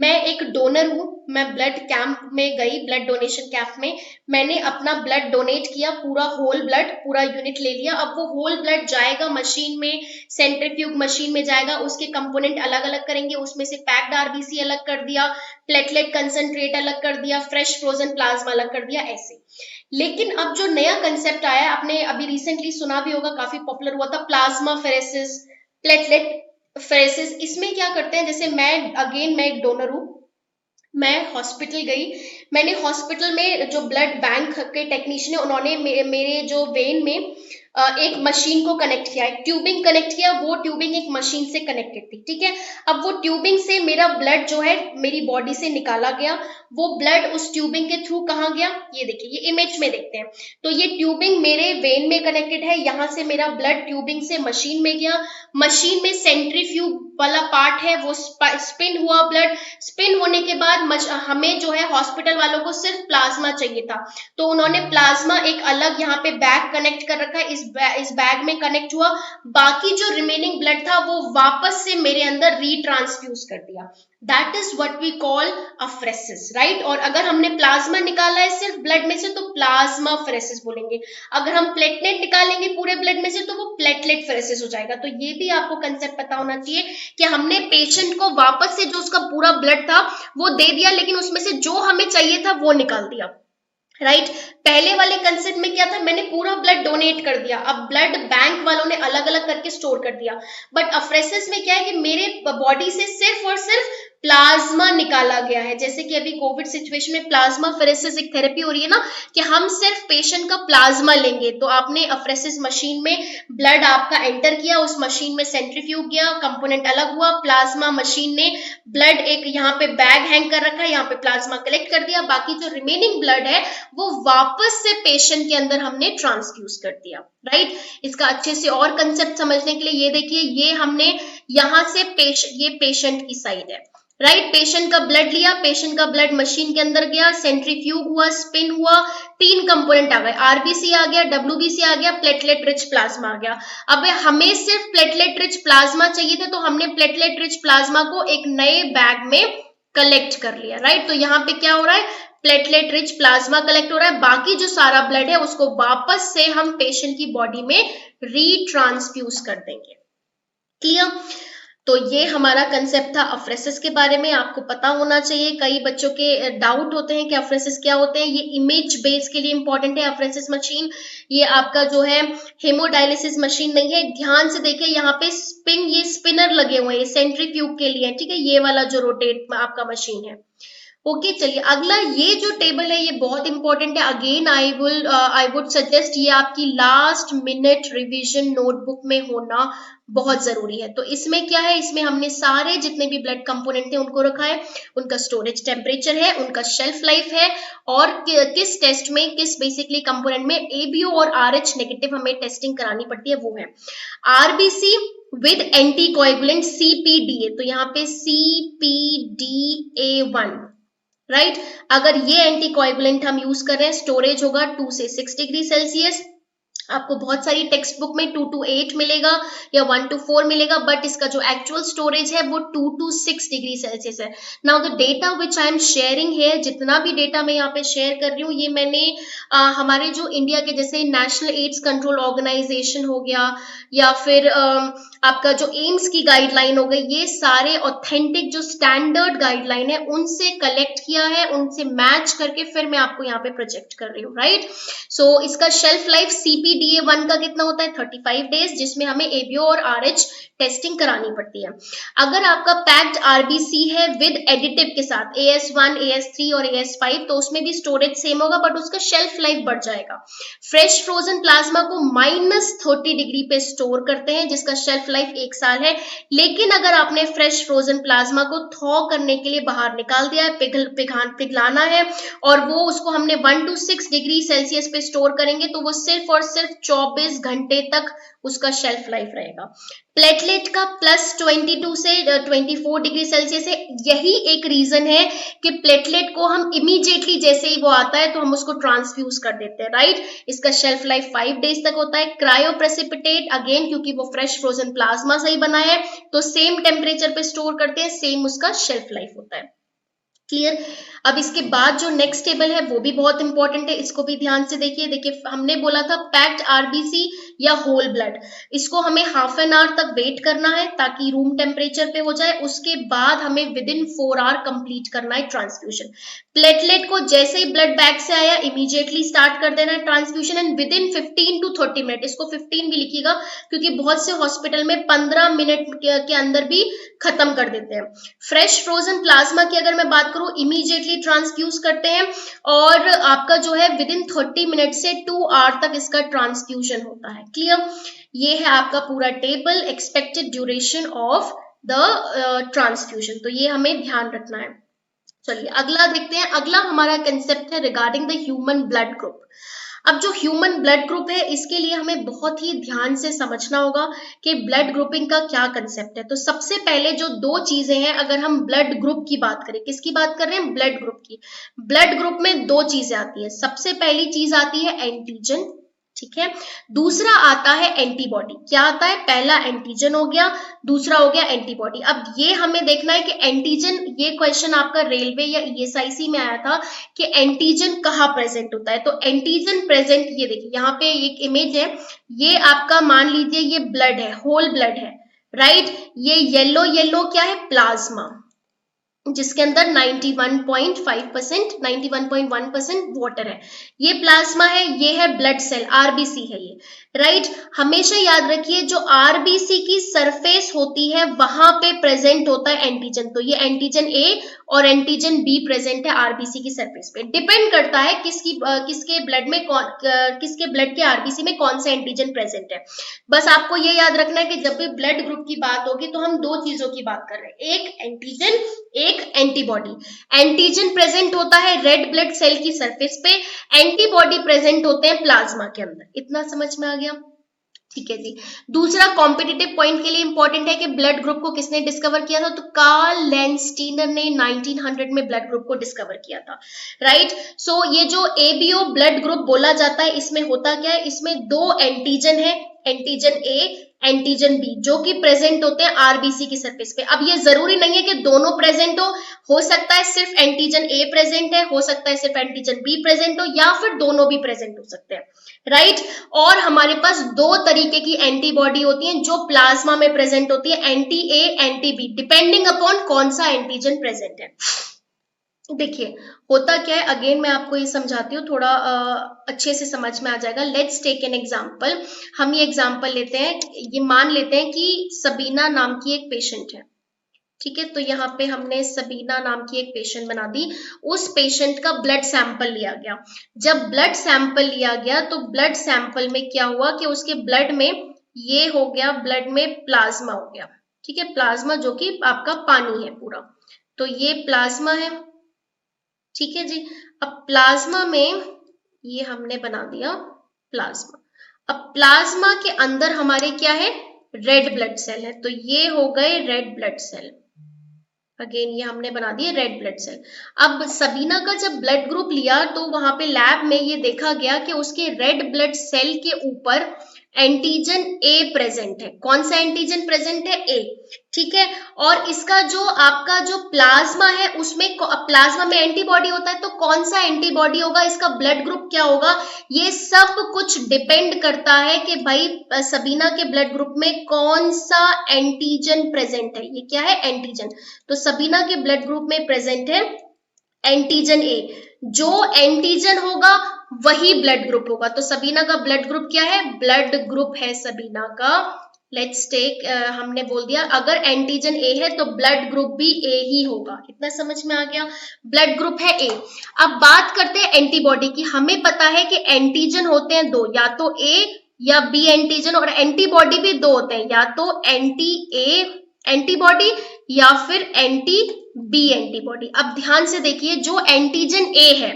मैं एक डोनर हूँ, मैं ब्लड कैंप में गई, ब्लड डोनेशन कैंप में मैंने अपना ब्लड डोनेट किया, पूरा होल ब्लड, पूरा यूनिट ले लिया। अब वो होल ब्लड जाएगा मशीन में, सेंट्रीफ्यूग मशीन में जाएगा, उसके कंपोनेंट अलग अलग करेंगे, उसमें से पैक्ड आरबीसी अलग कर दिया, प्लेटलेट कंसंट्रेट अलग कर दिया, फ्रेश फ्रोजन प्लाज्मा अलग कर दिया, ऐसे। लेकिन अब जो नया कंसेप्ट आया, आपने अभी रिसेंटली सुना भी होगा, काफी पॉपुलर हुआ था, प्लाज्मा फेरेसिस, प्लेटलेट फेरेसिस। इसमें क्या करते हैं, जैसे मैं एक डोनर हूं, मैं हॉस्पिटल गई, मैंने हॉस्पिटल में जो ब्लड बैंक के टेक्नीशियन है उन्होंने मेरे जो वेन में एक मशीन को कनेक्ट किया, एक ट्यूबिंग कनेक्ट किया, वो ट्यूबिंग एक मशीन से कनेक्टेड थी, ठीक है। अब वो ट्यूबिंग से मेरा ब्लड जो है मेरी बॉडी से निकाला गया, वो ब्लड उस ट्यूबिंग के थ्रू कहाँ गया, ये देखिए, ये इमेज में देखते हैं। तो ये ट्यूबिंग मेरे वेन में कनेक्टेड है, यहाँ से मेरा ब्लड ट्यूबिंग से मशीन में गया, मशीन में सेंट्रीफ्यूज वाला पार्ट है, वो स्पिन हुआ, ब्लड स्पिन होने के बाद हमें जो है हॉस्पिटल वालों को सिर्फ प्लाज्मा चाहिए था, तो उन्होंने प्लाज्मा एक अलग यहाँ पे बैग कनेक्ट कर रखा है, इस बैग में कनेक्ट हुआ, बाकी जो रिमेनिंग ब्लड था वो वापस से मेरे अंदर रीट्रांसफ्यूज कर दिया। That is what we call apheresis, right. और अगर हमने प्लाज्मा निकाला है सिर्फ ब्लड में से तो प्लाज्मा फेरेसिस बोलेंगे, अगर हम प्लेटलेट निकालेंगे पूरे ब्लड में से तो वो प्लेटलेट फेरेसिस हो जाएगा। तो ये भी आपको कंसेप्ट पता होना चाहिए कि हमने पेशेंट को वापस से जो उसका पूरा ब्लड था वो दे दिया, लेकिन उसमें से जो हमें चाहिए था वो निकाल दिया, राइट। पहले वाले कंसेप्ट में क्या था, मैंने पूरा ब्लड डोनेट कर दिया, अब ब्लड बैंक वालों ने अलग अलग करके स्टोर कर दिया। बट अफ्रेसिस में क्या है कि मेरे बॉडी से सिर्फ और सिर्फ प्लाज्मा निकाला गया है, जैसे कि अभी कोविड सिचुएशन में प्लाज्मा फेरेसिस एक थेरेपी हो रही है ना, कि हम सिर्फ पेशेंट का प्लाज्मा लेंगे। तो आपने अफ्रेसिस मशीन में ब्लड आपका एंटर किया, उस मशीन में सेंट्रीफ्यूज गया, कंपोनेंट अलग हुआ, प्लाज्मा मशीन ने ब्लड एक यहाँ पे बैग हैंग कर रखा है, यहाँ पे प्लाज्मा कलेक्ट कर दिया, बाकी जो रिमेनिंग ब्लड है वो वापस से पेशेंट के अंदर हमने ट्रांसफ्यूज कर दिया, राइट। इसका अच्छे से और कंसेप्ट समझने के लिए ये देखिए, ये हमने यहाँ से ये पेशेंट की साइड है, राइट। पेशेंट का ब्लड लिया, पेशेंट का ब्लड मशीन के अंदर गया, सेंट्रीफ्यूज हुआ, स्पिन हुआ, 3 कंपोनेंट आ गए, आरबीसी आ गया, डब्ल्यूबीसी आ गया, प्लेटलेट रिच प्लाज्मा आ गया। अब हमें सिर्फ प्लेटलेट रिच प्लाज्मा चाहिए था, तो हमने प्लेटलेट रिच प्लाज्मा को एक नए बैग में कलेक्ट कर लिया, राइट। तो यहाँ पे क्या हो रहा है, प्लेटलेट रिच प्लाज्मा कलेक्ट हो रहा है, बाकी जो सारा ब्लड है उसको वापस से हम पेशेंट की बॉडी में रीट्रांसफ्यूज कर देंगे। क्लियर। तो ये हमारा कंसेप्ट था अफ्रेसिस के बारे में, आपको पता होना चाहिए। कई बच्चों के डाउट होते हैं कि अफ्रेसिस क्या होते हैं। ये इमेज बेस के लिए इंपॉर्टेंट है अफ्रेसिस मशीन, ये आपका जो है हेमोडायलिसिस मशीन नहीं है। ध्यान से देखिए, यहाँ पे ये स्पिनर लगे हुए हैं सेंट्रीफ्यूज के लिए, ठीक है, ये वाला जो रोटेट आपका मशीन है। ओके, चलिए अगला ये जो टेबल है ये बहुत इंपॉर्टेंट है। अगेन आई वुड सजेस्ट ये आपकी लास्ट मिनट रिवीजन नोटबुक में होना बहुत जरूरी है। तो इसमें क्या है, इसमें हमने सारे जितने भी ब्लड कंपोनेंट थे उनको रखा है, उनका स्टोरेज टेम्परेचर है, उनका शेल्फ लाइफ है, और किस टेस्ट में किस बेसिकली कंपोनेंट में एबीओ और आरएच नेगेटिव हमें टेस्टिंग करानी पड़ती है, वो है आरबीसी विद एंटीकोएगुलेंट CPDA। तो यहाँ पे CPDA1, राइट। अगर ये एंटीकोएगुलेंट हम यूज कर रहे हैं, स्टोरेज होगा 2 से 6 डिग्री सेल्सियस। आपको बहुत सारी टेक्स्ट बुक में 2 to 8 मिलेगा या 1 to 4 मिलेगा, बट इसका जो एक्चुअल स्टोरेज है वो 2 to 6 डिग्री सेल्सियस है। Now the data which I am sharing है, जितना भी डेटा मैं यहाँ पे शेयर कर रही हूँ, ये मैंने हमारे जो इंडिया के जैसे नेशनल एड्स कंट्रोल ऑर्गेनाइजेशन हो गया, या फिर आपका जो एम्स की गाइडलाइन हो गई, ये सारे ऑथेंटिक जो स्टैंडर्ड गाइडलाइन है उनसे कलेक्ट किया है, उनसे मैच करके फिर मैं आपको यहाँ पे प्रोजेक्ट कर रही हूँ, राइट। सो इसका शेल्फ लाइफ CPDA1 का कितना होता है, 35 डेज, जिसमें हमें एबीओ और आरएच टेस्टिंग करानी पड़ती है। अगर आपका पैक्ड आरबीसी है विद एडिटिव के साथ AS1, AS3 और AS5, तो उसमें भी स्टोरेज सेम होगा, बट उसका शेल्फ लाइफ बढ़ जाएगा। फ्रेश फ्रोजन प्लाज्मा को -30 डिग्री पे स्टोर करते हैं, जिसका शेल्फ लाइफ 1 साल है। लेकिन अगर आपने फ्रेश फ्रोजन प्लाज्मा को थॉ करने के लिए बाहर निकाल दिया है, पिघलाना है, और वो उसको हमने 1 to 6 डिग्री सेल्सियस पे स्टोर करेंगे, तो वो सिर्फ और सिर्फ 24 घंटे तक उसका शेल्फ लाइफ रहेगा। प्लेटलेट का +22 से 24 डिग्री सेल्सियस है। यही एक रीजन है कि प्लेटलेट को हम इमीडिएटली जैसे ही वो आता है तो हम उसको ट्रांसफ्यूज कर देते हैं, राइट। इसका शेल्फ लाइफ 5 डेज तक होता है। क्रायोप्रेसिपिटेट, अगेन क्योंकि वो फ्रेश फ्रोजन प्लाज्मा से ही बना है, तो सेम टेम्परेचर पे स्टोर करते हैं, सेम उसका शेल्फ लाइफ होता है। क्लियर। अब इसके बाद जो नेक्स्ट टेबल है वो भी बहुत इंपॉर्टेंट है, इसको भी ध्यान से देखिए। देखिए हमने बोला था पैक्ड आरबीसी या होल ब्लड, इसको हमें हाफ एन आवर तक वेट करना है ताकि रूम टेम्परेचर पे हो जाए। उसके बाद हमें विदिन 4 आवर कंप्लीट करना है ट्रांसफ्यूजन। प्लेटलेट को जैसे ही ब्लड बैग से आया इमीडिएटली स्टार्ट कर देना है transfusion, and within 15 to 30 minute, इसको 15 भी लिखिएगा क्योंकि बहुत से हॉस्पिटल में 15 मिनट के अंदर भी खत्म कर देते हैं। फ्रेश फ्रोजन प्लाज्मा की अगर मैं बात करो इमीडिएटली ट्रांसफ्यूज करते हैं और आपका जो है विद इन 30 मिनट से 2 आवर तक इसका ट्रांसफ्यूजन होता है। क्लियर? ये है आपका पूरा table, expected duration of the transfusion, तो ये हमें ध्यान रखना है। चलिए अगला देखते हैं। अगला हमारा कंसेप्ट है regarding the human blood group. अब जो ह्यूमन ब्लड ग्रुप है इसके लिए हमें बहुत ही ध्यान से समझना होगा कि ब्लड ग्रुपिंग का क्या कंसेप्ट है। तो सबसे पहले जो दो चीजें हैं, अगर हम ब्लड ग्रुप की बात करें, किसकी बात कर रहे हैं? ब्लड ग्रुप की। ब्लड ग्रुप में दो चीजें आती है। सबसे पहली चीज आती है एंटीजन, ठीक है। दूसरा आता है एंटीबॉडी। क्या आता है? पहला एंटीजन हो गया, दूसरा हो गया एंटीबॉडी। अब ये हमें देखना है कि एंटीजन, ये क्वेश्चन आपका रेलवे या ईएसआईसी में आया था कि एंटीजन कहाँ प्रेजेंट होता है। तो एंटीजन प्रेजेंट, ये देखिए यहाँ पे एक इमेज है, ये आपका मान लीजिए ये ब्लड है, होल ब्लड है, राइट। ये येलो येलो क्या है? प्लाज्मा, जिसके अंदर 91.5%, 91.1% वाटर है। ये प्लाज्मा है, ये है ब्लड सेल, आरबीसी है ये, राइट। हमेशा याद रखिए जो आरबीसी की सरफेस होती है वहां पे प्रेजेंट होता है एंटीजन। तो ये एंटीजन ए और एंटीजन बी प्रेजेंट है आरबीसी की सरफेस पे। डिपेंड करता है किसके ब्लड में किसके ब्लड के आरबीसी में कौन सा एंटीजन प्रेजेंट है। बस आपको ये याद रखना है कि जब भी ब्लड ग्रुप की बात होगी तो हम दो चीजों की बात कर रहे हैं, एक एंटीजन, एक एंटीबॉडी। एंटीजन प्रेजेंट होता है रेड ब्लड सेल की सरफेस पे, एंटीबॉडी प्रेजेंट होते हैं प्लाज्मा के अंदर। इतना समझ में आ गया? ठीक है जी। दूसरा कॉम्पिटिटिव पॉइंट के लिए इंपॉर्टेंट है कि ब्लड ग्रुप को किसने डिस्कवर किया था? तो कार्ल लैंडस्टीनर ने 1900 में ब्लड ग्रुप को डिस्कवर किया था, राइट। सो ये जो एबीओ ब्लड ग्रुप बोला जाता है, इसमें होता क्या है? इसमें दो एंटीजन है, एंटीजन ए, एंटीजन बी, जो कि प्रेजेंट होते हैं आरबीसी की सरफेस पे। अब ये जरूरी नहीं है कि दोनों प्रेजेंट हो सकता है सिर्फ एंटीजन ए प्रेजेंट है, हो सकता है सिर्फ एंटीजन बी प्रेजेंट हो, या फिर दोनों भी प्रेजेंट हो सकते हैं, राइट। और हमारे पास दो तरीके की एंटीबॉडी होती है जो प्लाज्मा में प्रेजेंट होती है, anti A, anti B, depending upon कौन सा एंटीजन प्रेजेंट है। देखिए होता क्या है, अगेन मैं आपको ये समझाती हूँ, थोड़ा अच्छे से समझ में आ जाएगा। Let's take an example. हम ये एग्जांपल लेते हैं, ये मान लेते हैं कि सबीना नाम की एक पेशेंट है, ठीक है। तो यहाँ पे हमने सबीना नाम की एक पेशेंट बना दी। उस पेशेंट का ब्लड सैंपल लिया गया। जब ब्लड सैंपल लिया गया तो ब्लड सैंपल में क्या हुआ कि उसके ब्लड में ये हो गया, ब्लड में प्लाज्मा हो गया, ठीक है। प्लाज्मा जो कि आपका पानी है पूरा, तो ये प्लाज्मा है, ठीक है जी। अब प्लाज्मा में ये हमने बना दिया प्लाज्मा। अब प्लाज्मा के अंदर हमारे क्या है? रेड ब्लड सेल है, तो ये हो गए रेड ब्लड सेल। अगेन ये हमने बना दिए रेड ब्लड सेल। अब सबीना का जब ब्लड ग्रुप लिया तो वहां पे लैब में ये देखा गया कि उसके रेड ब्लड सेल के ऊपर एंटीजन ए प्रेजेंट है। कौन सा एंटीजन प्रेजेंट है? ए, ठीक है। और इसका जो आपका जो प्लाज्मा है उसमें, प्लाज्मा में एंटीबॉडी होता है, तो कौन सा एंटीबॉडी होगा, इसका ब्लड ग्रुप क्या होगा, ये सब कुछ डिपेंड करता है कि भाई सबीना के ब्लड ग्रुप में कौन सा एंटीजन प्रेजेंट है। ये क्या है? एंटीजन। तो सबीना के ब्लड ग्रुप में प्रेजेंट है एंटीजन ए। जो एंटीजन होगा वही ब्लड ग्रुप होगा। तो सबीना का ब्लड ग्रुप क्या है? ब्लड ग्रुप है सबीना का। लेट्स टेक, हमने बोल दिया अगर एंटीजन ए है तो ब्लड ग्रुप भी ए ही होगा। इतना समझ में आ गया? ब्लड ग्रुप है ए। अब बात करते हैं एंटीबॉडी की। हमें पता है कि एंटीजन होते हैं दो, या तो ए या बी एंटीजन, और एंटीबॉडी भी दो होते हैं, या तो एंटी ए एंटीबॉडी या फिर एंटी बी एंटीबॉडी। अब ध्यान से देखिए, जो एंटीजन ए है,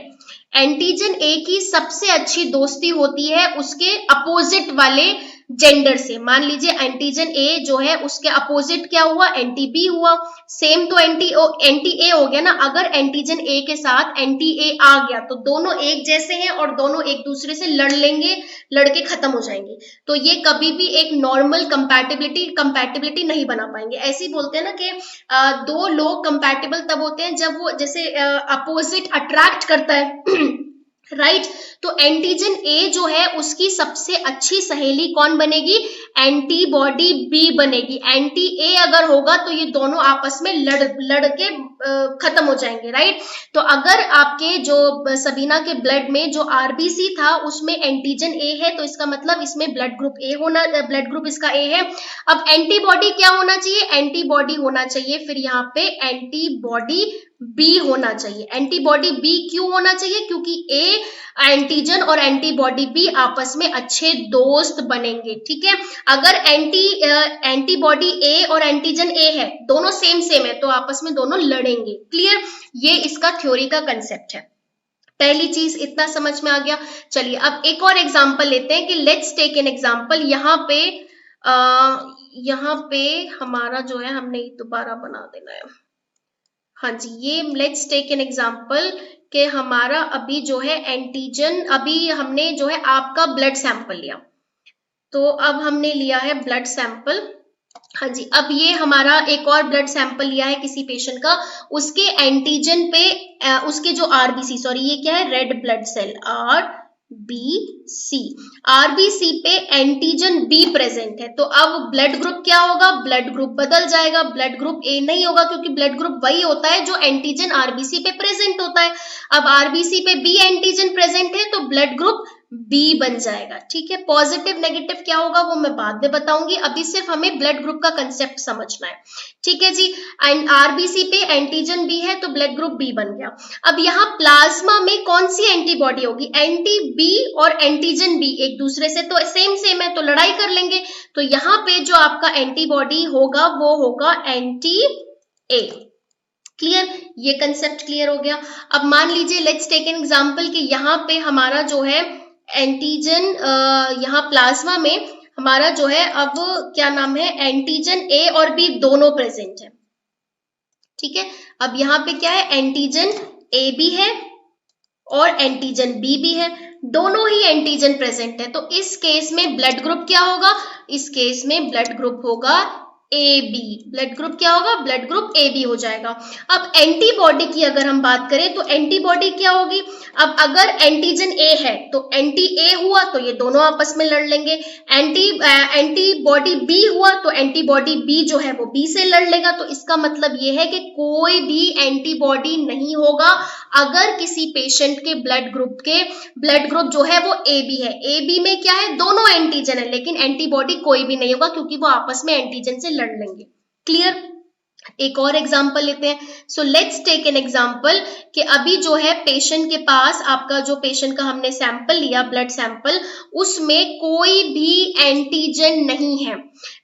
एंटीजन ए की सबसे अच्छी दोस्ती होती है उसके अपोजिट वाले जेंडर से। मान लीजिए एंटीजन ए जो है उसके अपोजिट क्या हुआ? एंटी बी हुआ। सेम तो एंटी ए हो गया ना। अगर एंटीजन ए के साथ एंटी ए आ गया तो दोनों एक जैसे हैं और दोनों एक दूसरे से लड़ लेंगे, लड़के खत्म हो जाएंगे। तो ये कभी भी एक नॉर्मल कंपैटिबिलिटी नहीं बना पाएंगे। ऐसे ही बोलते हैं ना कि दो लोग कंपैटिबल तब होते हैं जब वो जैसे अपोजिट अट्रैक्ट करता है राइट। तो एंटीजन ए जो है उसकी सबसे अच्छी सहेली कौन बनेगी? एंटीबॉडी बी बनेगी। एंटी ए अगर होगा तो ये दोनों आपस में लड़ के खत्म हो जाएंगे, राइट। तो अगर आपके जो सबीना के ब्लड में जो आरबीसी था उसमें एंटीजन ए है तो इसका मतलब इसमें ब्लड ग्रुप इसका ए है। अब एंटीबॉडी क्या होना चाहिए? एंटीबॉडी होना चाहिए फिर यहाँ पे एंटीबॉडी बी होना चाहिए। एंटीबॉडी बी क्यों होना चाहिए? क्योंकि ए एंटीजन और एंटीबॉडी बी आपस में अच्छे दोस्त बनेंगे, ठीक है। अगर एंटीबॉडी ए और एंटीजन ए है, दोनों सेम सेम है, तो आपस में दोनों लड़ेंगे। क्लियर? ये इसका थ्योरी का कंसेप्ट है। पहली चीज इतना समझ में आ गया। चलिए अब एक और एग्जांपल लेते हैं कि लेट्स टेक एन एग्जांपल। यहाँ पे हमारा जो है, हमने दोबारा बना देना है। हाँ जी, ये लेट्स टेक एन एग्जांपल कि हमारा अभी जो है एंटीजन, अभी हमने जो है आपका ब्लड सैंपल लिया, तो अब हमने लिया है ब्लड सैंपल। हाँ जी, अब ये हमारा एक और ब्लड सैंपल लिया है किसी पेशेंट का, उसके एंटीजन पे उसके जो आरबीसी, सॉरी ये क्या है, red blood cell RBC, RBC पे एंटीजन बी प्रेजेंट है। तो अब ब्लड ग्रुप क्या होगा? ब्लड ग्रुप बदल जाएगा, ब्लड ग्रुप ए नहीं होगा, क्योंकि ब्लड ग्रुप वही होता है जो एंटीजन आरबीसी पे प्रेजेंट होता है। अब आरबीसी पे बी एंटीजन प्रेजेंट है तो ब्लड ग्रुप बी बन जाएगा, ठीक है। पॉजिटिव नेगेटिव क्या होगा वो मैं बाद में बताऊंगी, अभी सिर्फ हमें ब्लड ग्रुप का कंसेप्ट समझना है, ठीक है जी। एंड आरबीसी पे एंटीजन बी है तो ब्लड ग्रुप बी बन गया। अब यहाँ प्लाज्मा में कौन सी एंटीबॉडी होगी? एंटी बी और एंटीजन बी एक दूसरे से तो सेम सेम है, तो लड़ाई कर लेंगे। तो यहाँ पे जो आपका एंटीबॉडी होगा वो होगा एंटी ए। क्लियर? ये कंसेप्ट क्लियर हो गया। अब मान लीजिए लेट्स टेक एन एग्जांपल कि यहाँ पे हमारा जो है एंटीजन, यहाँ प्लाज्मा में हमारा जो है, अब क्या नाम है, एंटीजन ए और बी दोनों प्रेजेंट है, ठीक है। अब यहाँ पे क्या है, एंटीजन ए भी है और एंटीजन बी भी है, दोनों ही एंटीजन प्रेजेंट है। तो इस केस में ब्लड ग्रुप क्या होगा? इस केस में ब्लड ग्रुप होगा ए बी। ब्लड ग्रुप क्या होगा? ब्लड ग्रुप ए बी हो जाएगा। अब एंटीबॉडी की अगर हम बात करें तो एंटीबॉडी क्या होगी? अब अगर एंटीजन ए है तो एंटी ए हुआ तो ये दोनों आपस में लड़ लेंगे। एंटीबॉडी बी हुआ तो एंटीबॉडी बी जो है वो बी से लड़ लेगा। तो इसका मतलब ये है कि कोई भी एंटीबॉडी नहीं होगा अगर किसी पेशेंट के ब्लड ग्रुप जो है वो ए बी है। ए बी में क्या है? दोनों एंटीजन है, लेकिन एंटीबॉडी कोई भी नहीं होगा क्योंकि वो आपस में एंटीजन से लड़ लेंगे। क्लियर? एक और एग्जाम्पल लेते हैं। So let's take an example कि अभी जो है पेशेंट के पास, आपका जो पेशेंट का हमने सैंपल लिया ब्लड सैंपल, उसमें कोई भी एंटीजन नहीं है,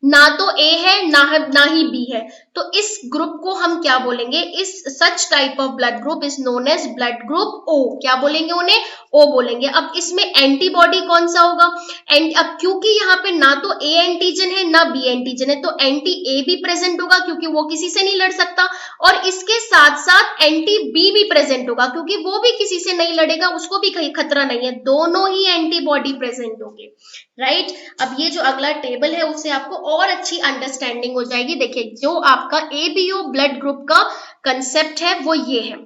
ना तो ए है ना ही बी है। तो इस ग्रुप को हम क्या बोलेंगे? इस such type of blood group is known as blood group O. क्या बोलेंगे उन्हें? ओ बोलेंगे। अब इसमें एंटीबॉडी कौन सा होगा? अब क्योंकि यहाँ पे ना तो ए एंटीजन है ना बी एंटीजन है, तो एंटी ए भी प्रेजेंट होगा क्योंकि वो किसी से नहीं लड़ सकता, और इसके साथ साथ एंटी बी भी प्रेजेंट होगा क्योंकि वो भी किसी से नहीं लड़ेगा, उसको भी कहीं खतरा नहीं है। दोनों ही एंटीबॉडी प्रेजेंट होंगे, राइट। अब ये जो अगला टेबल है उससे आपको और अच्छी अंडरस्टैंडिंग हो जाएगी। देखिए, जो आपका एबीओ ब्लड ग्रुप का कंसेप्ट है वो ये है,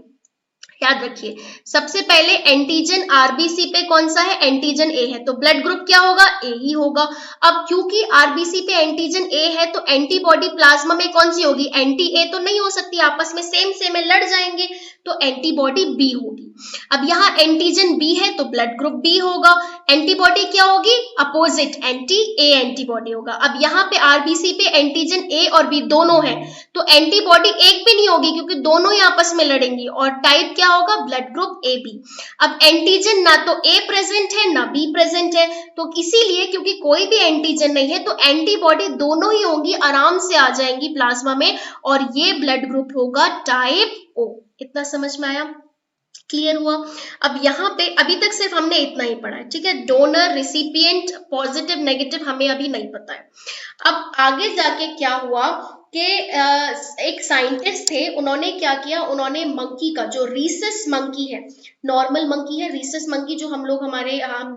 याद रखिए। सबसे पहले एंटीजन आरबीसी पे कौन सा है? एंटीजन ए है, तो ब्लड ग्रुप क्या होगा? ए ही होगा। अब क्योंकि आरबीसी पे एंटीजन ए है तो एंटीबॉडी प्लाज्मा में कौन सी होगी? एंटी ए तो नहीं हो सकती, आपस में सेम सेम में लड़ जाएंगे, तो एंटीबॉडी बी होगी। अब यहाँ एंटीजन बी है तो ब्लड ग्रुप बी होगा। एंटीबॉडी क्या होगी? अपोजिट, एंटी ए एंटीबॉडी होगा। अब यहाँ पे आरबीसी पे एंटीजन ए और बी दोनों है तो एंटीबॉडी एक भी नहीं होगी क्योंकि दोनों ही आपस में लड़ेंगी, और टाइप क्या होगा? Blood group A B. अब एंटीजन ना तो ए प्रेजेंट है ना बी प्रेजेंट है, तो इसीलिए क्योंकि कोई भी एंटीजन नहीं है तो एंटीबॉडी दोनों ही होंगी, आराम से आ जाएंगी प्लाज्मा में, और ये ब्लड ग्रुप होगा टाइप ओ। इतना समझ में आया? क्लियर हुआ? अब यहाँ पे अभी तक सिर्फ हमने इतना ही पढ़ा है, ठीक है। डोनर, रिसिपिएंट, पॉजिटिव नेगेटिव हमें अभी नहीं पता है। अब आगे जाके क्या हुआ कि एक साइंटिस्ट थे, उन्होंने क्या किया, उन्होंने मंकी का, जो रीसस मंकी है, नॉर्मल मंकी है, रीसस मंकी जो हम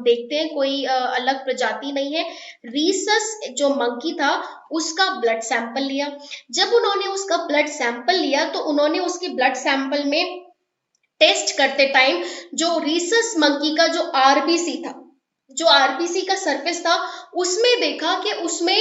देखते हैं, कोई अलग प्रजाति नहीं है, रीसस जो मंकी था उसका ब्लड सैंपल लिया। जब उन्होंने उसका ब्लड सैंपल लिया तो उन्होंने उसके ब्लड सैंपल में टेस्ट करते टाइम जो रीसस मंकी का जो आरबीसी था, जो आरबीसी का सरफेस था, उसमें देखा कि उसमें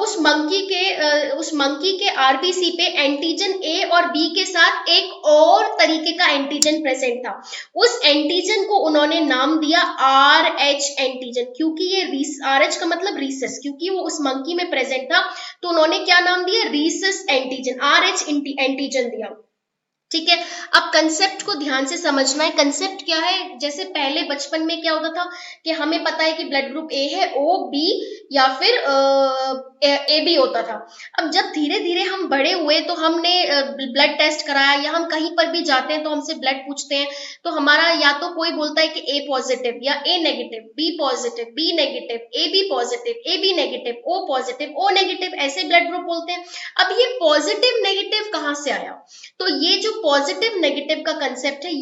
उस मंकी के आरबीसी पे एंटीजन ए और बी के साथ एक और तरीके का एंटीजन प्रेजेंट था। उस एंटीजन को उन्होंने नाम दिया RH एंटीजन, क्योंकि ये RH का मतलब रीसस, क्योंकि वो उस मंकी में प्रेजेंट था तो उन्होंने क्या नाम दिया? रीसस एंटीजन, RH एंटीजन दिया। ठीक है। अब कंसेप्ट को ध्यान से समझना है। कंसेप्ट क्या है, जैसे पहले बचपन में क्या होता था कि हमें पता है कि ब्लड ग्रुप ए है, ओ बी या फिर ए बी होता था। अब जब धीरे धीरे हम बड़े हुए तो हमने ब्लड टेस्ट कराया, या हम कहीं पर भी जाते हैं तो हमसे ब्लड पूछते हैं, तो हमारा या तो कोई बोलता है कि ए पॉजिटिव या A negative, B positive, B negative, A B positive, A B negative, O positive, O negative, ऐसे ब्लड ग्रुप बोलते हैं। अब ये पॉजिटिव नेगेटिव कहाँ से आया? तो ये जो पॉजिटिव नेगेटिव का कंसेप्ट है,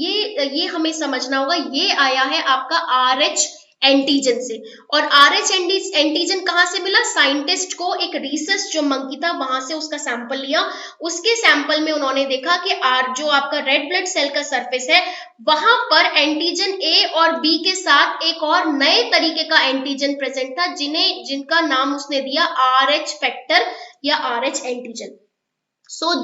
ये हमें समझना होगा। ये आया है आपका RH एंटीजन से। और RH एंटीजन कहां से मिला? साइंटिस्ट को एक रिसर्च जो मंकी था वहां से उसका सैंपल लिया। उसके सैंपल में उन्होंने देखा कि जो आपका रेड ब्लड सेल का सरफेस है वहां पर एंटीजन ए और बी के साथ एक और नए तरीके का एंटीजन प्रेजेंट था, जिनका नाम उसने दिया RH फैक्टर या RH एंटीजन।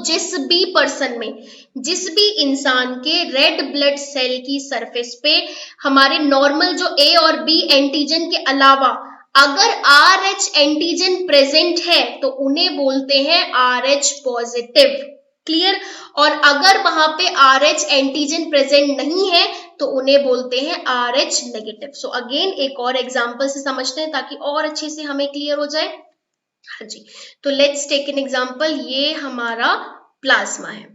जिस भी पर्सन में, जिस भी इंसान के रेड ब्लड सेल की सरफेस पे हमारे नॉर्मल जो ए और बी एंटीजन के अलावा अगर RH एंटीजन प्रेजेंट है तो उन्हें बोलते हैं RH पॉजिटिव। क्लियर? और अगर वहां पे RH एंटीजन प्रेजेंट नहीं है तो उन्हें बोलते हैं RH नेगेटिव। अगेन एक और एग्जांपल से समझते हैं ताकि और अच्छे से हमें क्लियर हो जाए। हाँ जी, तो लेट्स टेक एन एग्जांपल। ये हमारा प्लाज्मा है,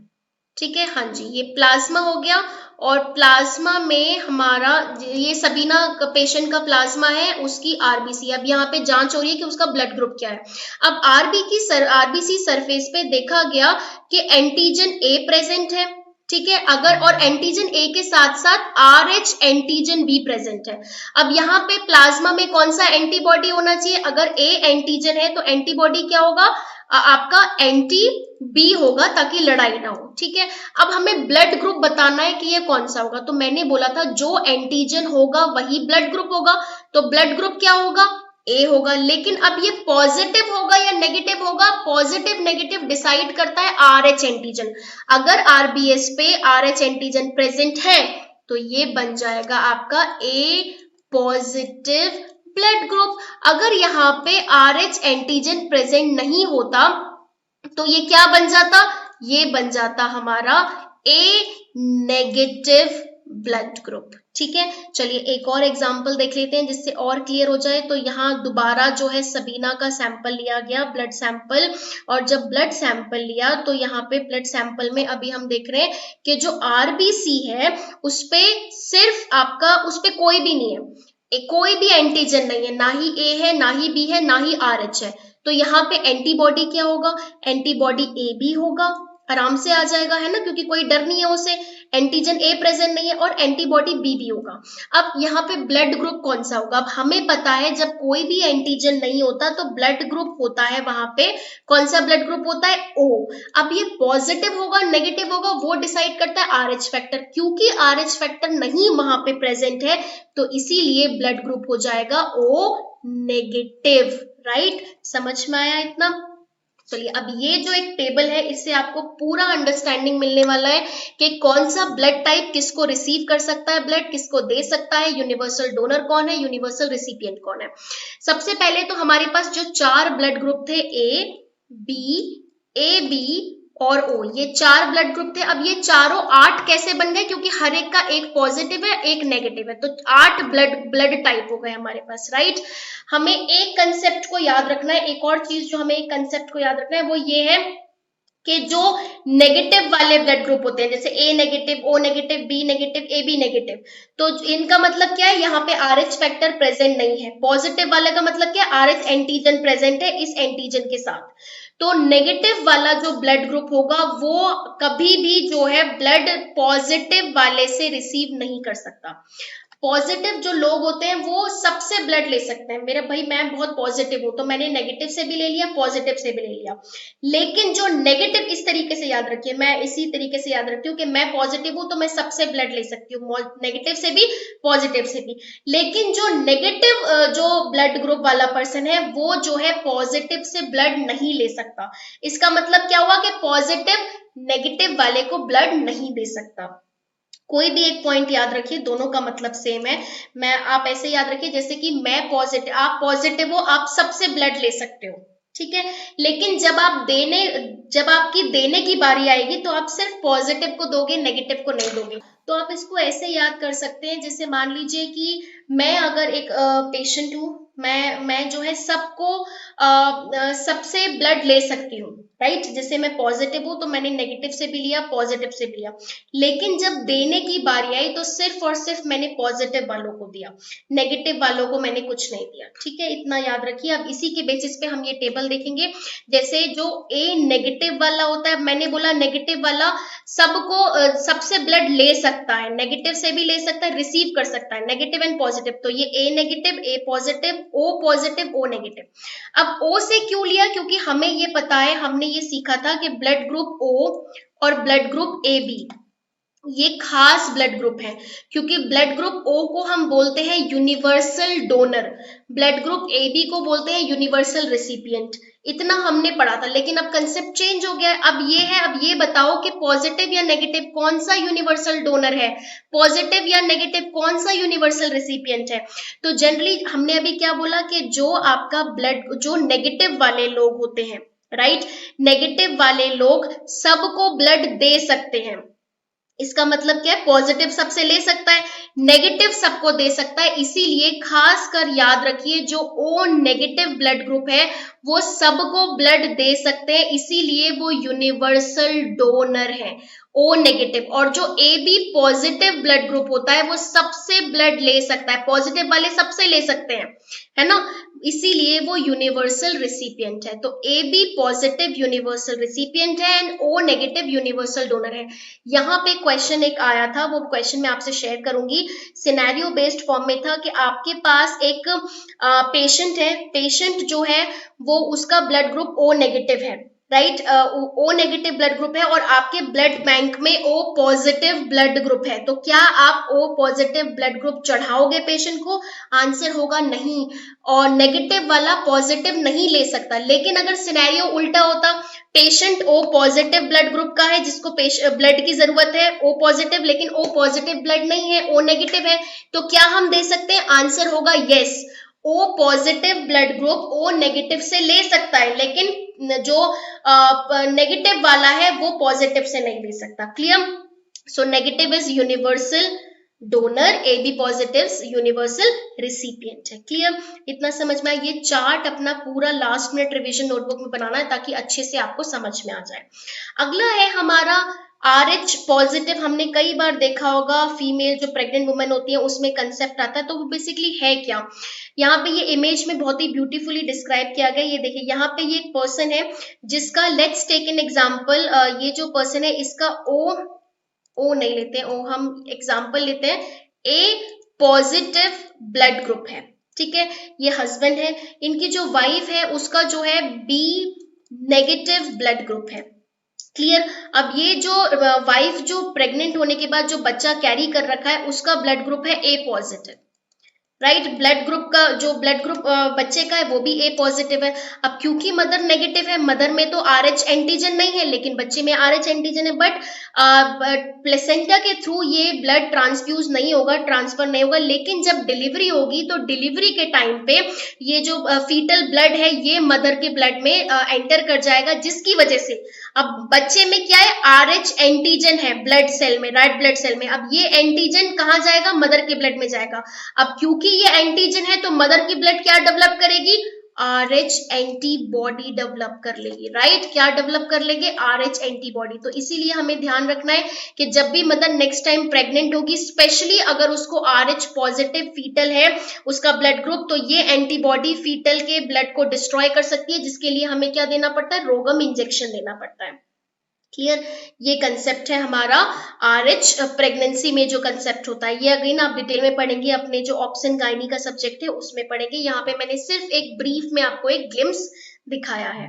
ठीक है। हाँ जी, ये प्लाज्मा हो गया। और प्लाज्मा में हमारा ये सबीना का पेशेंट का प्लाज्मा है, उसकी आरबीसी। अब यहाँ पे जांच हो रही है कि उसका ब्लड ग्रुप क्या है। अब आरबीसी सरफेस पे देखा गया कि एंटीजन ए प्रेजेंट है, ठीक है। अगर और एंटीजन ए के साथ साथ RH एंटीजन भी प्रेजेंट है। अब यहाँ पे प्लाज्मा में कौन सा एंटीबॉडी होना चाहिए? अगर ए एंटीजन है तो एंटीबॉडी क्या होगा? आपका एंटी बी होगा, ताकि लड़ाई ना हो, ठीक है। अब हमें ब्लड ग्रुप बताना है कि ये कौन सा होगा। तो मैंने बोला था जो एंटीजन होगा वही ब्लड ग्रुप होगा। तो ब्लड ग्रुप क्या होगा? ए होगा। लेकिन अब ये पॉजिटिव होगा या नेगेटिव होगा? पॉजिटिव नेगेटिव डिसाइड करता है RH एंटीजन। अगर RBS पे RH एंटीजन प्रेजेंट है तो ये बन जाएगा आपका A पॉजिटिव ब्लड ग्रुप। अगर यहाँ पे RH एंटीजन प्रेजेंट नहीं होता तो ये क्या बन जाता? ये बन जाता हमारा A नेगेटिव ब्लड ग्रुप, ठीक है। चलिए एक और एग्जांपल देख लेते हैं जिससे और क्लियर हो जाए। तो यहाँ दोबारा जो है सबीना का सैंपल लिया गया, ब्लड सैंपल। और जब ब्लड सैंपल लिया तो यहाँ पे ब्लड सैंपल में अभी हम देख रहे हैं कि जो RBC है उस पे सिर्फ आपका, उस पे कोई भी नहीं है, कोई भी एंटीजन नहीं है, ना ही A है, ना ही B है, ना ही RH है। तो यहाँ पे एंटीबॉडी क्या होगा? एंटीबॉडी AB होगा। आराम से आ जाएगा, है ना, क्योंकि कोई डर नहीं है उसे। एंटीजन ए प्रेजेंट नहीं है और एंटीबॉडी बी भी होगा। अब यहाँ पे ब्लड ग्रुप कौन सा होगा? अब हमें पता है जब कोई भी एंटीजन नहीं होता तो ब्लड ग्रुप होता है वहां पे, कौन सा ब्लड ग्रुप होता है? O। अब ये पॉजिटिव होगा नेगेटिव होगा वो डिसाइड करता है RH फैक्टर। क्योंकि RH फैक्टर नहीं वहां पे प्रेजेंट है तो इसीलिए ब्लड ग्रुप हो जाएगा O नेगेटिव। राइट? समझ में आया इतना? चलिए अब ये जो एक टेबल है इससे आपको पूरा अंडरस्टैंडिंग मिलने वाला है कि कौन सा ब्लड टाइप किसको रिसीव कर सकता है, ब्लड किसको दे सकता है, यूनिवर्सल डोनर कौन है, यूनिवर्सल रिसिपिएंट कौन है। सबसे पहले तो हमारे पास जो 4 ब्लड ग्रुप थे AB और O, ये 4 ब्लड ग्रुप थे। अब ये चारों 8 कैसे बन गए? क्योंकि हर एक का एक पॉजिटिव है एक नेगेटिव है, तो 8 ब्लड टाइप हो गए हमारे पास। राइट? हमें एक कंसेप्ट को याद रखना है, एक और चीज जो हमें एक कंसेप्ट को याद रखना है वो ये है कि जो नेगेटिव वाले ब्लड ग्रुप होते हैं, जैसे A negative, O negative, B negative, AB negative, तो इनका मतलब क्या है? यहाँ पे RH फैक्टर प्रेजेंट नहीं है। पॉजिटिव वाले का मतलब क्या है? RH एंटीजन प्रेजेंट है इस एंटीजन के साथ। तो नेगेटिव वाला जो ब्लड ग्रुप होगा वो कभी भी जो है ब्लड पॉजिटिव वाले से रिसीव नहीं कर सकता। पॉजिटिव जो लोग होते हैं वो सबसे ब्लड ले सकते हैं। मेरा भाई मैं बहुत पॉजिटिव हूं तो मैंने नेगेटिव से भी ले लिया, पॉजिटिव से भी ले लिया। लेकिन जो नेगेटिव, इस तरीके से याद रखिए, मैं इसी तरीके से याद रखती हूँ कि मैं पॉजिटिव हूं तो मैं सबसे ब्लड ले सकती हूँ, नेगेटिव से भी पॉजिटिव से भी। लेकिन जो नेगेटिव जो ब्लड ग्रुप वाला पर्सन है वो जो है पॉजिटिव से ब्लड नहीं ले सकता। इसका मतलब क्या हुआ कि पॉजिटिव नेगेटिव वाले को ब्लड नहीं दे सकता। कोई भी एक पॉइंट याद रखिए, दोनों का मतलब सेम है। आप ऐसे याद रखिए जैसे कि मैं पॉजिटिव, आप पॉजिटिव हो, आप सबसे ब्लड ले सकते हो, ठीक है। लेकिन जब आपकी देने की बारी आएगी तो आप सिर्फ पॉजिटिव को दोगे, नेगेटिव को नहीं दोगे। तो आप इसको ऐसे याद कर सकते हैं, जैसे मान लीजिए कि मैं अगर एक पेशेंट हूँ, मैं जो है सबसे ब्लड ले सकती हूँ, राइट। जैसे मैं पॉजिटिव हूँ तो मैंने नेगेटिव से भी लिया, पॉजिटिव से भी लिया, लेकिन जब देने की बारी आई तो सिर्फ और सिर्फ मैंने पॉजिटिव वालों को दिया, नेगेटिव वालों को मैंने कुछ नहीं दिया। ठीक है, इतना याद रखिए। अब इसी के बेसिस पे हम ये टेबल देखेंगे। जैसे जो ए नेगेटिव वाला होता है, मैंने बोला नेगेटिव वाला सबसे ब्लड ले सकता है, नेगेटिव से भी ले सकता है, रिसीव कर सकता है, नेगेटिव एंड पॉजिटिव। तो ये A negative, A positive, O positive, O negative. अब ओ से क्यों लिया? क्योंकि हमें ये पता है, हमने ये सीखा था कि ब्लड ग्रुप ओ और ब्लड ग्रुप ए बी ये खास ब्लड ग्रुप है, क्योंकि ब्लड ग्रुप ओ को हम बोलते हैं universal donor, blood group A B को बोलते हैं यूनिवर्सल रेसिपिएंट। इतना हमने पढ़ा था, लेकिन अब कंसेप्ट चेंज हो गया है। अब ये बताओ कि पॉजिटिव या नेगेटिव कौन सा यूनिवर्सल डोनर है, पॉजिटिव या नेगेटिव कौन सा यूनिवर्सल रेसिपिएंट है। तो जनरली हमने अभी क्या बोला कि जो आपका ब्लड, जो नेगेटिव वाले लोग होते हैं, राइट, नेगेटिव वाले लोग सबको ब्लड दे सकते हैं। इसका मतलब क्या है? पॉजिटिव सबसे ले सकता है, नेगेटिव सबको दे सकता है। इसीलिए खास कर याद रखिए, जो ओ नेगेटिव ब्लड ग्रुप है वो सबको ब्लड दे सकते हैं, इसीलिए वो यूनिवर्सल डोनर है, ओ नेगेटिव। और जो A B positive blood group होता है वो सबसे ब्लड ले सकता है, पॉजिटिव वाले सबसे ले सकते हैं, है ना, इसीलिए वो यूनिवर्सल रिसिपिएंट है। तो A B positive universal recipient है and O negative universal donor है। यहाँ पे क्वेश्चन एक आया था, वो क्वेश्चन मैं आपसे शेयर करूंगी, सिनेरियो बेस्ड फॉर्म में था कि आपके पास एक पेशेंट है, पेशेंट जो है वो उसका ब्लड ग्रुप ओ नेगेटिव है, right, O negative blood group है और आपके ब्लड बैंक में ओ पॉजिटिव ब्लड ग्रुप है। तो क्या आप ओ पॉजिटिव ब्लड ग्रुप चढ़ाओगे पेशेंट को? आंसर होगा नहीं, और नेगेटिव वाला पॉजिटिव नहीं ले सकता। लेकिन अगर सिनेरियो उल्टा होता, patient O positive blood group का है, जिसको ब्लड की जरूरत है ओ पॉजिटिव, लेकिन ओ पॉजिटिव ब्लड नहीं है, ओ नेगेटिव है, तो क्या हम दे सकते हैं? आंसर होगा yes, O positive blood group O negative से ले सकता है, लेकिन जो नेगेटिव वाला है वो पॉजिटिव से नहीं ले सकता। Clear? So negative is universal donor, A B positive universal recipient है। क्लियर? इतना समझ में आया? ये चार्ट अपना पूरा लास्ट मिनट रिवीजन नोटबुक में बनाना है ताकि अच्छे से आपको समझ में आ जाए। अगला है हमारा RH पॉजिटिव। हमने कई बार देखा होगा, फीमेल जो प्रेग्नेंट वुमेन होती है उसमें कंसेप्ट आता है। तो वो बेसिकली है क्या? यहाँ पे ये इमेज में बहुत ही ब्यूटीफुली डिस्क्राइब किया गया। ये देखिए, यहाँ पे ये एक पर्सन है जिसका, लेट्स टेक एन एग्जांपल, ये जो पर्सन है इसका ओ नहीं लेते हैं, ओ हम एग्जांपल लेते हैं, ए पॉजिटिव ब्लड ग्रुप है, ठीक है, ये हस्बैंड है, इनकी जो वाइफ है उसका जो है बी नेगेटिव ब्लड ग्रुप है। क्लियर? अब ये जो वाइफ जो प्रेग्नेंट होने के बाद जो बच्चा कैरी कर रखा है उसका ब्लड ग्रुप है ए पॉजिटिव, राइट। ब्लड ग्रुप का जो ब्लड ग्रुप बच्चे का है वो भी ए पॉजिटिव है। अब क्योंकि मदर नेगेटिव है, मदर में तो RH एंटीजन नहीं है, लेकिन बच्चे में RH एंटीजन है, बट प्लेसेंटा के थ्रू ये ब्लड ट्रांसफ्यूज नहीं होगा, ट्रांसफर नहीं होगा। लेकिन जब डिलीवरी होगी तो डिलीवरी के टाइम पे ये जो फीटल ब्लड है ये मदर के ब्लड में एंटर कर जाएगा, जिसकी वजह से अब बच्चे में क्या है, RH एंटीजन है ब्लड सेल में, रेड ब्लड सेल में। अब ये एंटीजन कहाँ जाएगा? मदर के ब्लड में जाएगा। अब क्योंकि ये एंटीजन है तो मदर की ब्लड क्या डेवलप करेगी? RH एंटीबॉडी डेवलप कर लेगी, राइट। क्या डेवलप कर लेंगे? RH antibody. तो इसीलिए हमें ध्यान रखना है कि जब भी मदर नेक्स्ट टाइम प्रेग्नेंट होगी, स्पेशली अगर उसको RH पॉजिटिव फीटल है उसका ब्लड ग्रुप, तो ये एंटीबॉडी फीटल के ब्लड को डिस्ट्रॉय कर सकती है, जिसके लिए हमें क्या देना पड़ता है? रोगम इंजेक्शन देना पड़ता है। क्लियर? ये कंसेप्ट है हमारा RH प्रेगनेंसी में जो कंसेप्ट होता है। ये अगेन आप डिटेल में पढ़ेंगे, अपने जो ऑप्शन गायनी का सब्जेक्ट है उसमें पढ़ेंगे। यहाँ पे मैंने सिर्फ एक ब्रीफ में आपको एक ग्लिम्स दिखाया है।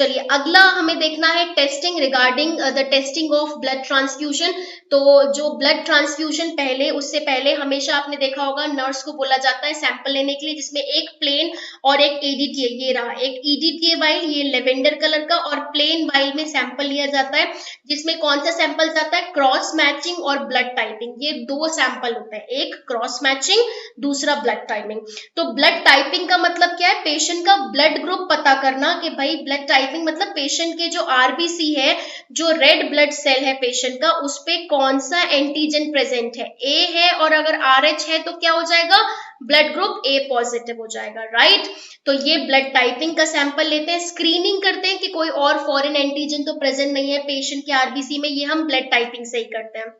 चलिए अगला हमें देखना है testing regarding the testing of blood transfusion. तो जो ब्लड ट्रांसफ्यूजन पहले, उससे पहले हमेशा आपने देखा होगा नर्स को बोला जाता है सैंपल लेने के लिए, जिसमें एक प्लेन और एक ईडीटीए, ये रहा एक ईडीटीए वाइल, ये लेवेंडर कलर का, और प्लेन वाइल में सैंपल लिया जाता है, जिसमें कौन सा सैंपल जाता है, क्रॉस मैचिंग और ब्लड टाइपिंग। ये दो सैंपल होते हैं, एक क्रॉस मैचिंग, दूसरा ब्लड टाइपिंग। तो ब्लड टाइपिंग का मतलब क्या है, पेशेंट का ब्लड ग्रुप पता करना कि भाई ब्लड टाइपिंग मतलब पेशेंट के जो आरबीसी है, जो रेड ब्लड सेल है पेशेंट का, उस पे कौन सा एंटीजन प्रेजेंट है, ए है, और अगर आरएच है तो क्या हो जाएगा, ब्लड ग्रुप ए पॉजिटिव हो जाएगा, राइट। तो ये ब्लड टाइपिंग का सैंपल लेते हैं, स्क्रीनिंग करते हैं कि कोई और फॉरेन एंटीजन तो प्रेजेंट नहीं है पेशेंट के आरबीसी में, ये हम ब्लड टाइपिंग से ही करते हैं।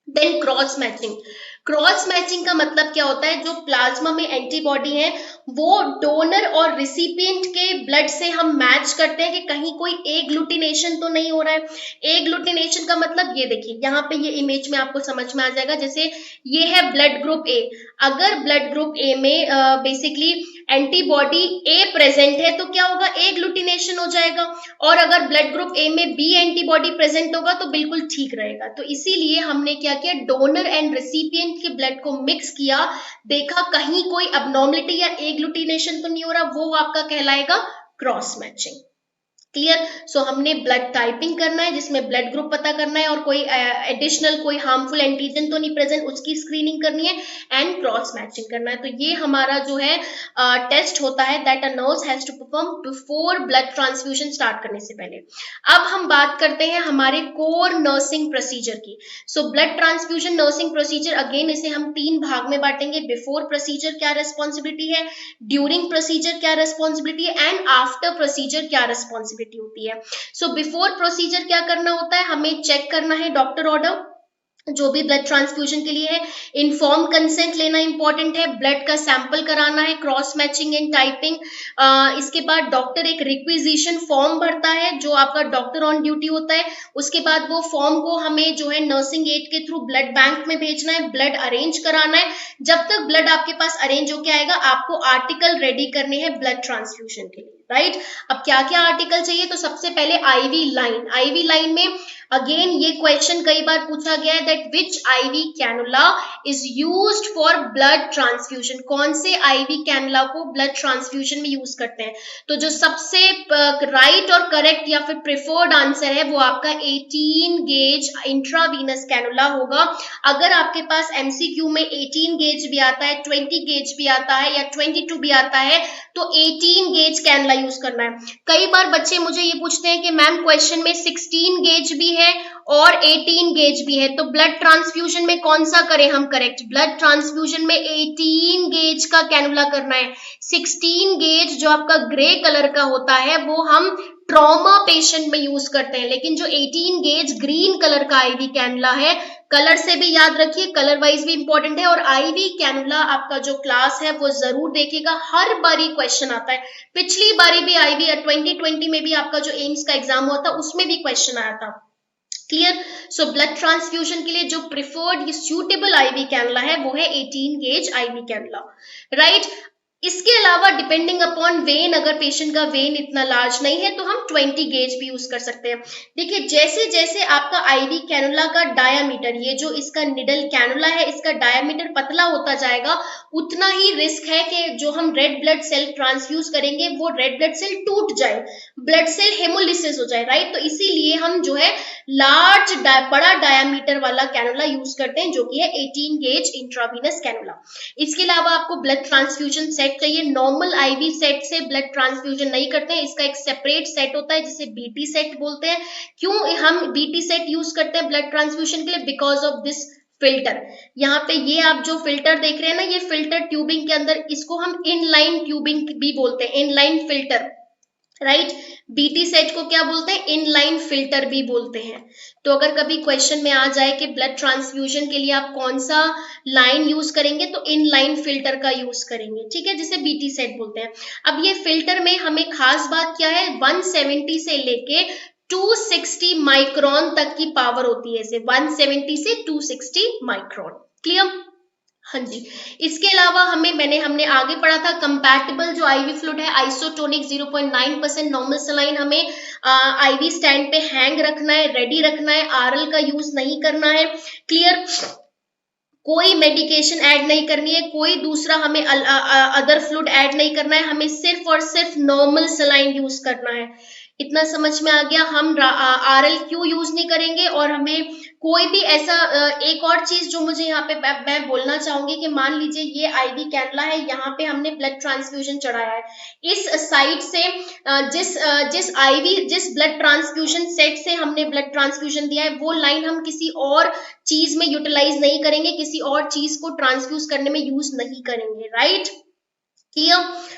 Then cross matching. Cross matching का मतलब क्या होता है, जो प्लाज्मा में एंटीबॉडी है वो डोनर और रिसिपिएंट के ब्लड से हम मैच करते हैं कि कहीं कोई एग्लूटिनेशन तो नहीं हो रहा है। एग्लूटिनेशन का मतलब ये देखिए, यहाँ पे ये इमेज में आपको समझ में आ जाएगा, जैसे ये है ब्लड ग्रुप ए, अगर ब्लड ग्रुप ए में बेसिकली एंटीबॉडी ए प्रेजेंट है तो क्या होगा, एग्लूटिनेशन हो जाएगा, और अगर ब्लड ग्रुप ए में बी एंटीबॉडी प्रेजेंट होगा तो बिल्कुल ठीक रहेगा। तो इसीलिए हमने क्या किया, डोनर एंड रेसिपिएंट के ब्लड को मिक्स किया, देखा कहीं कोई अबनॉर्मलिटी या एग्लूटिनेशन तो नहीं हो रहा, वो आपका कहलाएगा क्रॉस मैचिंग। क्लियर। सो हमने ब्लड टाइपिंग करना है, जिसमें ब्लड ग्रुप पता करना है और कोई एडिशनल कोई हार्मफुल एंटीजन तो नहीं प्रेजेंट, उसकी स्क्रीनिंग करनी है, एंड क्रॉस मैचिंग करना है। तो ये हमारा जो है टेस्ट होता है that a nurse has to perform before blood transfusion start करने से पहले। अब हम बात करते हैं हमारे कोर नर्सिंग प्रोसीजर की। So blood transfusion nursing procedure, again इसे हम 3 भाग में बांटेंगे। बिफोर प्रोसीजर क्या रिस्पॉन्सिबिलिटी है, ड्यूरिंग प्रोसीजर क्या रिस्पॉन्सिबिलिटी है, एंड आफ्टर प्रोसीजर क्या रिस्पॉन्सिबिलिटी होती है। सो बिफोर प्रोसीजर क्या करना होता है, हमें चेक करना है डॉक्टर ऑर्डर जो भी ब्लड ट्रांसफ्यूजन के लिए है, इन्फॉर्म कंसेंट लेना इंपॉर्टेंट है, ब्लड का सैंपल कराना है, क्रॉस मैचिंग एंड टाइपिंग। इसके बाद डॉक्टर एक रिक्विजिशन फॉर्म भरता है जो आपका डॉक्टर ऑन ड्यूटी होता है, उसके बाद वो फॉर्म को हमें जो है नर्सिंग एड के थ्रू ब्लड बैंक में भेजना है, ब्लड अरेंज कराना है। जब तक ब्लड आपके पास अरेंज होके आएगा, आपको आर्टिकल रेडी करने हैं ब्लड ट्रांसफ्यूजन के लिए, राइट। अब क्या क्या आर्टिकल चाहिए, तो सबसे पहले आईवी लाइन। आईवी लाइन में अगेन ये क्वेश्चन कई बार पूछा गया है that which IV cannula is used for blood transfusion, कौन से आईवी कैनुला को ब्लड ट्रांसफ्यूजन में यूज करते हैं। तो जो सबसे राइट और करेक्ट या फिर प्रेफर्ड आंसर है वो आपका 18 गेज इंट्रावीनस कैनुला होगा। अगर आपके पास एमसीक्यू में 18 गेज भी आता है, 20 गेज भी आता है या 22 भी आता है, तो 18 गेज कैनुला यूज करना है। कई बार बच्चे मुझे ये पूछते हैं कि मैम क्वेश्चन में 16 गेज भी है और 18 गेज भी है, तो ब्लड ट्रांसफ्यूजन में कौन सा करें हम करेक्ट। ब्लड ट्रांसफ्यूजन में 18 गेज का कैनुला करना है। 16 गेज जो आपका ग्रे कलर का होता है वो हम ट्रॉमा पेशेंट में यूज करते हैं, लेकिन जो 18 गेज ग्रीन कलर का आईवी कैनुला है, कलर से भी याद रखिए, कलर वाइज भी इंपॉर्टेंट है, और आईवी कैनुला आपका जो क्लास है वो जरूर देखिएगा, हर बारी क्वेश्चन आता है। पिछली बारी भी आईवी 2020 में भी आपका जो एम्स का एग्जाम हुआ था उसमें भी क्वेश्चन आया था। क्लियर। सो ब्लड ट्रांसफ्यूजन के लिए जो प्रिफर्ड सूटेबल आईवी कैनुला है वो है 18 गेज आईवी कैनुला, राइट। इसके अलावा डिपेंडिंग अपॉन वेन, अगर पेशेंट का वेन इतना लार्ज नहीं है तो हम 20 गेज भी यूज कर सकते हैं। देखिए जैसे जैसे आपका आईवी कैनुला का डायामीटर, ये जो इसका निडल कैनुला है इसका डायामीटर पतला होता जाएगा, उतना ही रिस्क है कि जो हम रेड ब्लड सेल ट्रांसफ्यूज करेंगे वो रेड ब्लड सेल टूट जाए, ब्लड सेल हेमोलिसिस हो जाए, राइट। तो इसीलिए हम जो है लार्ज बड़ा डायामीटर वाला कैनुला यूज करते हैं जो कि है 18 गेज इंट्रावीनस कैनुला। इसके अलावा आपको ब्लड ट्रांसफ्यूजन सेट चाहिए, नॉर्मल आईवी सेट से ब्लड ट्रांसफ्यूजन नहीं करते हैं, इसका एक सेपरेट सेट होता है जिसे बीटी सेट बोलते हैं। क्यों हम बीटी सेट यूज करते हैं ब्लड ट्रांसफ्यूजन के लिए, बिकॉज ऑफ दिस फिल्टर। यहाँ पे ये आप जो फिल्टर देख रहे हैं ना, ये फिल्टर ट्यूबिंग के अंदर, इसको हम इनलाइन ट्यूबिंग भी बोलते हैं, inline filter, right. BT set को क्या बोलते हैं, इनलाइन फिल्टर भी बोलते हैं। तो अगर कभी क्वेश्चन में आ जाए कि ब्लड ट्रांसफ्यूजन के लिए आप कौन सा लाइन यूज करेंगे, तो इनलाइन फिल्टर का यूज करेंगे, ठीक है, जिसे बीटी सेट बोलते हैं। अब ये फिल्टर में हमें खास बात क्या है, 170 से लेके 260 माइक्रोन तक की पावर होती है, इसे 170 से 260 माइक्रोन। क्लियर। हाँ जी, इसके अलावा हमने आगे पढ़ा था कंपैटिबल जो आईवी फ्लूइड है, आइसोटोनिक 0.9%, नॉर्मल सलाइन हमें आईवी स्टैंड पे हैंग रखना है, रेडी रखना है, आरएल का यूज नहीं करना है। क्लियर? कोई मेडिकेशन ऐड नहीं करनी है, कोई दूसरा हमें अदर फ्लूइड ऐड नहीं करना है, हमें सिर्फ और सिर्फ नॉर्मल सलाइन यूज करना है। इतना समझ में आ गया? हम आरएल क्यों यूज नहीं करेंगे, और हमें कोई भी ऐसा एक और चीज जो मुझे यहाँ पे मैं बोलना चाहूंगी कि मान लीजिए ये आईवी कैनुला है, यहाँ पे हमने ब्लड ट्रांसफ्यूजन चढ़ाया है, इस साइड से जिस ब्लड ट्रांसफ्यूजन सेट से हमने ब्लड ट्रांसफ्यूजन दिया है, वो लाइन हम किसी और चीज में यूटिलाइज नहीं करेंगे, किसी और चीज को ट्रांसफ्यूज करने में यूज नहीं करेंगे। राइट? क्लियर?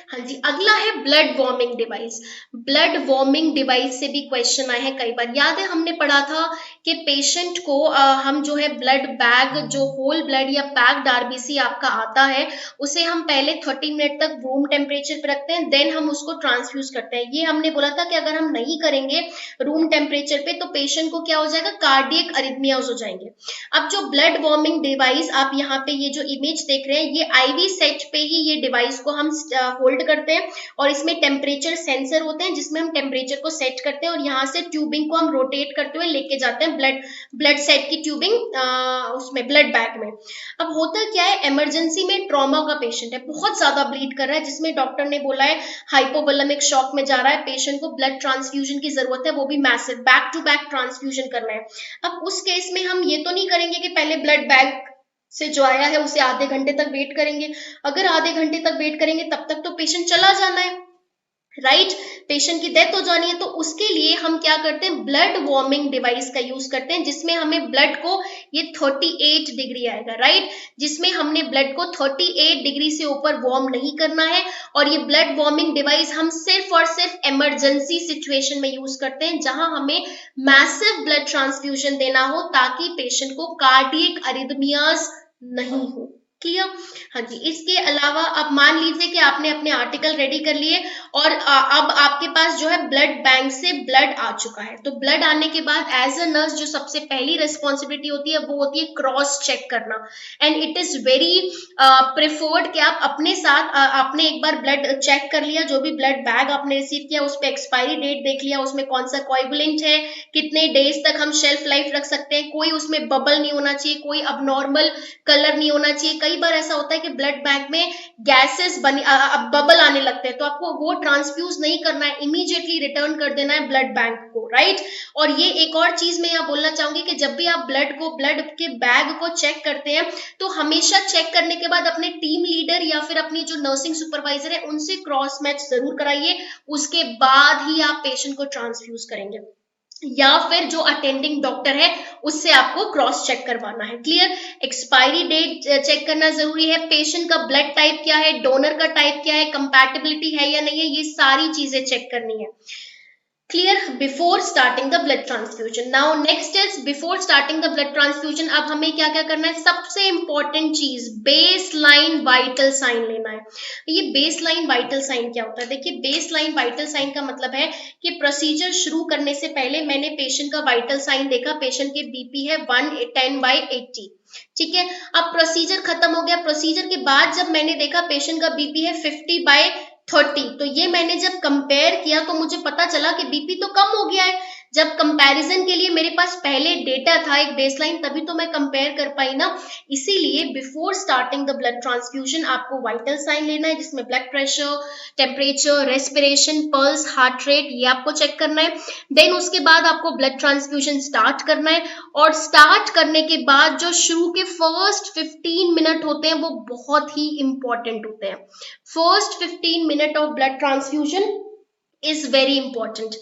हाँ जी, अगला है blood warming device. Blood warming device से भी क्वेश्चन आए हैं कई बार। याद है हमने पढ़ा था कि पेशेंट को हम जो है ब्लड बैग, जो होल ब्लड या पैक्ड आरबीसी आपका आता है, उसे हम पहले 30 मिनट तक रूम टेम्परेचर पे रखते हैं, देन हम उसको ट्रांसफ्यूज करते हैं। ये हमने बोला था कि अगर हम नहीं करेंगे रूम टेम्परेचर पे तो पेशेंट को क्या हो जाएगा, कार्डियक अरिथमियाज हो जाएंगे। अब जो ब्लड वार्मिंग डिवाइस आप यहाँ पे ये जो इमेज देख रहे हैं, ये आईवी सेट पे ही ये डिवाइस को हम होल्ड करते हैं, और इसमें टेम्परेचर सेंसर होते हैं जिसमें हम टेम्परेचर को सेट करते हैं, और यहाँ से ट्यूबिंग को हम रोटेट करते हुए लेके जाते हैं ब्लड सेट की ट्यूबिंग उसमें ब्लड बैग में। अब होता क्या है, इमरजेंसी में ट्रॉमा का पेशेंट है, बहुत ज्यादा ब्लीड कर रहा है, जिसमें डॉक्टर ने बोला है हाइपोवोलेमिक शॉक में जा रहा है, पेशेंट को ब्लड ट्रांसफ्यूजन की जरूरत है, वो भी massive back to back transfusion करना है। अब उस केस में हम ये तो नहीं करेंगे कि पहले ब्लड बैग से जो आया है उसे आधे घंटे तक वेट करेंगे। अगर आधे घंटे तक वेट करेंगे तब तक तो पेशेंट चला जाना है, राइट? पेशेंट की डेथ हो जानी है। तो उसके लिए हम क्या करते हैं, ब्लड वार्मिंग डिवाइस का यूज करते हैं, जिसमें हमें ब्लड को, ये 38 डिग्री आएगा, राइट? जिसमें हमने ब्लड को 38 डिग्री से ऊपर वार्म नहीं करना है, और ये ब्लड वार्मिंग डिवाइस हम सिर्फ और सिर्फ इमरजेंसी सिचुएशन में यूज करते हैं, जहां हमें मैसिव ब्लड ट्रांसफ्यूजन देना हो ताकि पेशेंट को कार्डियक अरिथमियाज नहीं हो। क्लियर? हाँ जी, इसके अलावा अब मान लीजिए कि आपने अपने आर्टिकल रेडी कर लिए, और अब आपके पास जो है ब्लड बैंक से ब्लड आ चुका है। तो ब्लड आने के बाद एज अ नर्स जो सबसे पहली रिस्पॉन्सिबिलिटी होती है वो होती है क्रॉस चेक करना, and it is very preferred कि आप अपने साथ आपने एक बार ब्लड चेक कर लिया, जो भी ब्लड बैग आपने रिसीव किया उस पर एक्सपायरी डेट देख लिया, उसमें कौन सा कोएगुलेंट है, कितने डेज तक हम शेल्फ लाइफ रख सकते हैं, कोई उसमें बबल नहीं होना चाहिए, कोई अबनॉर्मल कलर नहीं होना चाहिए। कई बार ऐसा होता है कि ब्लड बैंक में गैसेस बबल आने लगते हैं, तो आपको वो ट्रांसफ्यूज नहीं करना है, इमीडिएटली रिटर्न कर देना है ब्लड बैंक को, राइट? और ये एक और चीज मैं यहाँ बोलना चाहूंगी कि जब भी आप ब्लड के बैग को चेक करते हैं तो हमेशा चेक करने के बाद अपने टीम लीडर या फिर अपनी जो नर्सिंग सुपरवाइजर है उनसे क्रॉस मैच जरूर कराइए, उसके बाद ही आप पेशेंट को ट्रांसफ्यूज करेंगे, या फिर जो अटेंडिंग डॉक्टर है उससे आपको क्रॉस चेक करवाना है। क्लियर? एक्सपायरी डेट चेक करना जरूरी है, पेशेंट का ब्लड टाइप क्या है, डोनर का टाइप क्या है, कंपैटिबिलिटी है या नहीं है, ये सारी चीजें चेक करनी है। Clear? Before starting the blood transfusion. Now next is before starting the blood transfusion, अब हमें क्या क्या करना है, सबसे इंपॉर्टेंट चीज बेस लाइन वाइटल साइन लेना है। ये बेस लाइन वाइटल साइन क्या होता है? देखिए, बेस लाइन वाइटल साइन का मतलब है कि प्रोसीजर शुरू करने से पहले मैंने पेशेंट का वाइटल साइन देखा, पेशेंट के बीपी है 110/80, ठीक है। अब प्रोसीजर खत्म हो गया, प्रोसीजर के बाद जब मैंने देखा पेशेंट का बीपी है 50/30, तो ये मैंने जब कंपेयर किया तो मुझे पता चला कि बीपी तो कम हो गया है। जब कंपैरिजन के लिए मेरे पास पहले डेटा था एक बेसलाइन, तभी तो मैं कंपेयर कर पाई ना। इसीलिए before starting the blood transfusion आपको वाइटल साइन लेना है, जिसमें blood pressure, temperature, respiration, pulse, heart rate, ये आपको चेक करना है। देन उसके बाद आपको ब्लड ट्रांसफ्यूजन स्टार्ट करना है, और स्टार्ट करने के बाद जो शुरू के फर्स्ट 15 मिनट होते हैं वो बहुत ही इंपॉर्टेंट होते हैं। First 15 minute of blood transfusion is very important.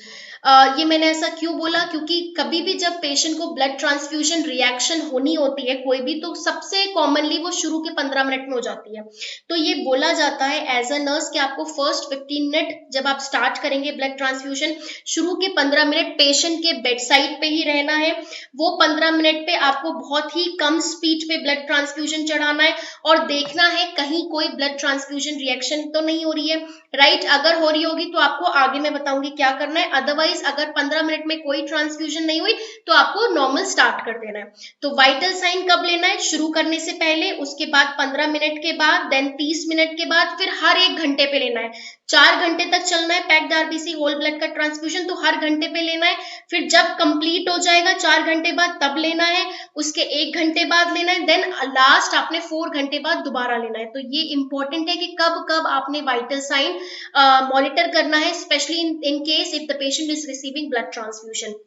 ये मैंने ऐसा क्यों बोला, क्योंकि कभी भी जब पेशेंट को ब्लड ट्रांसफ्यूजन रिएक्शन होनी होती है कोई भी, तो सबसे कॉमनली वो शुरू के 15 मिनट में हो जाती है। तो ये बोला जाता है एज अ नर्स कि आपको फर्स्ट 15 मिनट जब आप स्टार्ट करेंगे ब्लड ट्रांसफ्यूजन, शुरू के 15 मिनट पेशेंट के बेड साइड पे ही रहना है। वो 15 मिनट पे आपको बहुत ही कम स्पीड पे ब्लड ट्रांसफ्यूजन चढ़ाना है, और देखना है कहीं कोई ब्लड ट्रांसफ्यूजन रिएक्शन तो नहीं हो रही है, राइट? अगर हो रही होगी तो आपको आगे मैं बताऊंगी क्या करना है, अदरवाइज अदरवाइज अगर 15 मिनट में कोई ट्रांसफ्यूजन नहीं हुई तो आपको नॉर्मल स्टार्ट कर देना है। तो वाइटल साइन कब लेना है? शुरू करने से पहले, उसके बाद 15 मिनट के बाद, देन 30 मिनट के बाद, फिर हर 1 घंटे पे लेना है। 4 घंटे तक चलना है पैक्ड आरबीसी होल ब्लड का ट्रांसफ्यूजन, तो हर घंटे पे लेना है। फिर जब कंप्लीट हो जाएगा 4 घंटे बाद तब लेना है, उसके 1 घंटे बाद लेना है, देन लास्ट आपने 4 घंटे बाद दोबारा लेना है। तो ये इंपॉर्टेंट है कि कब कब आपने वाइटल साइन मॉनिटर करना है, specially in case if the patient is receiving blood transfusion.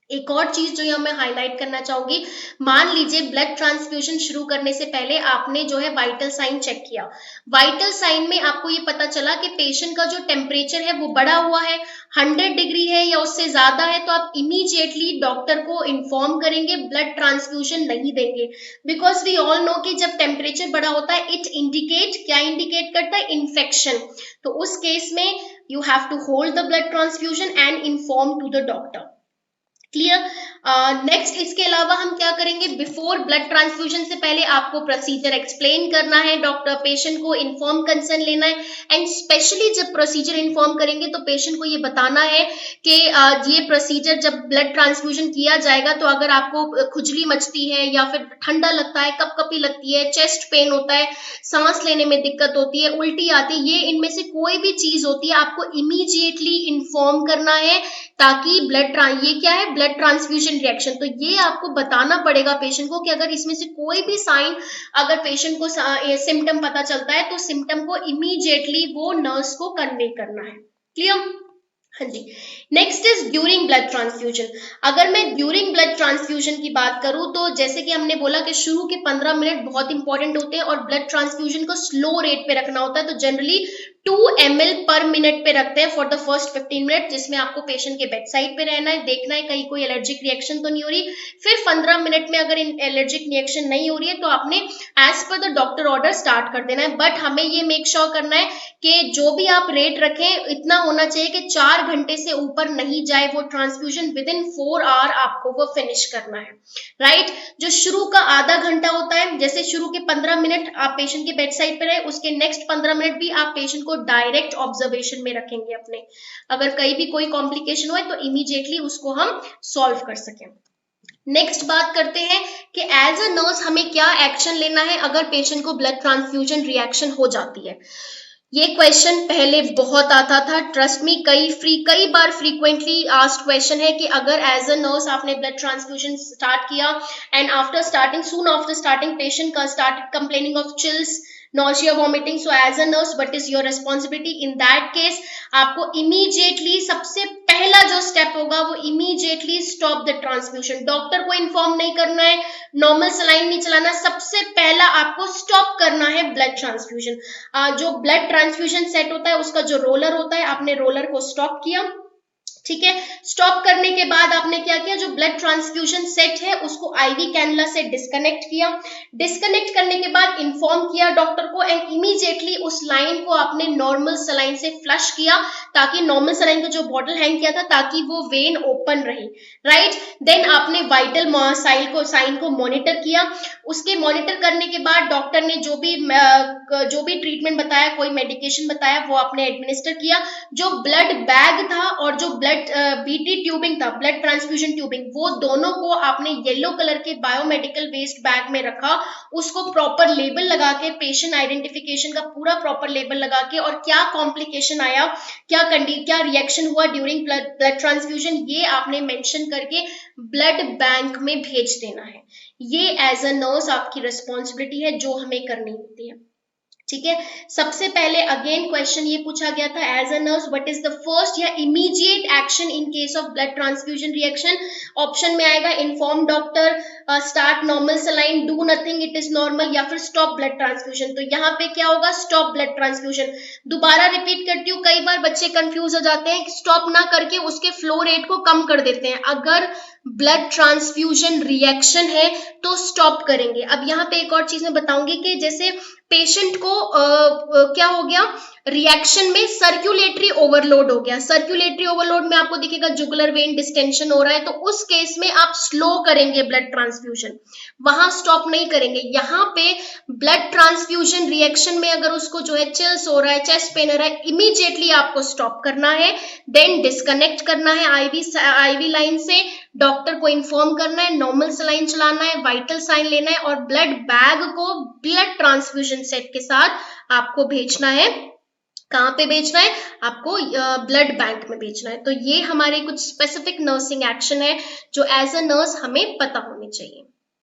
एक और चीज जो यहाँ मैं हाईलाइट करना चाहूंगी, मान लीजिए ब्लड ट्रांसफ्यूजन शुरू करने से पहले आपने जो है वाइटल साइन चेक किया। वाइटल साइन में आपको ये पता चला कि पेशेंट का जो टेम्परेचर है वो बढ़ा हुआ है, 100 डिग्री है या उससे ज्यादा है, तो आप इमीडिएटली डॉक्टर को इन्फॉर्म करेंगे, ब्लड ट्रांसफ्यूजन नहीं देंगे। बिकॉज वी ऑल नो कि जब टेम्परेचर बढ़ा होता है इट इंडिकेट, क्या इंडिकेट करता है? इन्फेक्शन। तो उस केस में you have to hold the blood transfusion and inform to the doctor. Clear? Next इसके अलावा हम क्या करेंगे, बिफोर ब्लड ट्रांसफ्यूजन से पहले आपको प्रोसीजर एक्सप्लेन करना है, डॉक्टर पेशेंट को इन्फॉर्म कंसर्न लेना है, एंड स्पेशली जब प्रोसीजर इन्फॉर्म करेंगे तो पेशेंट को ये बताना है कि ये प्रोसीजर जब ब्लड ट्रांसफ्यूजन किया जाएगा तो अगर आपको खुजली मचती है या फिर ठंडा लगता है, कपकपी लगती है, चेस्ट पेन होता है, सांस लेने में दिक्कत होती है, उल्टी आती है, ये इनमें से कोई भी चीज होती है आपको इमीडिएटली इन्फॉर्म करना है, ताकि ये क्या है? Blood transfusion reaction. तो ये आपको बताना पड़ेगा पेशेंट को कि अगर इसमें से कोई भी साइन, अगर पेशेंट को सिम्टम पता चलता है तो सिम्टम को इमीडिएटली वो नर्स को कन्वे करना है। क्लियर? हाँ जी। Next is during blood transfusion. अगर मैं ड्यूरिंग ब्लड ट्रांसफ्यूजन की बात करूं तो जैसे कि हमने बोला कि शुरू के 15 मिनट बहुत इंपॉर्टेंट होते हैं और ब्लड ट्रांसफ्यूजन को स्लो रेट पे रखना होता है, तो जनरली 2 ml पर मिनट पे रखते हैं फॉर द फर्स्ट 15 मिनट, जिसमें आपको पेशेंट के बेड साइड पे रहना है, देखना है कहीं कोई एलर्जिक रिएक्शन तो नहीं हो रही। फिर 15 मिनट में अगर एलर्जिक रिएक्शन नहीं हो रही है तो आपने as per the doctor order start कर देना है। बट हमें ये मेक श्योर करना है कि जो भी आप रेट रखें इतना होना चाहिए कि 4 घंटे से ऊपर नहीं जाए वो ट्रांसफ्यूजन, विद इन 4 आवर आपको वो फिनिश करना है। राइट? जो शुरू का आधा घंटा होता है, जैसे शुरू के 15 मिनट आप पेशेंट के बेड साइड पे रहे, उसके नेक्स्ट 15 मिनट भी आप पेशेंट को डायरेक्ट ऑब्जर्वेशन में रखेंगे अपने, अगर कहीं भी कोई कॉम्प्लिकेशन हो तो इमीडिएटली उसको हम सॉल्व कर सकें। नेक्स्ट बात करते हैं कि एज अ नर्स हमें क्या एक्शन लेना है अगर पेशेंट को ब्लड ट्रांसफ्यूजन रिएक्शन हो जाती है। ये क्वेश्चन पहले बहुत आता था, ट्रस्ट मी, कई बार फ्रीक्वेंटली आस्क्ड क्वेश्चन है कि अगर एज अ नर्स आपने ब्लड ट्रांसफ्यूजन स्टार्ट किया and after starting, soon after starting patient का started complaining of chills, nausea, vomiting, so as a nurse what is your responsibility? in that case आपको immediately सबसे पहला जो स्टेप होगा वो immediately stop the transfusion। Doctor को इन्फॉर्म नहीं करना है, नॉर्मल सलाइन नहीं चलाना, सबसे पहला आपको स्टॉप करना है ब्लड ट्रांसफ्यूजन। जो ब्लड ट्रांसफ्यूजन सेट होता है उसका जो रोलर होता है, आपने रोलर को स्टॉप किया, ठीक है। स्टॉप करने के बाद आपने क्या किया, जो ब्लड ट्रांसफ्यूजन सेट है उसको आईवी कैनुला से डिस्कनेक्ट किया। डिस्कनेक्ट करने के बाद इन्फॉर्म किया डॉक्टर को एंड इमीडिएटली उस लाइन को आपने नॉर्मल सलाइन से फ्लश किया, ताकि नॉर्मल सलाइन का जो बॉटल हैंग किया था ताकि वो वेन ओपन रहे। राइट? देन आपने वाइटल साइन को मॉनिटर किया। उसके मॉनिटर करने के बाद डॉक्टर ने जो भी ट्रीटमेंट बताया, कोई मेडिकेशन बताया, वो आपने एडमिनिस्टर किया। जो ब्लड बैग था और जो ब्लड बीटी ट्यूबिंग था, ब्लड ट्रांसफ्यूजन ट्यूबिंग, वो दोनों को आपने येलो कलर के बायोमेडिकल वेस्ट बैग में रखा। उसको प्रॉपर लेबल लगा के, पेशेंट आइडेंटिफिकेशन का पूरा प्रॉपर लेबल लगा के, और क्या कॉम्प्लिकेशन आया, क्या रिएक्शन हुआ ड्यूरिंग ब्लड ट्रांसफ्यूजन, ये आपने मेंशन करके ब्लड बैंक में भेज देना है। ये एज अ नर्स आपकी रिस्पॉन्सिबिलिटी है जो हमें करनी होती है। ठीक है। सबसे पहले अगेन क्वेश्चन ये पूछा गया था, as a nurse what is the first या immediate action in case of blood transfusion reaction. Option में आएगा inform doctor, start normal saline, do nothing it is normal, या फिर स्टॉप ब्लड ट्रांसफ्यूजन। तो यहाँ पे क्या होगा, स्टॉप ब्लड ट्रांसफ्यूजन। दोबारा रिपीट करती हूँ, कई बार बच्चे कंफ्यूज हो जाते हैं, स्टॉप ना करके उसके फ्लो रेट को कम कर देते हैं। अगर ब्लड ट्रांसफ्यूजन रिएक्शन है तो स्टॉप करेंगे। अब यहाँ पे एक और चीज मैं बताऊंगी कि जैसे पेशेंट को क्या हो गया, रिएक्शन में सर्कुलेटरी ओवरलोड हो गया, सर्कुलेटरी ओवरलोड में आपको दिखेगा जुगुलर वेन डिस्टेंशन हो रहा है, तो उस केस में आप स्लो करेंगे ब्लड ट्रांसफ्यूजन, वहां स्टॉप नहीं करेंगे। यहाँ पे ब्लड ट्रांसफ्यूजन रिएक्शन में अगर उसको जो है चिल्स हो रहा है, चेस्ट पेन हो रहा है, इमीडिएटली आपको स्टॉप करना है, देन डिस्कनेक्ट करना है आईवी लाइन से, डॉक्टर को इन्फॉर्म करना है, नॉर्मल सलाइन चलाना है, वाइटल साइन लेना है और ब्लड बैग को ब्लड ट्रांसफ्यूजन सेट के साथ आपको भेजना है। कहाँ पे भेजना है आपको? ब्लड बैंक में भेजना है। तो ये हमारे कुछ स्पेसिफिक नर्सिंग एक्शन है जो एज अ नर्स हमें पता होनी चाहिए।